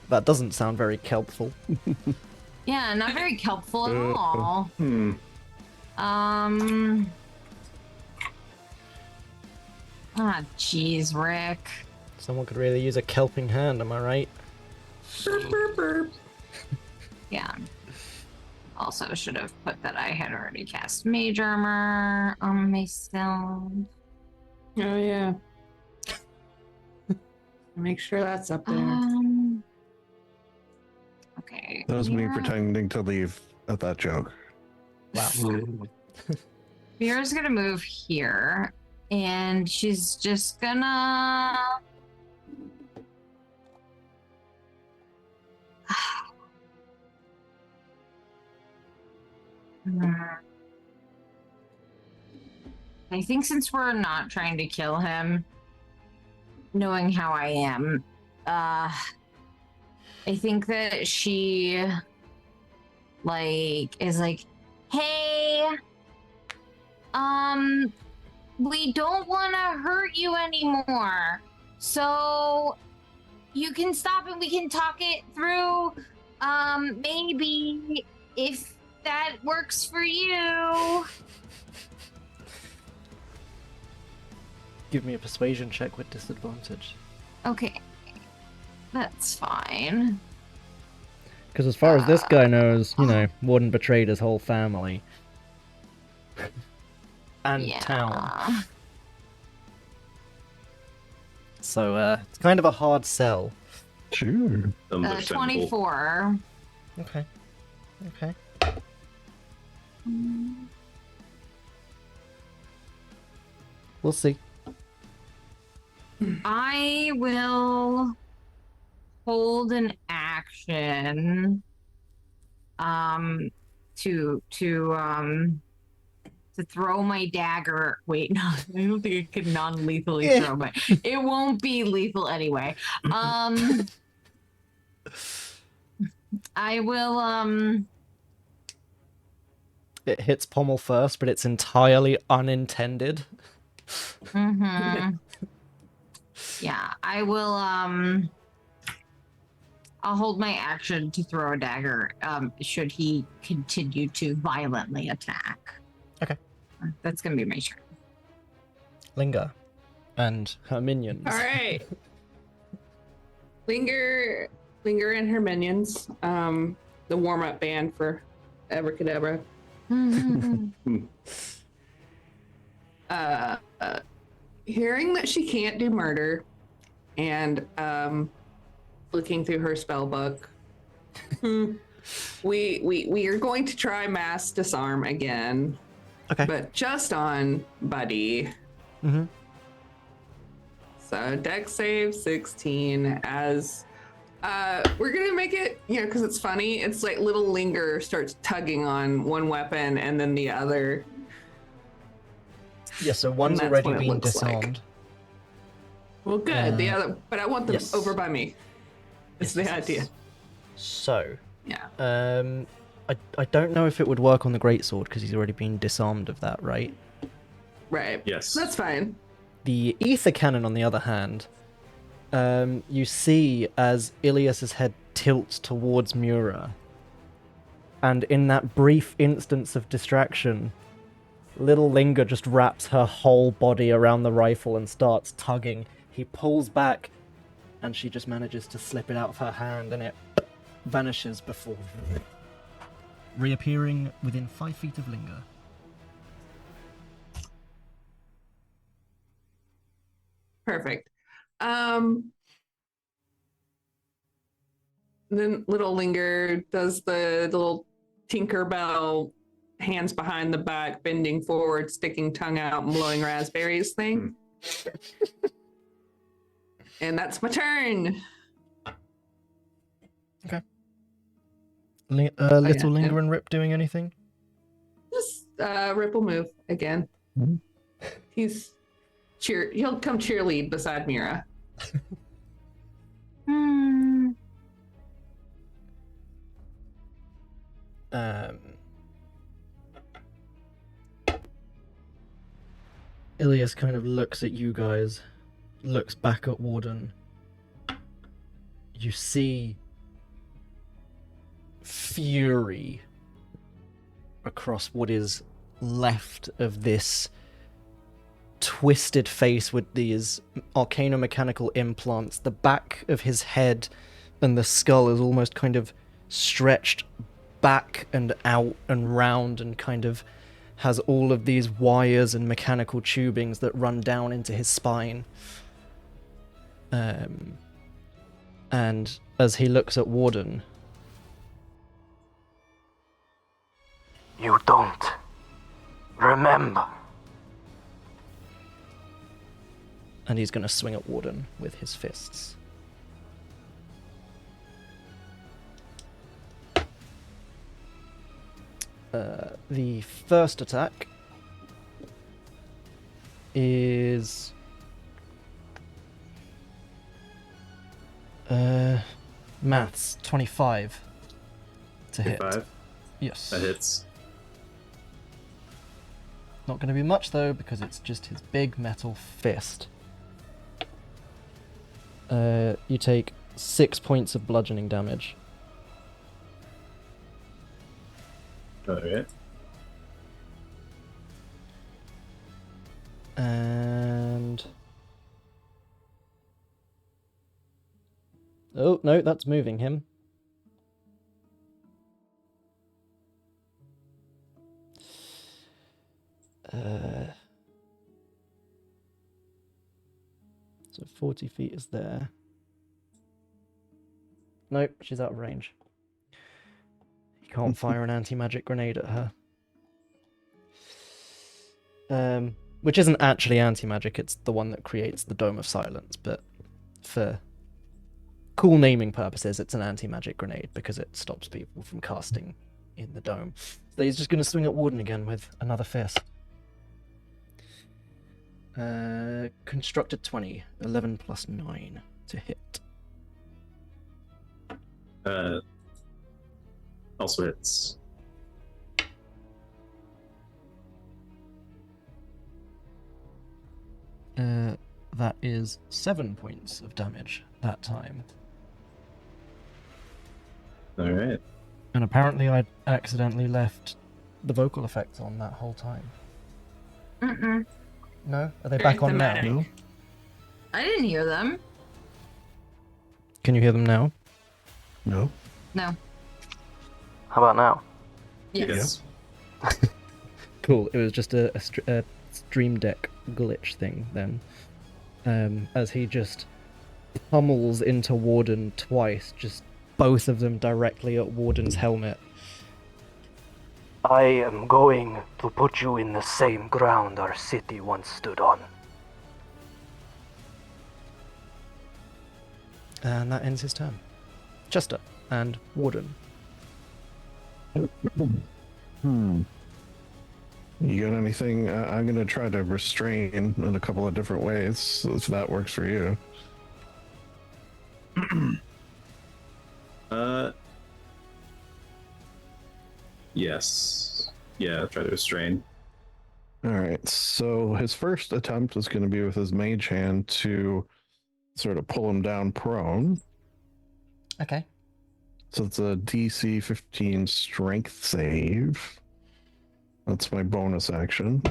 That doesn't sound very kelpful. Yeah, not very kelpful at all. Hmm. Ah, jeez, Rick. Someone could really use a kelping hand, am I right? Yeah. Also should have put that I had already cast Mage Armor on myself. Oh yeah. Make sure that's up there. Okay. That was me Mira- pretending to leave at that joke. Wow. Mira's gonna move here, and she's just gonna. I think since we're not trying to kill him, knowing how I am, I think that she is like, hey, we don't want to hurt you anymore, so you can stop and we can talk it through. Maybe if that works for you. Give me a persuasion check with disadvantage. Okay, that's fine. Because as far as this guy knows, Warden betrayed his whole family. And town. So, it's kind of a hard sell. Sure. 24. Okay. We'll see. I will hold an action to throw my dagger. Wait, no, I don't think I can non-lethally throw my. It won't be lethal anyway. I will It hits pommel first, but it's entirely unintended. Yeah, I will I'll hold my action to throw a dagger should he continue to violently attack. Okay. That's gonna be my turn. Linger and her minions. All right. Linger and her minions. The warm-up band for Abracadabra. Hearing that she can't do murder, and looking through her spell book, we are going to try mass disarm again. Okay. But just on Buddy. Mm-hmm. So dex save 16 as we're gonna make it, because it's funny. It's like little Linger starts tugging on one weapon and then the other. Yeah, so one's that's already what it been looks like. disarmed. Well, good. The other, but I want them yes. over by me. It's the idea. So, Yeah. I don't know if it would work on the greatsword because he's already been disarmed of that, right? Right. Yes. That's fine. The ether cannon, on the other hand, you see as Ilias's head tilts towards Mura, and in that brief instance of distraction, little Linger just wraps her whole body around the rifle and starts tugging. He pulls back, and she just manages to slip it out of her hand, and it vanishes before reappearing within 5 feet of Linger. Perfect. Then little Linger does the little Tinkerbell hands behind the back, bending forward, sticking tongue out, and blowing raspberries thing. And that's my turn. Okay. Little Linger and Rip doing anything? Just Rip will move again. Mhm. He'll come cheerlead beside Mira. Ilias kind of looks at you guys, looks back at Warden. You see fury across what is left of this twisted face with these arcano-mechanical implants. The back of his head and the skull is almost kind of stretched back and out and round and kind of has all of these wires and mechanical tubings that run down into his spine. And as he looks at Warden, You don't remember. And he's going to swing at Warden with his fists. The first attack is maths 25 to hit. 5. Yes. That hits. Not going to be much though, because it's just his big metal fist. You take 6 points of bludgeoning damage. Alright. And... oh, no, that's moving him. So 40 feet is there. Nope, she's out of range. You can't fire an anti-magic grenade at her. Which isn't actually anti-magic, it's the one that creates the Dome of Silence, but for cool naming purposes, it's an anti-magic grenade because it stops people from casting in the dome. So he's just going to swing at Warden again with another fist. Constructed 20, 11 plus 9 to hit. Also hits. That is 7 points of damage that time. Alright. And apparently I accidentally left the vocal effects on that whole time. Mm-mm. No? Are they Very back on now? thematic. No? I didn't hear them. Can you hear them now? No? No. How about now? Yes. Cool. It was just a Stream Deck glitch thing then. As he just pummels into Warden twice, just both of them directly at Warden's helmet. I am going to put you in the same ground our city once stood on. And that ends his turn. Chester and Warden. You got anything? I'm going to try to restrain in a couple of different ways, if that works for you. Yes. Yeah, try to restrain. All right, so his first attempt is going to be with his mage hand to sort of pull him down prone. Okay. So it's a DC 15 strength save. That's my bonus action.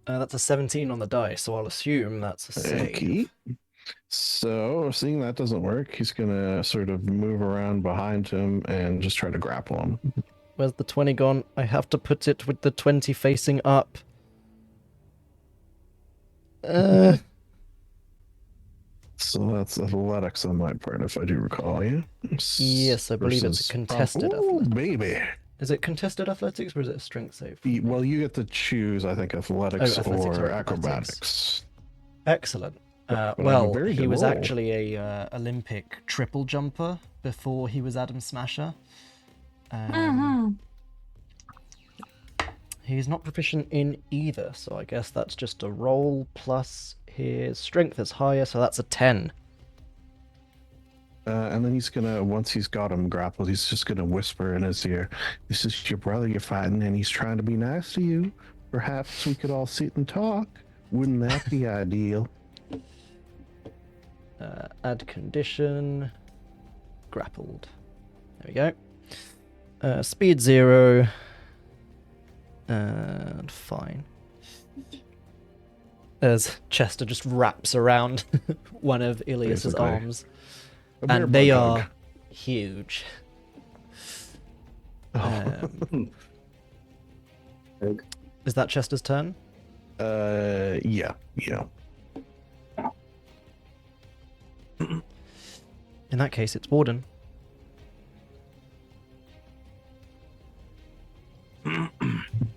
That's a 17 on the die, so I'll assume that's a save. Okay. So, seeing that doesn't work, he's going to sort of move around behind him and just try to grapple him. Where's the 20 gone? I have to put it with the 20 facing up. So that's athletics on my part, if I do recall, yeah? Yes, I believe it's a contested athletics. Baby. Is it contested athletics or is it a strength save? Well, you get to choose, I think, athletics, athletics or or acrobatics. Excellent. But I have a Well, very he good was roll. actually a Olympic triple jumper before he was Adam Smasher. He's not proficient in either, so I guess that's just a roll plus his strength is higher, so that's a 10. And then he's gonna, once he's got him grappled, he's just gonna whisper in his ear, "This is your brother you're fighting, and he's trying to be nice to you. Perhaps we could all sit and talk. Wouldn't that be ideal?" Add condition. Grappled. There we go. Speed 0. And fine. As Chester just wraps around one of Ilias's Basically. arms. A bear And they bug are hug. huge. Is that Chester's turn? Yeah. In that case, it's Warden.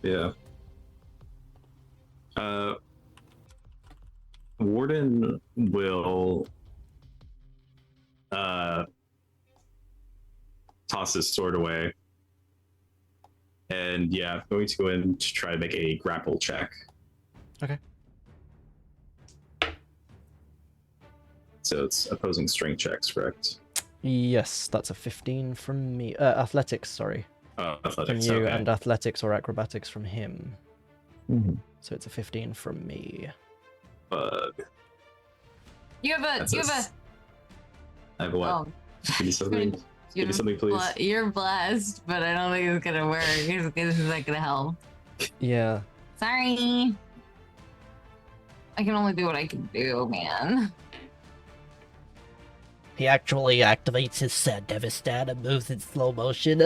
Yeah. Warden will toss his sword away. And yeah, I'm going to go in to try to make a grapple check. Okay. So it's opposing strength checks, correct? Yes, that's a 15 from me. Athletics, sorry. Athletics, From you, okay. and athletics or acrobatics from him. Mhm. So it's a 15 from me. Bug. You have a. I have a what? Oh, Give me something. Give me something, please. You're blessed, but I don't think it's gonna work. This is not gonna help. Yeah. Sorry. I can only do what I can do, man. He actually activates his Devastator and moves in slow motion.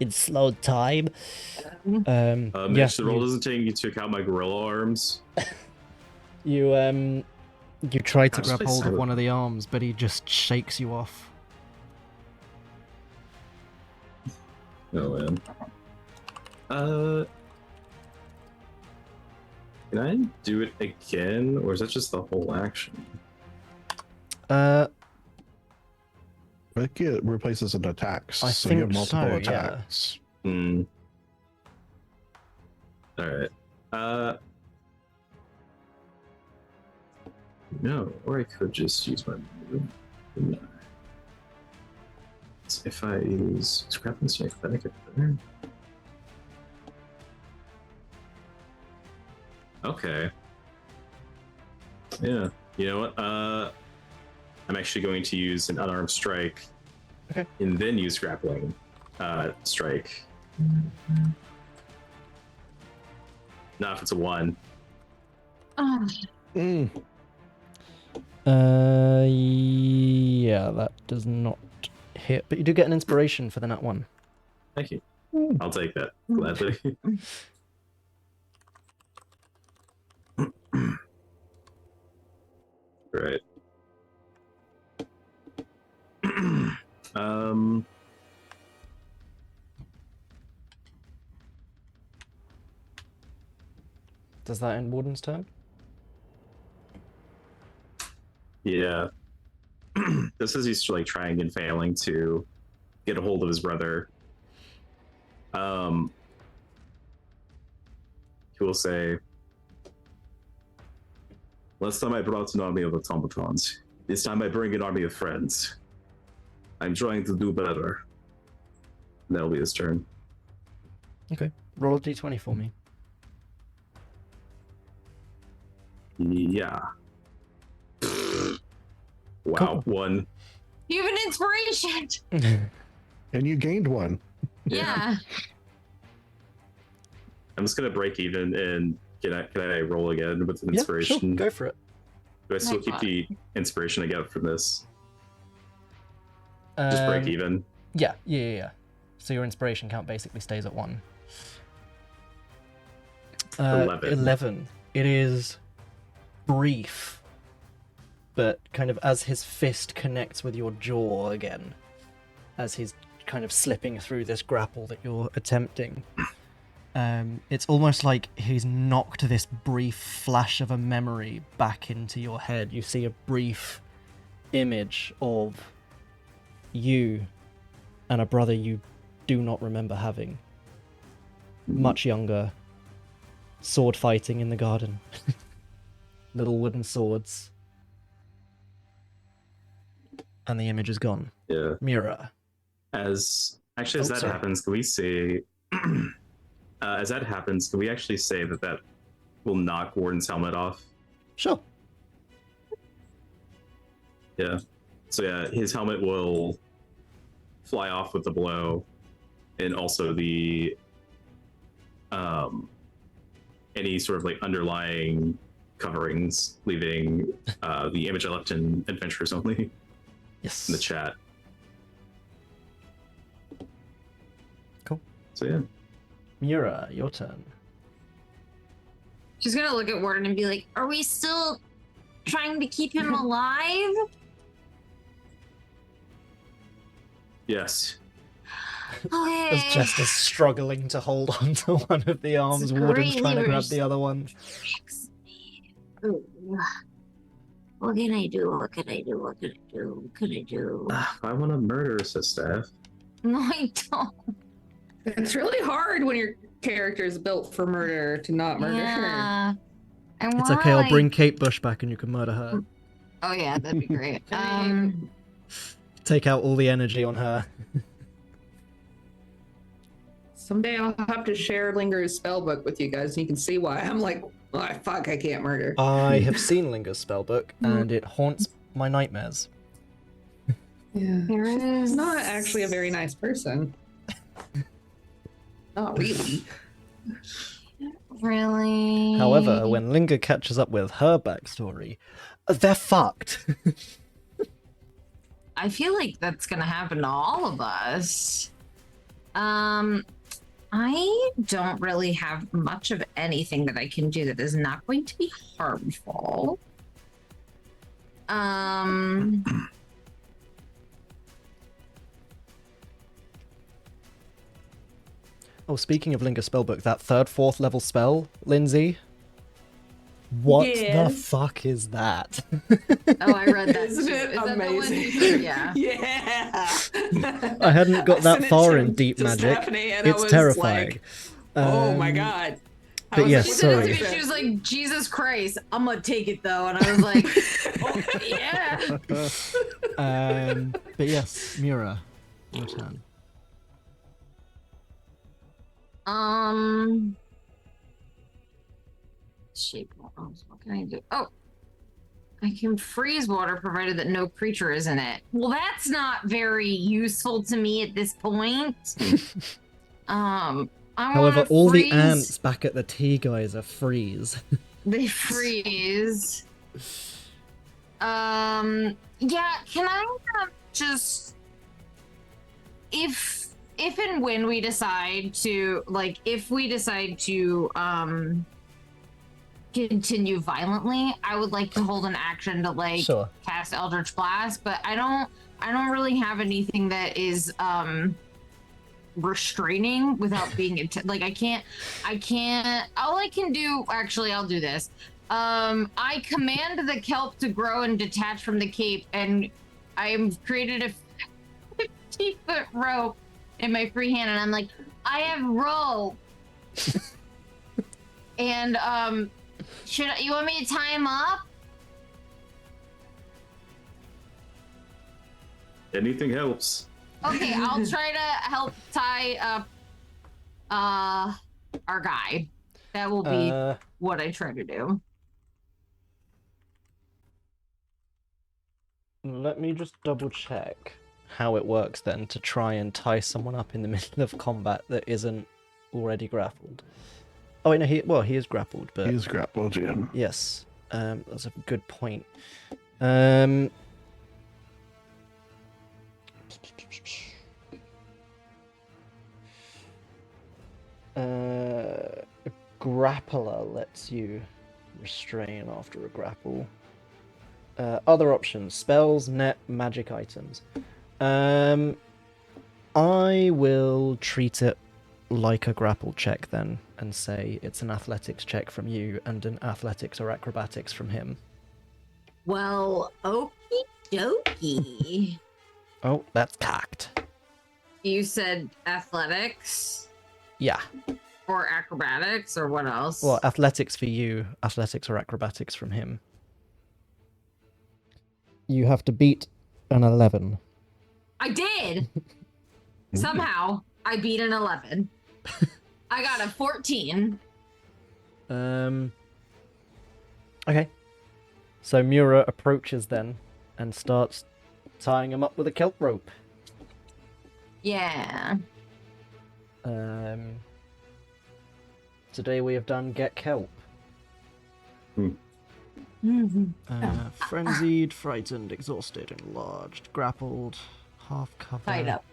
In slow time. Mitch, Yeah, the roll doesn't take into account my gorilla arms. you try to Gosh, grab I hold of saw one it. of the arms, but he just shakes you off. Oh man. Can I do it again, or is that just the whole action? I think it replaces an attacks. I so you have think multiple so, yeah. attacks. Hmm. All right. No, or I could just use my move. couldn't I? If I use scrapping strength, I think it's better. Okay. Yeah. You know what? I'm actually going to use an unarmed strike. Okay. And then use grappling strike. Not if it's a 1. Oh, Mm. Yeah, that does not hit, but you do get an inspiration for the nat 1. Thank you. I'll take that gladly. Right. Does that end Warden's turn? Yeah. This is he's like trying and failing to get a hold of his brother. He will say, last time I brought an army of automatons. This time I bring an army of friends. I'm trying to do better. That'll be his turn. Okay. Roll a d20 for me. Yeah. Wow, Cool. 1. you have an inspiration. And you gained one. Yeah. I'm just gonna break even and can I roll again with an Yeah, inspiration? sure. Go for it. Do I still My keep God. the inspiration I get from this? Just break even. Yeah. So your inspiration count basically stays at 1. 11. It is brief, but kind of as his fist connects with your jaw again, as he's kind of slipping through this grapple that you're attempting, it's almost like he's knocked this brief flash of a memory back into your head. You see a brief image of you and a brother you do not remember having. Much younger, sword fighting in the garden. Little wooden swords. And the image is gone. Yeah. Mira. As that sorry. happens, can we say as that happens, can we actually say that will knock Warden's helmet off? Sure. Yeah. So yeah, his helmet will fly off with the blow, and also the any sort of like underlying coverings, leaving the image I left in Adventurers Only Yes. in the chat. Cool. So yeah. Mira, your turn. She's gonna look at Warden and be like, "Are we still trying to keep him alive?" Yes. As Jester's struggling to hold onto one of the arms, Warden's trying to grab the other one. Ooh. What can I do? What can I do? What can I do? What can I do? I want to murder Staff. No, I don't. It's really hard when your character is built for murder to not murder her. Yeah. It's okay, I'll bring Kate Bush back and you can murder her. Oh yeah, that'd be great. Take out all the energy on her. Someday I'll have to share Linger's spellbook with you guys, and you can see why I'm like, oh, fuck, I can't murder. I have seen Linger's spellbook, and it haunts my nightmares. Yeah. He's He's not actually a very nice person. Not really. Really? However, when Linger catches up with her backstory, they're fucked. I feel like that's gonna happen to all of us. I don't really have much of anything that I can do that is not going to be harmful. Oh, speaking of Linger spellbook, that 3rd, 4th level spell, Lindsay. What the fuck is that? Oh, I read that. Isn't too. it Is that the one amazing? you- yeah. Yeah. I hadn't got I that sent it far to- in deep to magic. Stephanie, and I It's was terrifying. like, oh my Um, god. I but was yes, She like, said it sorry. to me, she was like, Jesus Christ, I'm gonna take it though. And I was like, oh, yeah. But yes, Mura, your turn. Shape walls. What can I do? Oh, I can freeze water provided that no creature is in it. Well, that's not very useful to me at this point. I However, wanna all the freeze- ants back at the tea geyser freeze. They freeze. Yeah, can I just if and when we decide to continue violently, I would like to hold an action to Sure. cast Eldritch Blast, but I don't really have anything that is restraining without being I can't all I can do, actually I'll do this. I command the kelp to grow and detach from the cape, and I have created a 50-foot rope in my free hand, and I'm like, I have rope. And you want me to tie him up? Anything helps. Okay, I'll try to help tie up our guy. That will be what I try to do. Let me just double check how it works then to try and tie someone up in the middle of combat that isn't already grappled. Oh wait, no, he is grappled, but He's grappled, yeah. yes, that's a good point. A grappler lets you restrain after a grapple. Other options: spells, net, magic items. I will treat it like a grapple check then, and say it's an athletics check from you and an athletics or acrobatics from him. Well, okie dokie. Oh, that's cocked. You said athletics Yeah. or acrobatics or what else? Well, athletics for you, athletics or acrobatics from him. You have to beat an 11. I did. Somehow I beat an 11. I got a 14. Okay. So Mura approaches then and starts tying him up with a kelp rope. Yeah. Today we have done get kelp. Frenzied, frightened, exhausted, enlarged, grappled, half covered. Tied up.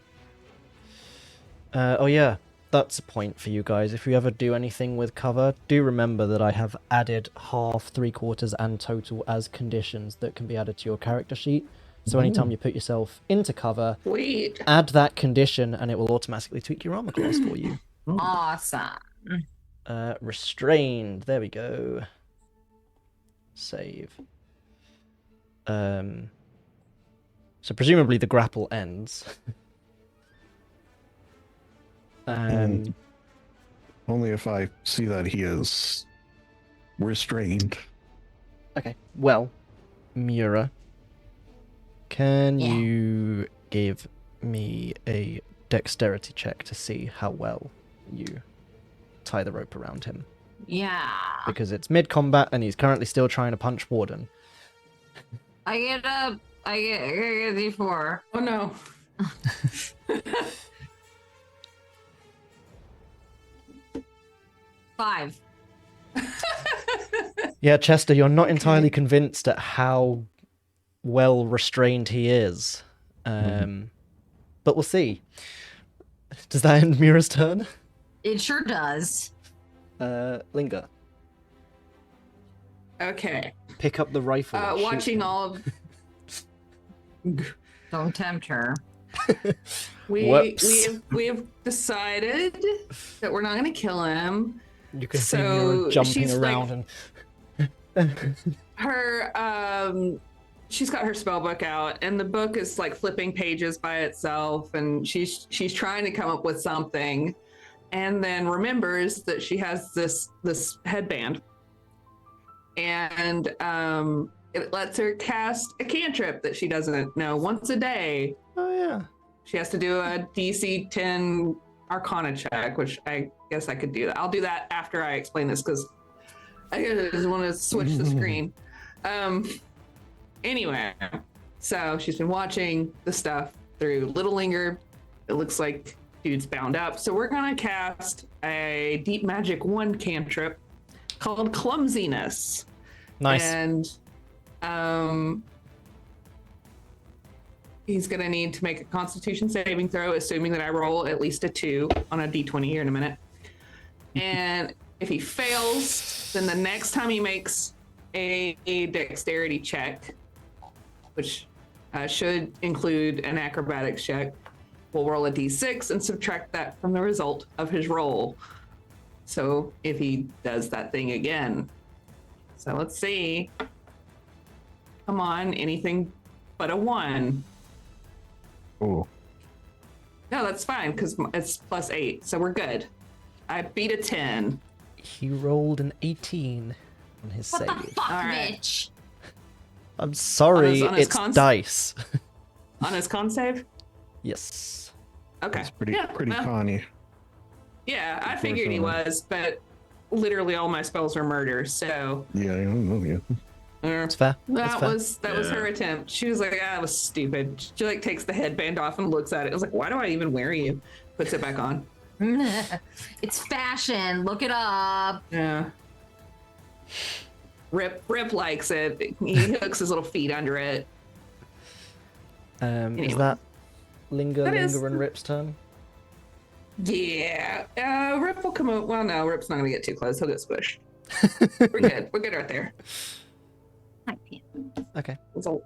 Oh yeah, that's a point for you guys. If you ever do anything with cover, do remember that I have added half, 3/4, and total as conditions that can be added to your character sheet. So anytime you put yourself into cover, Sweet. add that condition and it will automatically tweak your armor class for you. Awesome. Restrained. There we go. Save. So presumably the grapple ends. Only if I see that he is restrained. Okay. Well, Mura, can Yeah. you give me a dexterity check to see how well you tie the rope around him? Yeah. Because it's mid-combat and he's currently still trying to punch Warden. I get up. I get a D4. Oh no. 5. Yeah, Chester, you're not entirely convinced at how well restrained he is. But we'll see. Does that end Mira's turn? It sure does. Linger, Okay. pick up the rifle. and shoot Watching him. all of Don't tempt her. Whoops. we've decided that we're not going to kill him. You can see So Mira jumping she's around Her she's got her spell book out, and the book is like flipping pages by itself, and she's trying to come up with something, and then remembers that she has this headband, and it lets her cast a cantrip that she doesn't know once a day. Oh yeah. She has to do a DC 10 Arcana check, which I guess I could do that. I'll do that after I explain this because I just want to switch the screen. Anyway, so she's been watching the stuff through Little Linger. It looks like dude's bound up. So we're going to cast a Deep Magic 1 cantrip called Clumsiness. Nice. And he's going to need to make a Constitution saving throw, assuming that I roll at least a 2 on a D20 here in a minute. And if he fails, then the next time he makes a dexterity check, which should include an acrobatics check, we'll roll a D6 and subtract that from the result of his roll. So if he does that thing again. So let's see. Come on, anything but a 1. Oh, No, that's fine because it's +8, so we're good. I beat a 10. He rolled an 18 on his What save. the fuck, All right. bitch? I'm sorry, on his it's cons? dice. On his con save? Yes. Okay. that's pretty Yeah, well, conny. yeah, I figured he Unfortunately. was, but literally all my spells are murder, so Yeah, I don't know. Yeah. It's fair. It's that fair. was her attempt. She was like, that was stupid. She like takes the headband off and looks at it. I was like, why do I even wear you? Puts it back on. It's fashion. Look it up. Yeah. Rip likes it. He hooks his little feet under it. Is Anyway. that Linger That is- and Rip's turn? Yeah. Rip will come out. Well, no, Rip's not gonna get too close. He'll get squished. We're good. We're good right there. Hi, Pam. Okay. It's all-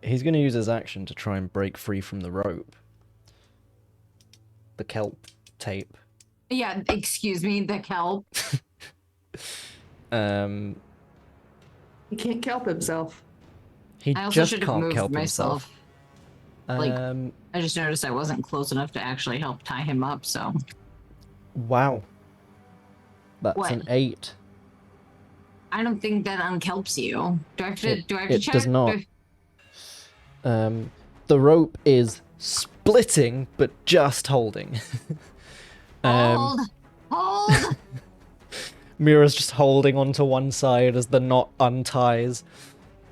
He's going to use his action to try and break free from the rope. The kelp tape. Yeah, excuse me, the kelp. Um, He can't kelp himself. he I also just should have can't moved kelp myself. himself. Like- Um, I just noticed I wasn't close enough to actually help tie him up, so. wow. That's What? an 8. I don't think that unkelps you. Do I have to, It check? does not. The rope is splitting, but just holding. Hold! Mira's just holding onto one side as the knot unties.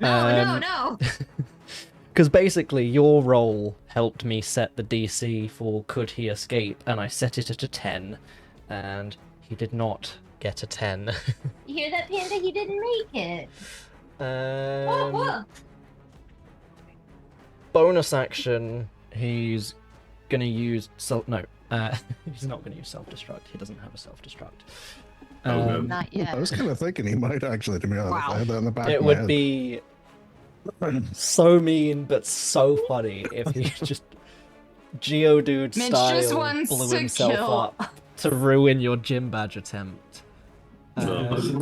No! Because basically, your roll helped me set the DC for could he escape, and I set it at a 10, and he did not get a 10. You hear that, Panda? He didn't make it. Bonus action, he's gonna use he's not gonna use self-destruct. He doesn't have a self-destruct. Oh, good. Not yet. I was kind of thinking he might actually, to be honest. Wow. I had that in the back It of my would head. be so mean, but so funny if he just Geodude Mitch just style wants blew to himself kill. up to ruin your gym badge attempt. Every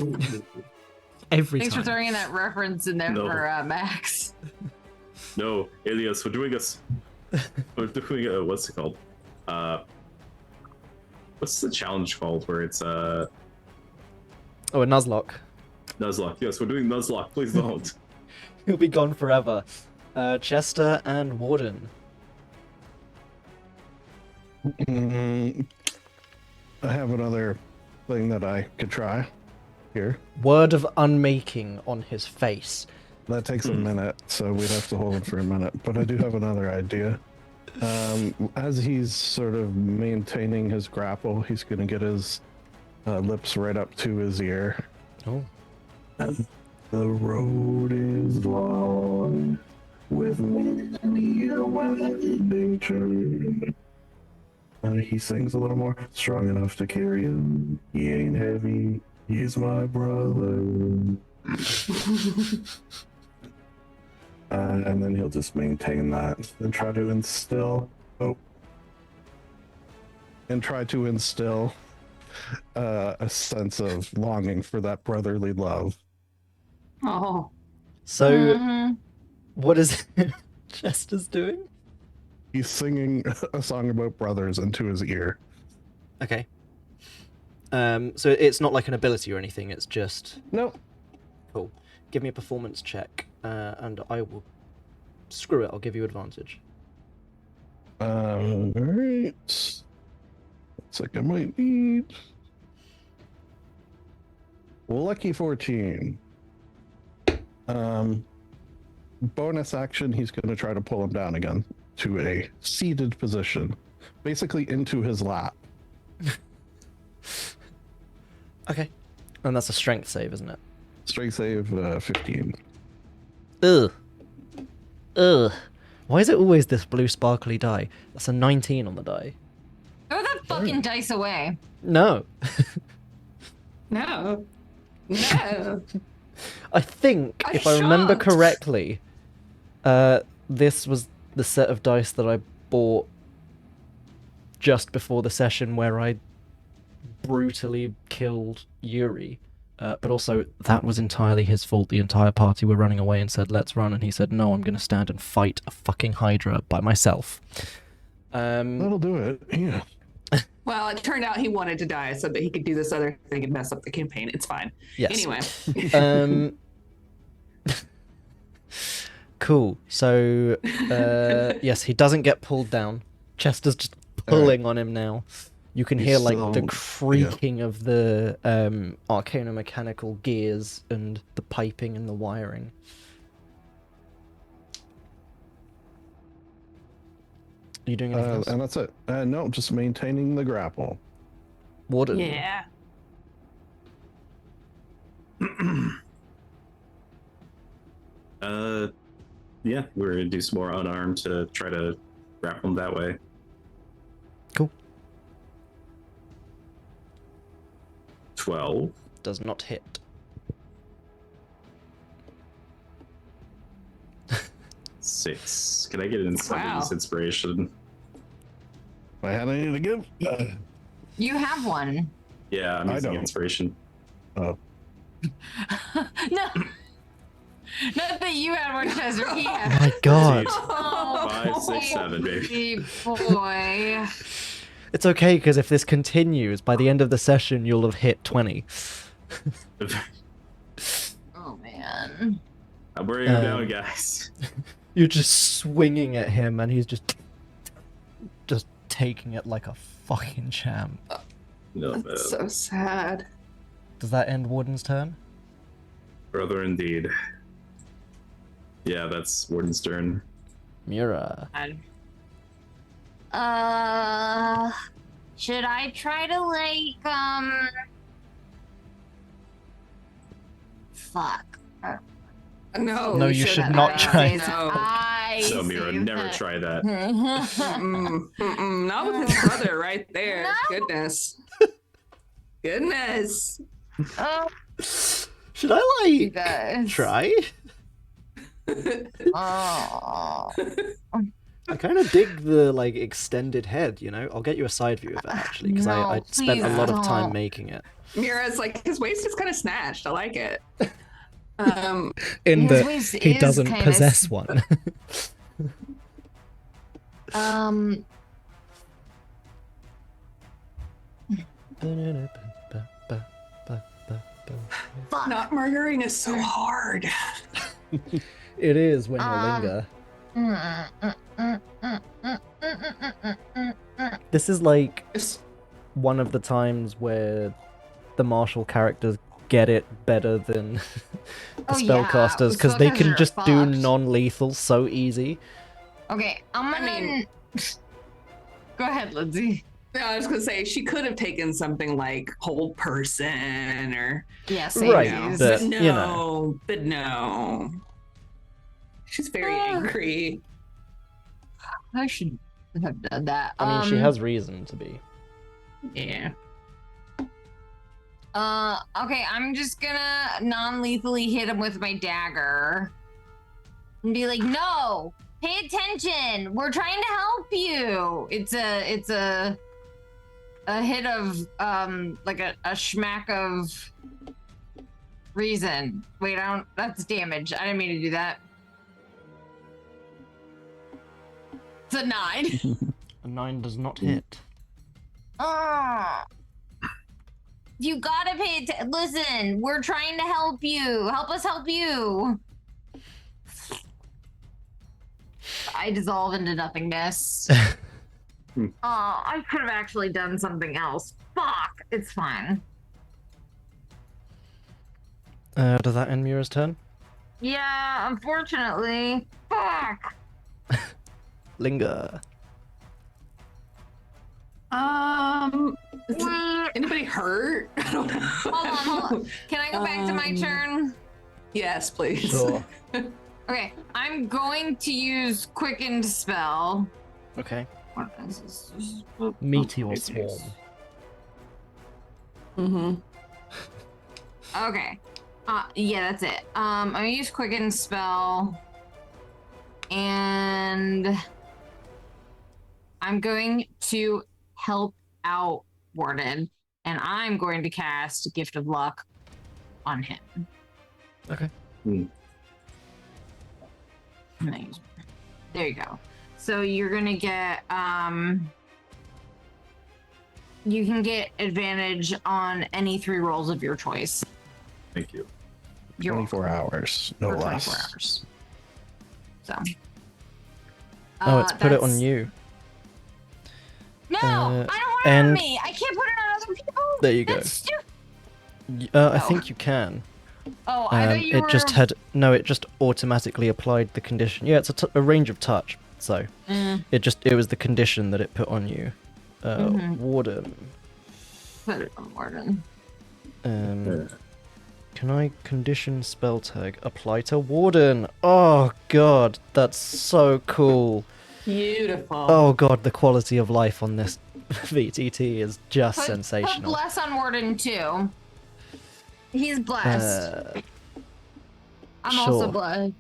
Thanks time. for throwing in that reference in there No. for Max. No, Ilias, we're doing what's it called? What's the challenge called where it's Oh, a Nuzlocke. Nuzlocke? Yes, we're doing Nuzlocke. Please don't. He'll be gone forever. Chester and Warden. I have another thing that I could try here. Word of unmaking on his face. That takes a minute, so we'd have to hold it for a minute. But I do have another idea. As he's sort of maintaining his grapple, he's going to get his lips right up to his ear. Oh. The road is long, with many a winding turn. And he sings a little more. Strong enough to carry him. He ain't heavy. He's my brother. And then he'll just maintain that and try to instill hope. And try to instill a sense of longing for that brotherly love. Oh, So, Mhm. what is Chester's doing? He's singing a song about brothers into his ear. Okay. So it's not like an ability or anything, it's just... Nope. Cool. Give me a performance check, and I will... Screw it, I'll give you advantage. Alright. Looks like I might need... Lucky 14. Bonus action, he's going to try to pull him down again to a seated position. Basically into his lap. Okay. And that's a strength save, isn't it? Strength save 15. Ugh. Ugh. Why is it always this blue sparkly die? That's a 19 on the die. Throw that fucking dice away. No. no. No. I think, I if I remember shan't. correctly, this was the set of dice that I bought just before the session where I brutally killed Yuri. But also, that was entirely his fault. The entire party were running away and said, let's run. And he said, no, I'm going to stand and fight a fucking Hydra by myself. That'll do it, yeah. Well, it turned out he wanted to die so that he could do this other thing and mess up the campaign. It's fine. Yes. Anyway. Cool. So, yes, he doesn't get pulled down. Chester's just pulling on him now. You can He's hear, like, still- the creaking of the arcano-mechanical gears and the piping and the wiring. Are you doing anything else? And that's it. No, just maintaining the grapple. Warden? Yeah. Yeah, we're gonna do some more unarmed to try to grapple him that way. Cool. 12. Does not hit. 6. Can I get an Wow. inspiration? I had anything to give? You have one. Yeah, I'm I using don't. inspiration. Oh. No. Not that you had one, Chester. He Oh had. my god. Oh, 5, 6, 7, baby. boy. It's okay, because if this continues, by the end of the session, you'll have hit 20. Oh man. I'm bringing him down, guys. You're just swinging at him, and he's just taking it like a fucking champ. No, That's so sad. Does that end Warden's turn? brother indeed. Yeah, that's Warden's turn. Mira. Should I try to fuck. No, No, we you should shouldn't. not try. No. So Mira, never try that. Mm-mm, not with his brother right there. No. Goodness. Goodness. Oh, Should I you like guys. try? Oh. I kind of dig the like extended head, you know. I'll get you a side view of it actually, because No, I spent a please lot of time don't. making it. Mira's like, his waist is kind of snatched. I like it. In His that waist he is doesn't kinda possess one. Fuck. not murdering is so hard. It is when you're Linger. This is like one of the times where the martial characters get it better than the Oh, yeah, spellcasters, because they can spellcasters are just do fucked. non-lethal so easy. Okay, I'm gonna. I mean- Go ahead, Lindsay. No, I was gonna say she could have taken something like hold person or Yeah, Right, samesies. but- no, you know. but no. She's very angry. I should have done that. I mean, she has reason to be. Yeah. Okay, I'm just gonna non-lethally hit him with my dagger and be like, "No, pay attention. We're trying to help you." It's a hit of like a smack of reason. Wait, I don't. That's damage. I didn't mean to do that. It's a 9. A 9 does not hit. Oh. You gotta pay attention. Listen, we're trying to help you. Help us help you. I dissolve into nothingness. Oh, I could have actually done something else. Fuck. It's fine. Does that end Mira's turn? Yeah, unfortunately. Fuck. Linger. Is anybody hurt? I don't know. Hold on. Can I go back to my turn? Yes, please. Sure. Okay, I'm going to use Quickened Spell. Okay. What is this? Meteor Swarm. Mm-hmm. Okay. Yeah, that's it. I'm gonna use Quicken Spell. And I'm going to help out Warden. And I'm going to cast Gift of Luck on him. Okay. Nice. There you go. So you're gonna get you can get advantage on any 3 rolls of your choice. Thank you. You're 24 hours, no for less. 24 hours. So. Oh, it's put it on that's- you. No, I don't want it and- on me. I can't put it on other people. There you go. That's stupid. I Oh. think you can. Oh, I thought you It were. just had it just automatically applied the condition. Yeah, it's a range of touch, so it was the condition that it put on you. Warden. Put it on Warden. Can I condition spell tag apply to Warden? Oh god, that's so cool. Beautiful. Oh god, the quality of life on this VTT is just Put sensational. bless on Warden too. He's blessed. I'm also sure. blessed.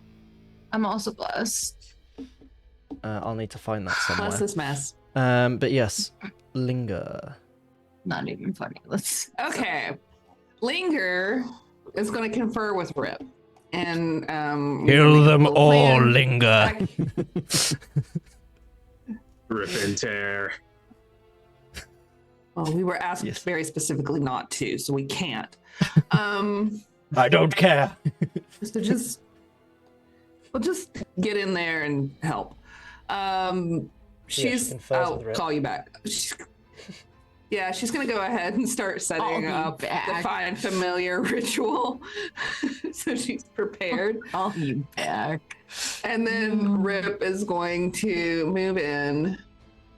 I'm also blessed. I'll need to find that What's somewhere. this mess? But yes, Linger. Not even funny. Let's. Okay. Linger is going to confer with Rip. And Kill them we'll all, plan Linger. back- Rip and tear. Well, we were asked Yes. very specifically not to, so we can't. I don't care. So we'll just get in there and help. she confers I'll with Rip. call you back. She's gonna go ahead and start setting I'll be up the back. fine familiar ritual. So she's prepared. I'll be back. And then Rip is going to move in,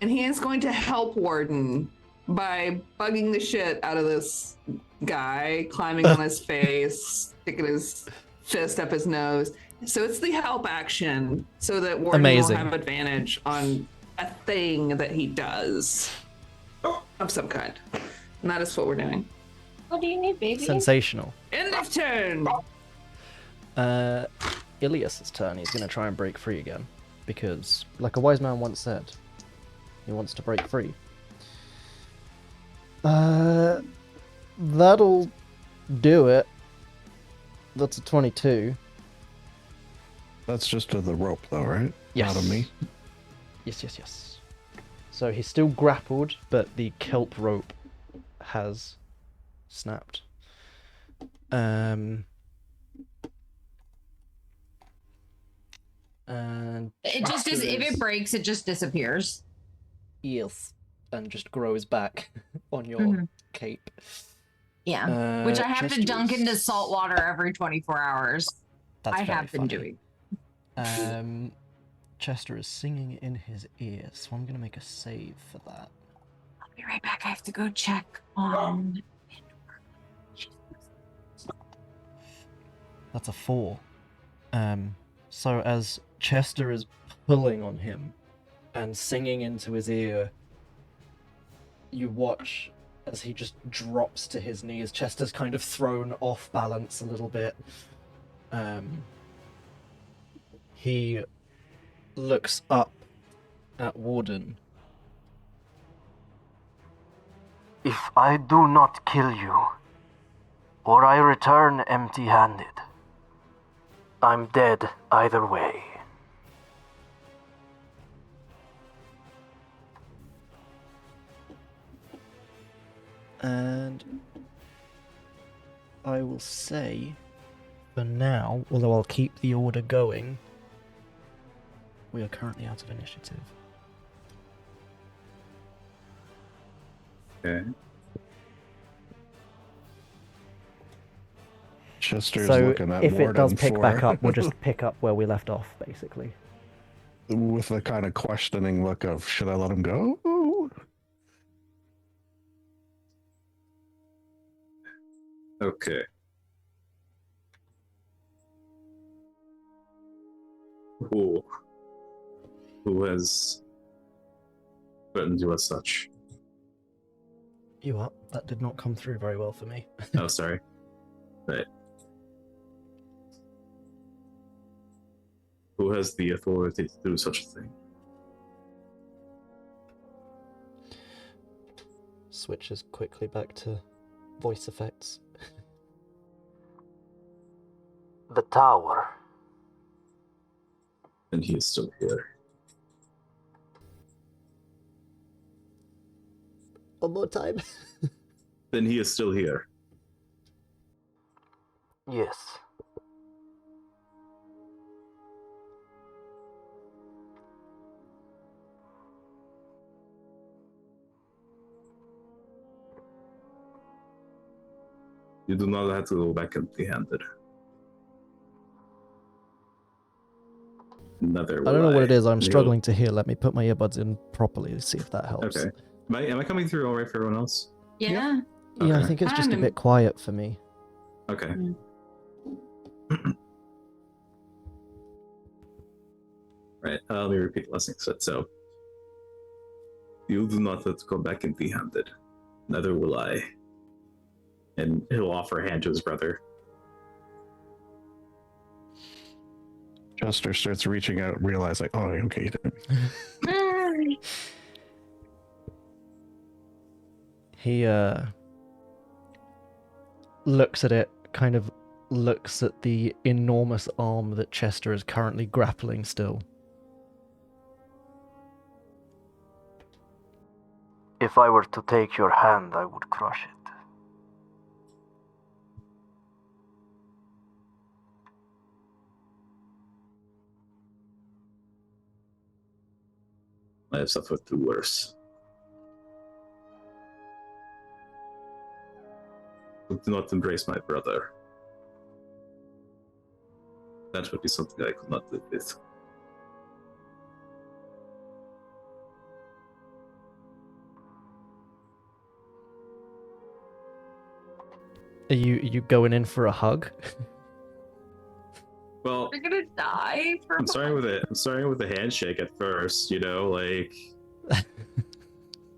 and he is going to help Warden by bugging the shit out of this guy, climbing on his face, sticking his fist up his nose. So it's the help action, so that Warden Amazing. will have advantage on a thing that he does of some kind. And that is what we're doing. What do you need, baby? Sensational. End of turn. Ilias's turn. He's going to try and break free again. Because, like a wise man once said, he wants to break free. That'll do it. That's a 22. That's just to the rope, though, right? Yes. Not of me. Yes. So he's still grappled, but the kelp rope has snapped. And It just is. If it breaks, it just disappears. Yes, and just grows back on your cape. Yeah, which I have to dunk Chester's- into salt water every 24 hours. That's I very have been funny. doing. Chester is singing in his ear, so I'm gonna make a save for that. I'll be right back. I have to go check on. That's a 4. So as Chester is pulling on him and singing into his ear, you watch as he just drops to his knees. Chester's kind of thrown off balance a little bit. He looks up at Warden. If I do not kill you, or I return empty-handed, I'm dead either way. And I will say, for now, although I'll keep the order going, we are currently out of initiative. Okay. Chester's So looking at if it does Warden pick back up, we'll just pick up where we left off, basically. with a kind of questioning look of, should I let him go? Okay. Who has threatened you as such? You up? That did not come through very well for me. Oh, sorry. Right. Who has the authority to do such a thing? Switches quickly back to voice effects. The tower. And he is still here. One more time. Then he is still here. Yes. You do not have to go back empty-handed. Neither will I don't know what it is. I'm Neil- struggling to hear. Let me put my earbuds in properly to see if that helps. Okay. Am I coming through all right for everyone else? Yeah. Yeah, I Okay. think it's just a Kind of- bit quiet for me. Okay. Right. Let me repeat the last thing I said. So, you do not have to come back empty-handed. Neither will I. And he'll offer a hand to his brother. Chester starts reaching out, realize like, oh, okay. He looks at it, kind of looks at the enormous arm that Chester is currently grappling still. If I were to take your hand, I would crush it. I have suffered through worse. Do not embrace my brother. That would be something I could not live with. Are you going in for a hug? Well, You're gonna die for. I'm starting with a handshake at first, like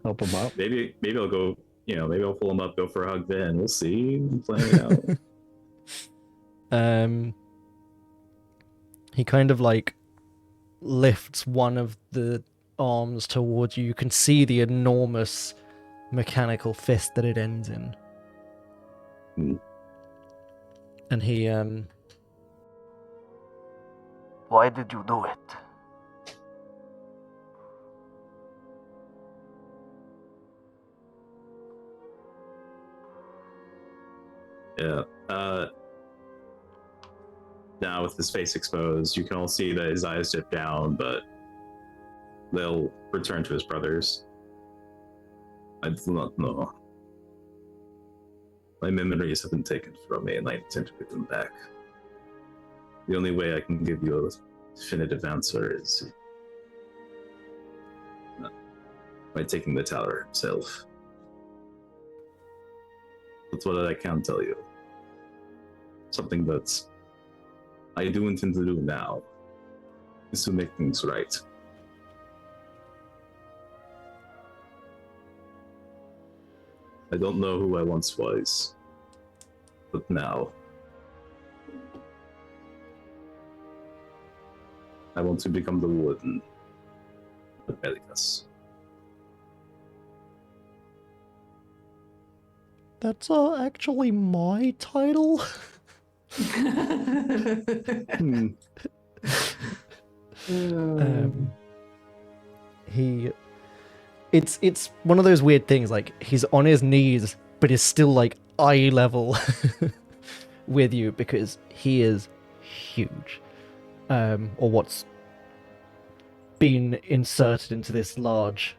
Help him up. maybe I'll go, maybe I'll pull him up, go for a hug then. We'll see. I'm playing it out. He kind of like lifts one of the arms towards you. You can see the enormous mechanical fist that it ends in. And he Why did you do it? Yeah. Now with his face exposed, you can all see that his eyes dip down, but they'll return to his brothers. I do not know. My memories have been taken from me, and I intend to get them back. The only way I can give you a definitive answer is by taking the tower himself. That's what I can tell you. Something that I do intend to do now is to make things right. I don't know who I once was, but now I want to become the Warden of Belyka. That's actually my title. It's one of those weird things, like he's on his knees but is still like eye level with you because he is huge, or what's been inserted into this large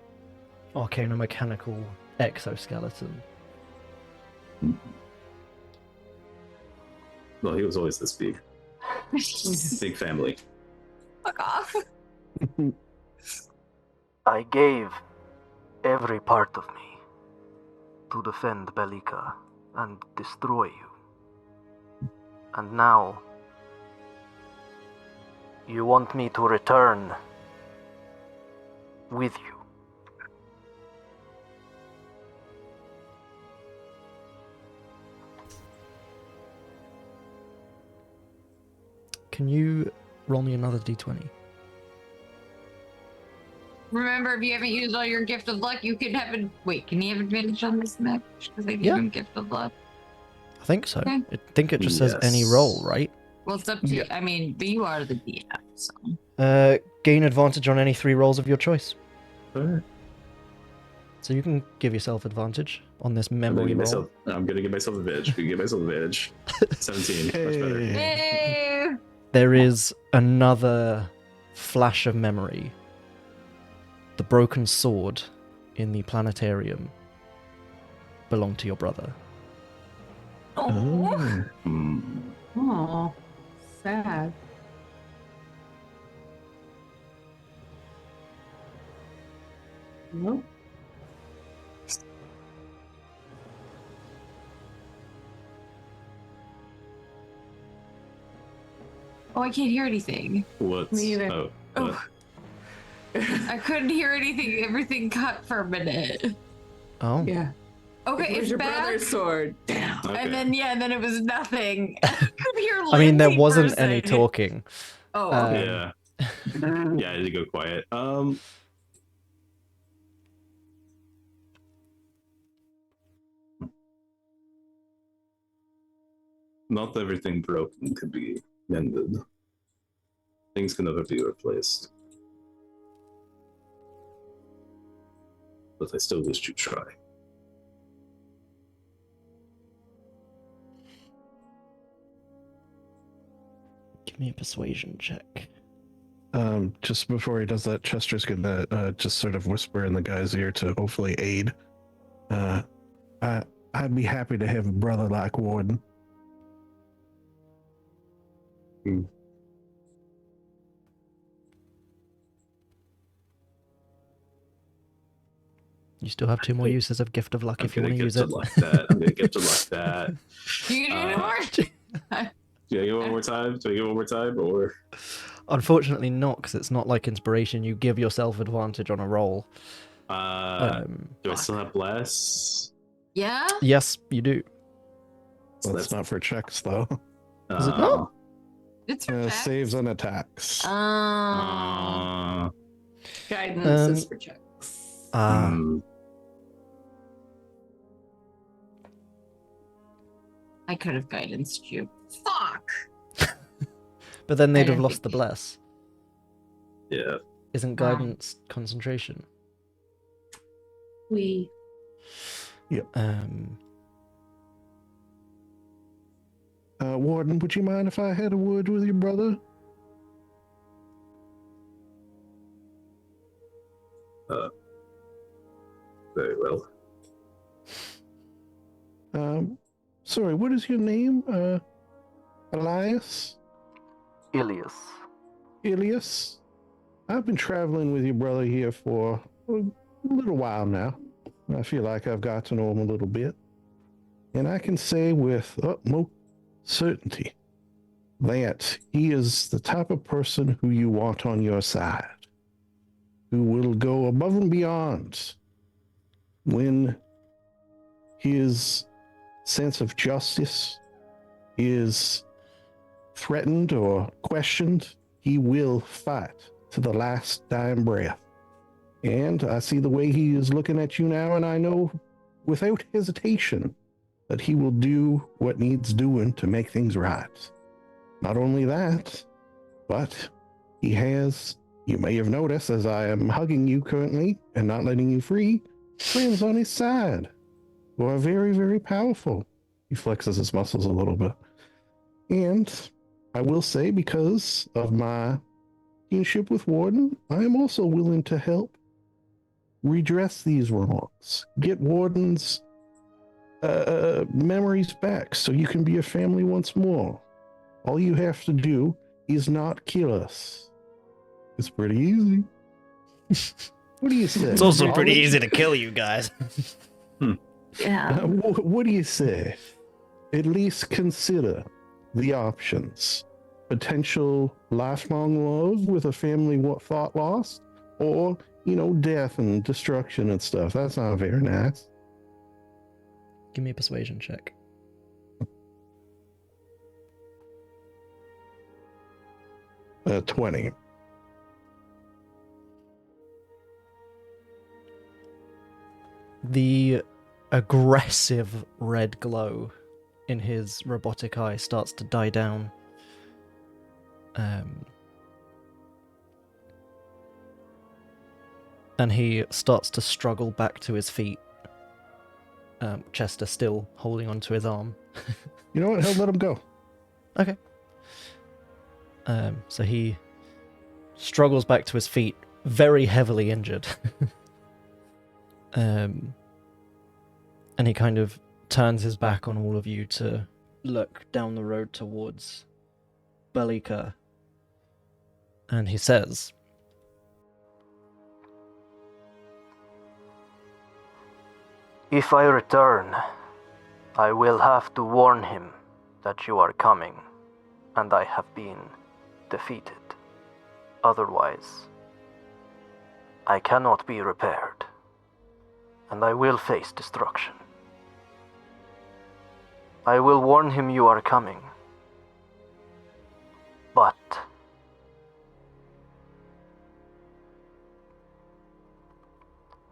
arcano-mechanical exoskeleton. Well, he was always this big. Big family. Fuck off. I gave every part of me to defend Belyka and destroy you. And now, you want me to return with you. Can you roll me another d20? Remember, if you haven't used all your gift of luck, you can have Wait, can you have advantage on this match? Because they give him gift of luck. I think so. Okay. I think it just says any roll, right? Well, it's up to you. I mean, but you are the DM, so. Gain advantage on any 3 rolls of your choice. Alright. So you can give yourself advantage on this memory roll. I'm gonna give myself advantage. Give myself advantage. 17, much better. Hey. There is another flash of memory. The broken sword in the planetarium belonged to your brother. Oh. Oh, sad. Nope. Oh, I can't hear anything. What? Me either. Oh, Oh. I couldn't hear anything. Everything cut for a minute. Oh. Yeah. Okay, Where's it's your back. brother's sword? Damn. okay. And then it was nothing. I could hear I mean, there Lindsay wasn't for a any second. talking. Oh, okay. Yeah. Yeah, I did go quiet. Not everything broken can be mended. Things can never be replaced. But I still wish to try. Give me a persuasion check. Just before he does that, Chester's gonna just sort of whisper in the guy's ear to hopefully aid. I'd be happy to have a brother like Warden. You still have 2 more uses of Gift of Luck if you want to use it. I'm gonna gift to luck that. You can do it more. Do I get one more time? Do I get one more time? Or Unfortunately not, because it's not like inspiration. You give yourself advantage on a roll. do I still have bless? Yeah? Yes, you do. So That's not for checks, though. Is it not? It's for checks. Saves and attacks. Guidance is for checks. I could have guidanced you. Fuck! But then I they'd have didn't lost think- the bless. Yeah. Isn't guidance concentration? We Warden, would you mind if I had a word with your brother? Very well. Sorry, what is your name? Elias? Ilias. Ilias? I've been traveling with your brother here for a little while now. I feel like I've got to know him a little bit. And I can say with utmost certainty that he is the type of person who you want on your side, who will go above and beyond when his sense of justice is threatened or questioned. He will fight to the last dying breath. And I see the way he is looking at you now, and I know without hesitation that he will do what needs doing to make things right. Not only that, but he has, you may have noticed as I am hugging you currently and not letting you free, friends on his side who are very, very powerful. He flexes his muscles a little bit. And I will say, because of my kinship with Warden, I am also willing to help redress these wrongs, get Warden's memories back so you can be a family once more. All you have to do is not kill us. It's pretty easy. What do you say? It's also I'll pretty let you- easy to kill you guys. Yeah. What do you say? At least consider the options. Potential lifelong love with a family thought lost, or, death and destruction and stuff. That's not very nice. Give me a persuasion check. 20. The aggressive red glow in his robotic eye starts to die down. And he starts to struggle back to his feet. Chester still holding onto his arm. You know what? Hell, let him go. Okay. So he struggles back to his feet, very heavily injured. And he kind of turns his back on all of you to look down the road towards Belyka. And he says, If I return, I will have to warn him that you are coming, and I have been defeated. Otherwise, I cannot be repaired, and I will face destruction. I will warn him you are coming, but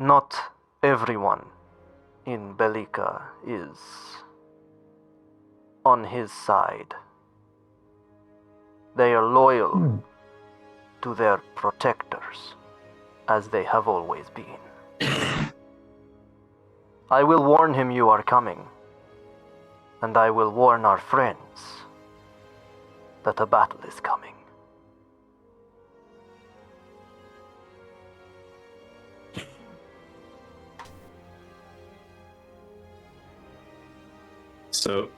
not everyone in Belyka is on his side. They are loyal to their protectors, as they have always been. I will warn him you are coming, and I will warn our friends that a battle is coming. So,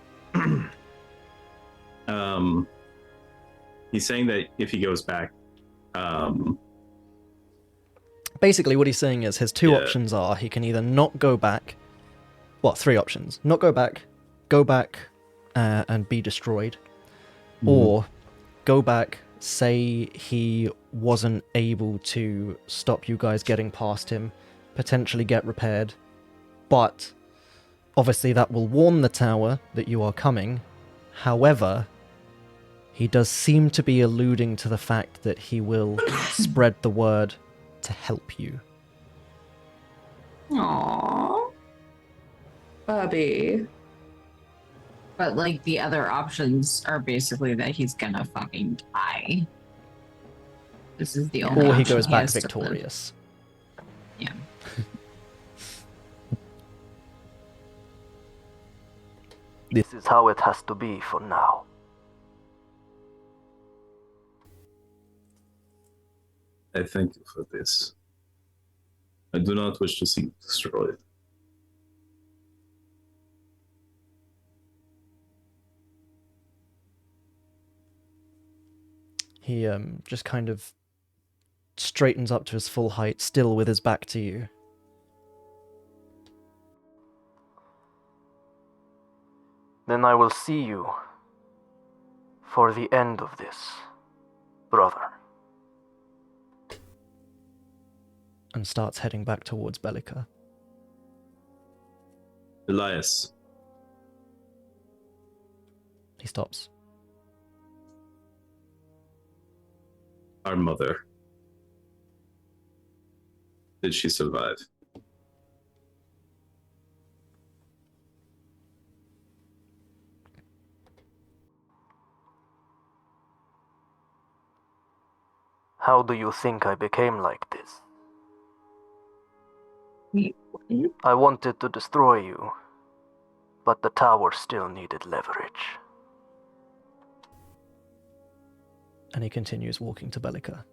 he's saying that if he goes back, basically what he's saying is his two options are he can either not go back, well, three options: not go back and be destroyed, or go back, say he wasn't able to stop you guys getting past him, potentially get repaired, but Obviously, that will warn the tower that you are coming. However, he does seem to be alluding to the fact that he will spread the word to help you. Aww. Bubby. But like the other options are basically that he's gonna fucking die. This is the only Or he option goes back has to live. victorious. Yeah. This is how it has to be for now. I thank you for this. I do not wish to see you destroyed. He just kind of straightens up to his full height, still with his back to you. Then I will see you for the end of this, brother. And starts heading back towards Belyka. Ilias, He stops. our mother. Did she survive? How do you think I became like this? I wanted to destroy you, but the tower still needed leverage. And he continues walking to Belyka.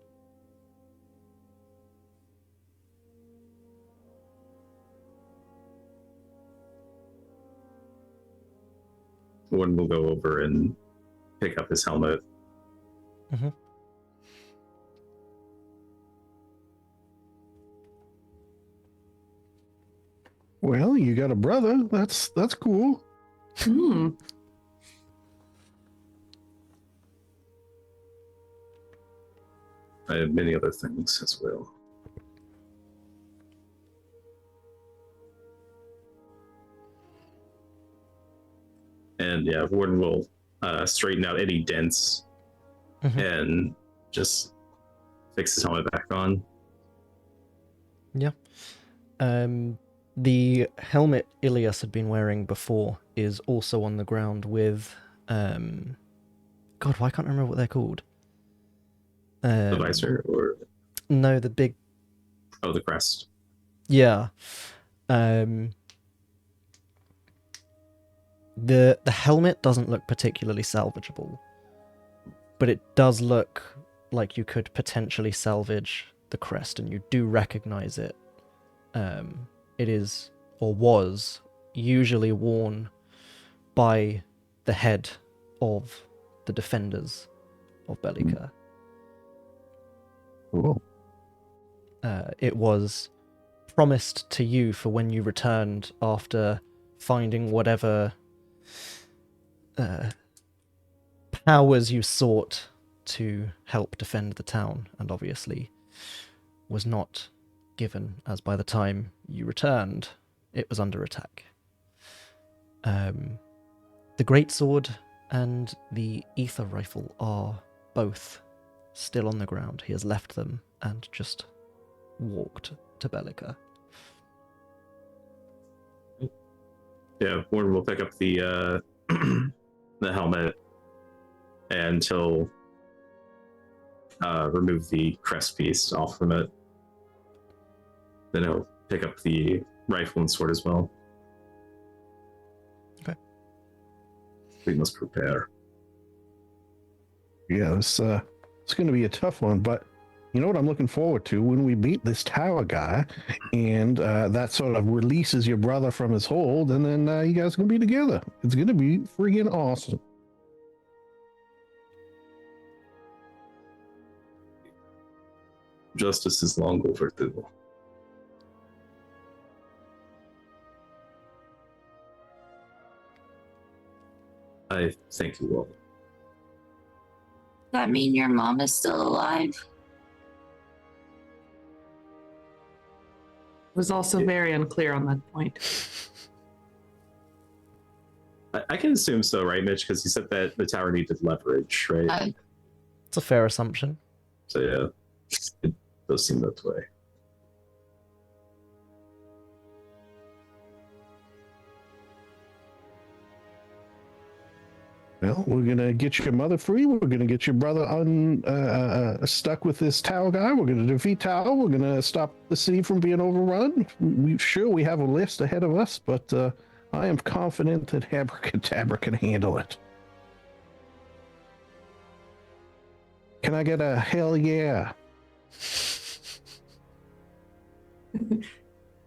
Warden will go over and pick up his helmet. Mm-hmm. Well, you got a brother. That's cool. Hmm. I have many other things as well. And yeah, Warden will straighten out any dents and just fix his helmet back on. Yeah. The helmet Ilias had been wearing before is also on the ground with, God, why can't I remember what they're called? The visor or No, the big, the crest. yeah. The helmet doesn't look particularly salvageable, but it does look like you could potentially salvage the crest, and you do recognize it. It is, or was, usually worn by the head of the defenders of Belyka. Cool. It was promised to you for when you returned after finding whatever powers you sought to help defend the town, and obviously was not given, as by the time you returned, it was under attack. The greatsword and the ether rifle are both still on the ground. He has left them and just walked to Belyka. Yeah, Warden will pick up the the helmet and he'll remove the crest piece off from it. Then he'll pick up the rifle and sword as well. Okay. We must prepare. Yeah, it's going to be a tough one, but you know what I'm looking forward to? When we beat this tower guy and that sort of releases your brother from his hold, and then you guys can be together. It's going to be friggin' awesome. Justice is long overdue. I thank you all. Does that mean your mom is still alive? Was also very unclear on that point. I can assume so, right, Mitch? Because you said that the tower needed leverage, right? It's a fair assumption. So yeah, it does seem that way. Well, we're gonna get your mother free. We're gonna get your brother stuck with this Tau guy. We're gonna defeat Tau. We're gonna stop the city from being overrun. We have a list ahead of us, but I am confident that Abracadabra can handle it. Can I get a hell yeah?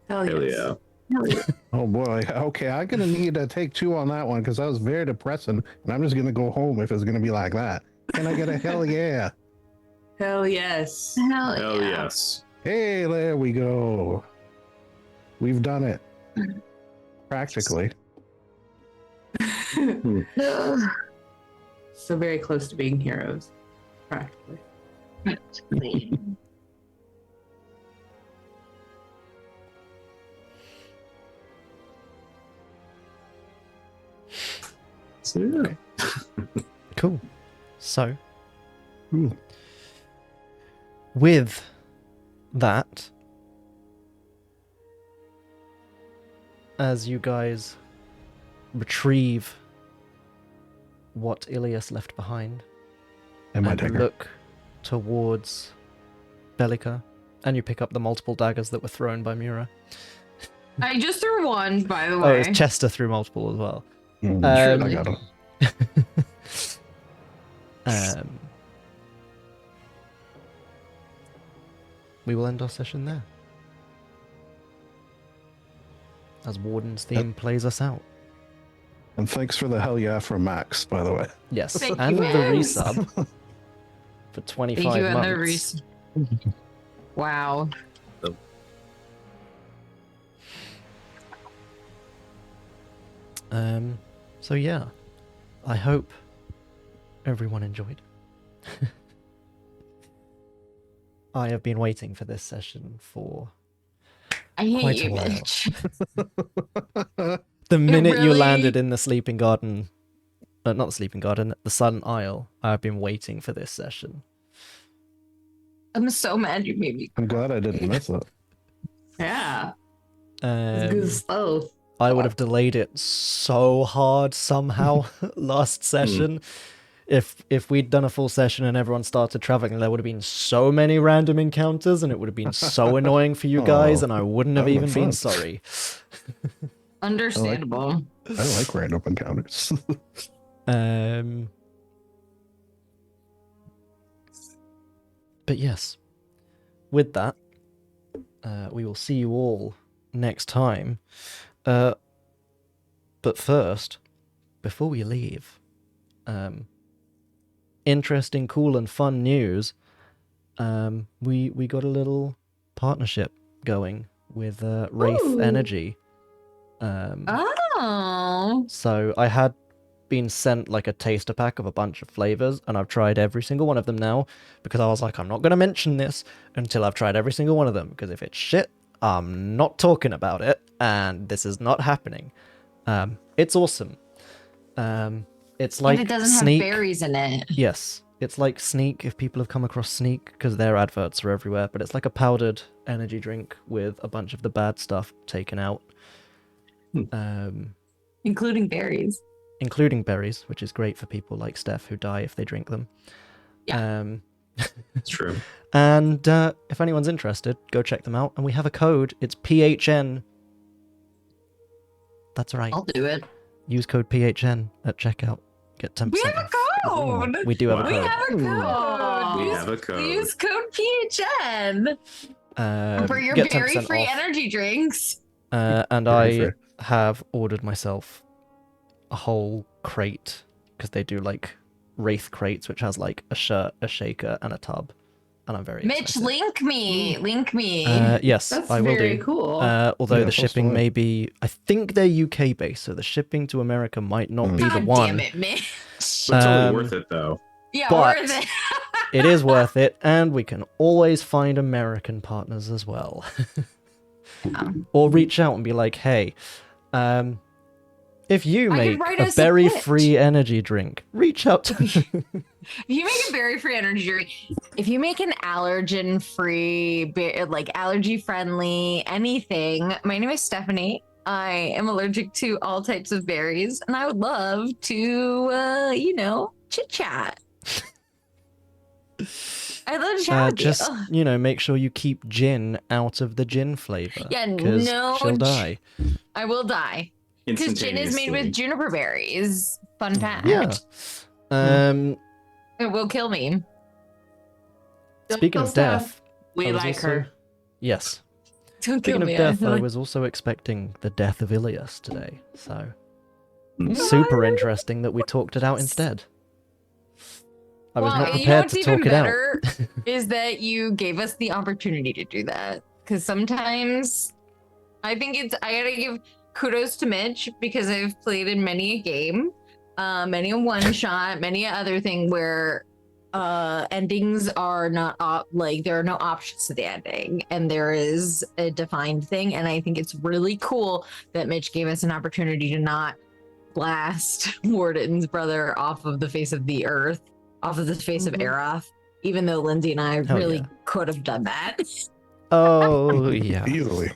Hell Hell yes. yeah. Hell yeah. Oh boy. Okay, I'm gonna need to take 2 on that one because that was very depressing, and I'm just gonna go home if it's gonna be like that. Can I get a hell yeah? Hell yes. Hell, Hell yeah. yes. Hey, there we go. We've done it. Practically. So very close to being heroes, practically. Practically. So yeah. Cool. So, Ooh. with that, as you guys retrieve what Ilias left behind And my and dagger. look towards Belyka, and you pick up the multiple daggers that were thrown by Mura. I just threw one, by the Oh, way. it's Chester threw multiple as well. Sure, I got him. We will end our session there. As Warden's theme plays us out. And thanks for the hell yeah from Max, by the way. Yes, Thank and you, the Max. resub for 25 Thank you, and the months. Wow. So yeah, I hope everyone enjoyed. I have been waiting for this session for I hate quite a you, while. Mitch. The minute you really- landed in the sleeping garden, not the sleeping garden, the Silent Isle, I've been waiting for this session. I'm so mad you made me. I'm glad I didn't miss it. Yeah. It's good stuff. I would have delayed it so hard somehow last session. If we'd done a full session and everyone started traveling, there would have been so many random encounters, and it would have been so annoying for you guys, Oh, and I wouldn't have that even would've been been sorry. Understandable. I like random encounters. But yes, with that, we will see you all next time. But first, before we leave, interesting, cool, and fun news. We got a little partnership going with Wraith Ooh. Energy. Oh. So I had been sent like a taster pack of a bunch of flavors, and I've tried every single one of them now because I was like, I'm not going to mention this until I've tried every single one of them, because if it's shit, I'm not talking about it, and this is not happening. It's awesome. It's like And it doesn't Sneak. have berries in it. Yes, it's like Sneak, if people have come across Sneak, because their adverts are everywhere, but it's like a powdered energy drink with a bunch of the bad stuff taken out. Including berries. Including berries, which is great for people like Steph who die if they drink them. Yeah. It's true. And if anyone's interested, go check them out. And we have a code. It's PHN. That's right. I'll do it. Use code PHN at checkout. Get 10% We have off. a code. We do have a We code. have a code. We Use, have a code. use code PHN. For your get 10% berry-free off. energy drinks. And Very I fair. have ordered myself a whole crate, because they do like Wraith crates, which has like a shirt, a shaker, and a tub. And I'm very Mitch, excited. link me. Link me. Yes, That's I will very do. cool. Although Yeah, the shipping possibly. may be, I think they're UK based, so the shipping to America might not be the God one. damn it, Mitch. But it's totally Um, worth it, though. Yeah, but- worth it. It is worth it, and we can always find American partners as well. Or reach out and be like, hey, If you I could make write a us a berry-free energy drink, reach out to If you make a berry-free energy drink, if you make an allergen-free, like allergy-friendly anything, my name is Stephanie. I am allergic to all types of berries, and I would love to, chit-chat. I'd love to chat with just, you. make sure you keep gin out of the gin flavor. Yeah, 'cause no, she'll die. I will die. Because gin is made with Instantaneously. juniper berries. Fun fact. Yeah. It will kill me. Speaking of Steph. death, We I was like also- her. Yes. Don't kill Speaking of me. death, I like- was also expecting the death of Ilias today, so Mm. super interesting that we talked it out instead. I was not you know prepared what's to even talk it out. better is that you gave us the opportunity to do that. Because sometimes I gotta give kudos to Mitch because I've played in many a game, many a one shot, many a other thing where endings are not there are no options to the ending and there is a defined thing. And I think it's really cool that Mitch gave us an opportunity to not blast Warden's brother off of the face of the earth, off of the face of Aeroth, even though Lindsay and I Hell really yeah. could have done that Oh, yeah. Easily.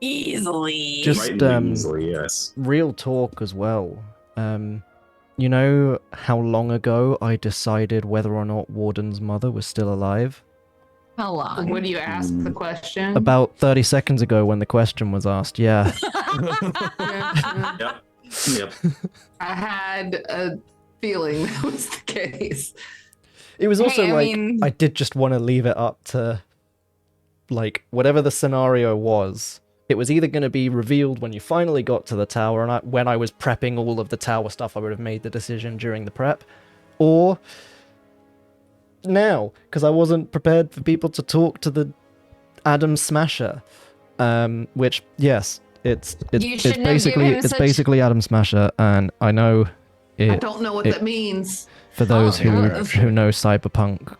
easily. Just, Frighteningly easily, yes. real talk as well. You know how long ago I decided whether or not Warden's mother was still alive? How long? When you ask the question. About 30 seconds ago when the question was asked, yeah. Yeah, Yep. Yep. I had a feeling that was the case. It was also Hey, I mean- I did just want to leave it up to, whatever the scenario was. It was either going to be revealed when you finally got to the tower, and when I was prepping all of the tower stuff, I would have made the decision during the prep, or now, because I wasn't prepared for people to talk to the Adam Smasher, which, yes, it's You shouldn't have given him such- basically Adam Smasher, and I know I it don't know what that means. for those Oh, who know Cyberpunk,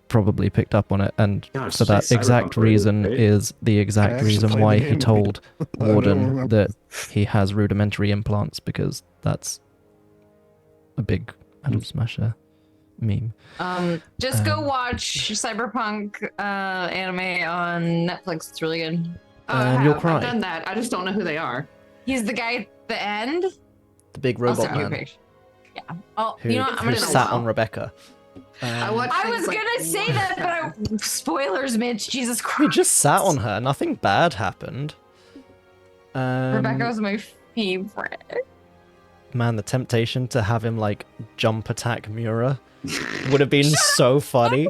probably picked up on it, and God, for that say exact Cyberpunk, reason right? is the exact actually reason played why the he game. told I don't Warden remember. that he has rudimentary implants, because that's a big Adam Smasher meme. Just go watch Cyberpunk anime on Netflix. It's really good. Oh, I You'll have. cry. I've done that. I just don't know who they are. He's the guy at the end. The big I'll robot send you a man picture. Yeah. Oh, who, you know what? I'm who been gonna a sat while. on Rebecca. I watched I was things like gonna say that, but spoilers, Mitch. Jesus He Christ. just sat on her. Nothing bad happened. Rebecca was my favorite. Man, the temptation to have him jump attack Mura would have been so funny.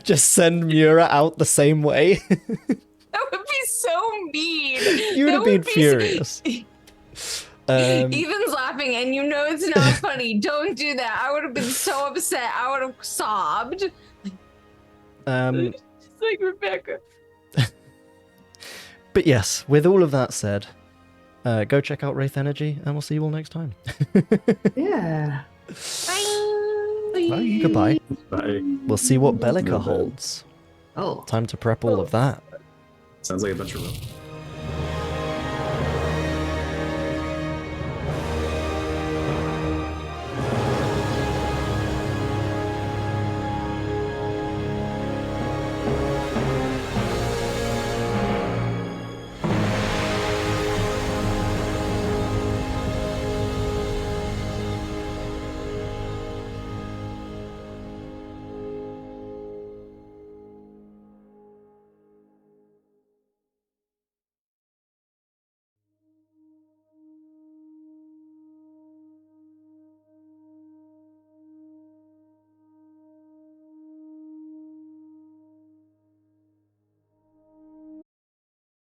Just send Mura out the same way. That would be so mean. You would That have been be so- furious. Ethan's laughing, and you know it's not funny. Don't do that. I would have been so upset. I would have sobbed. Just like Rebecca. But yes, with all of that said, go check out Wraith Energy, and we'll see you all next time. Yeah. Bye. Goodbye. Bye. We'll see what Belyka holds. Oh. Time to prep all of that. Sounds like a bunch of room.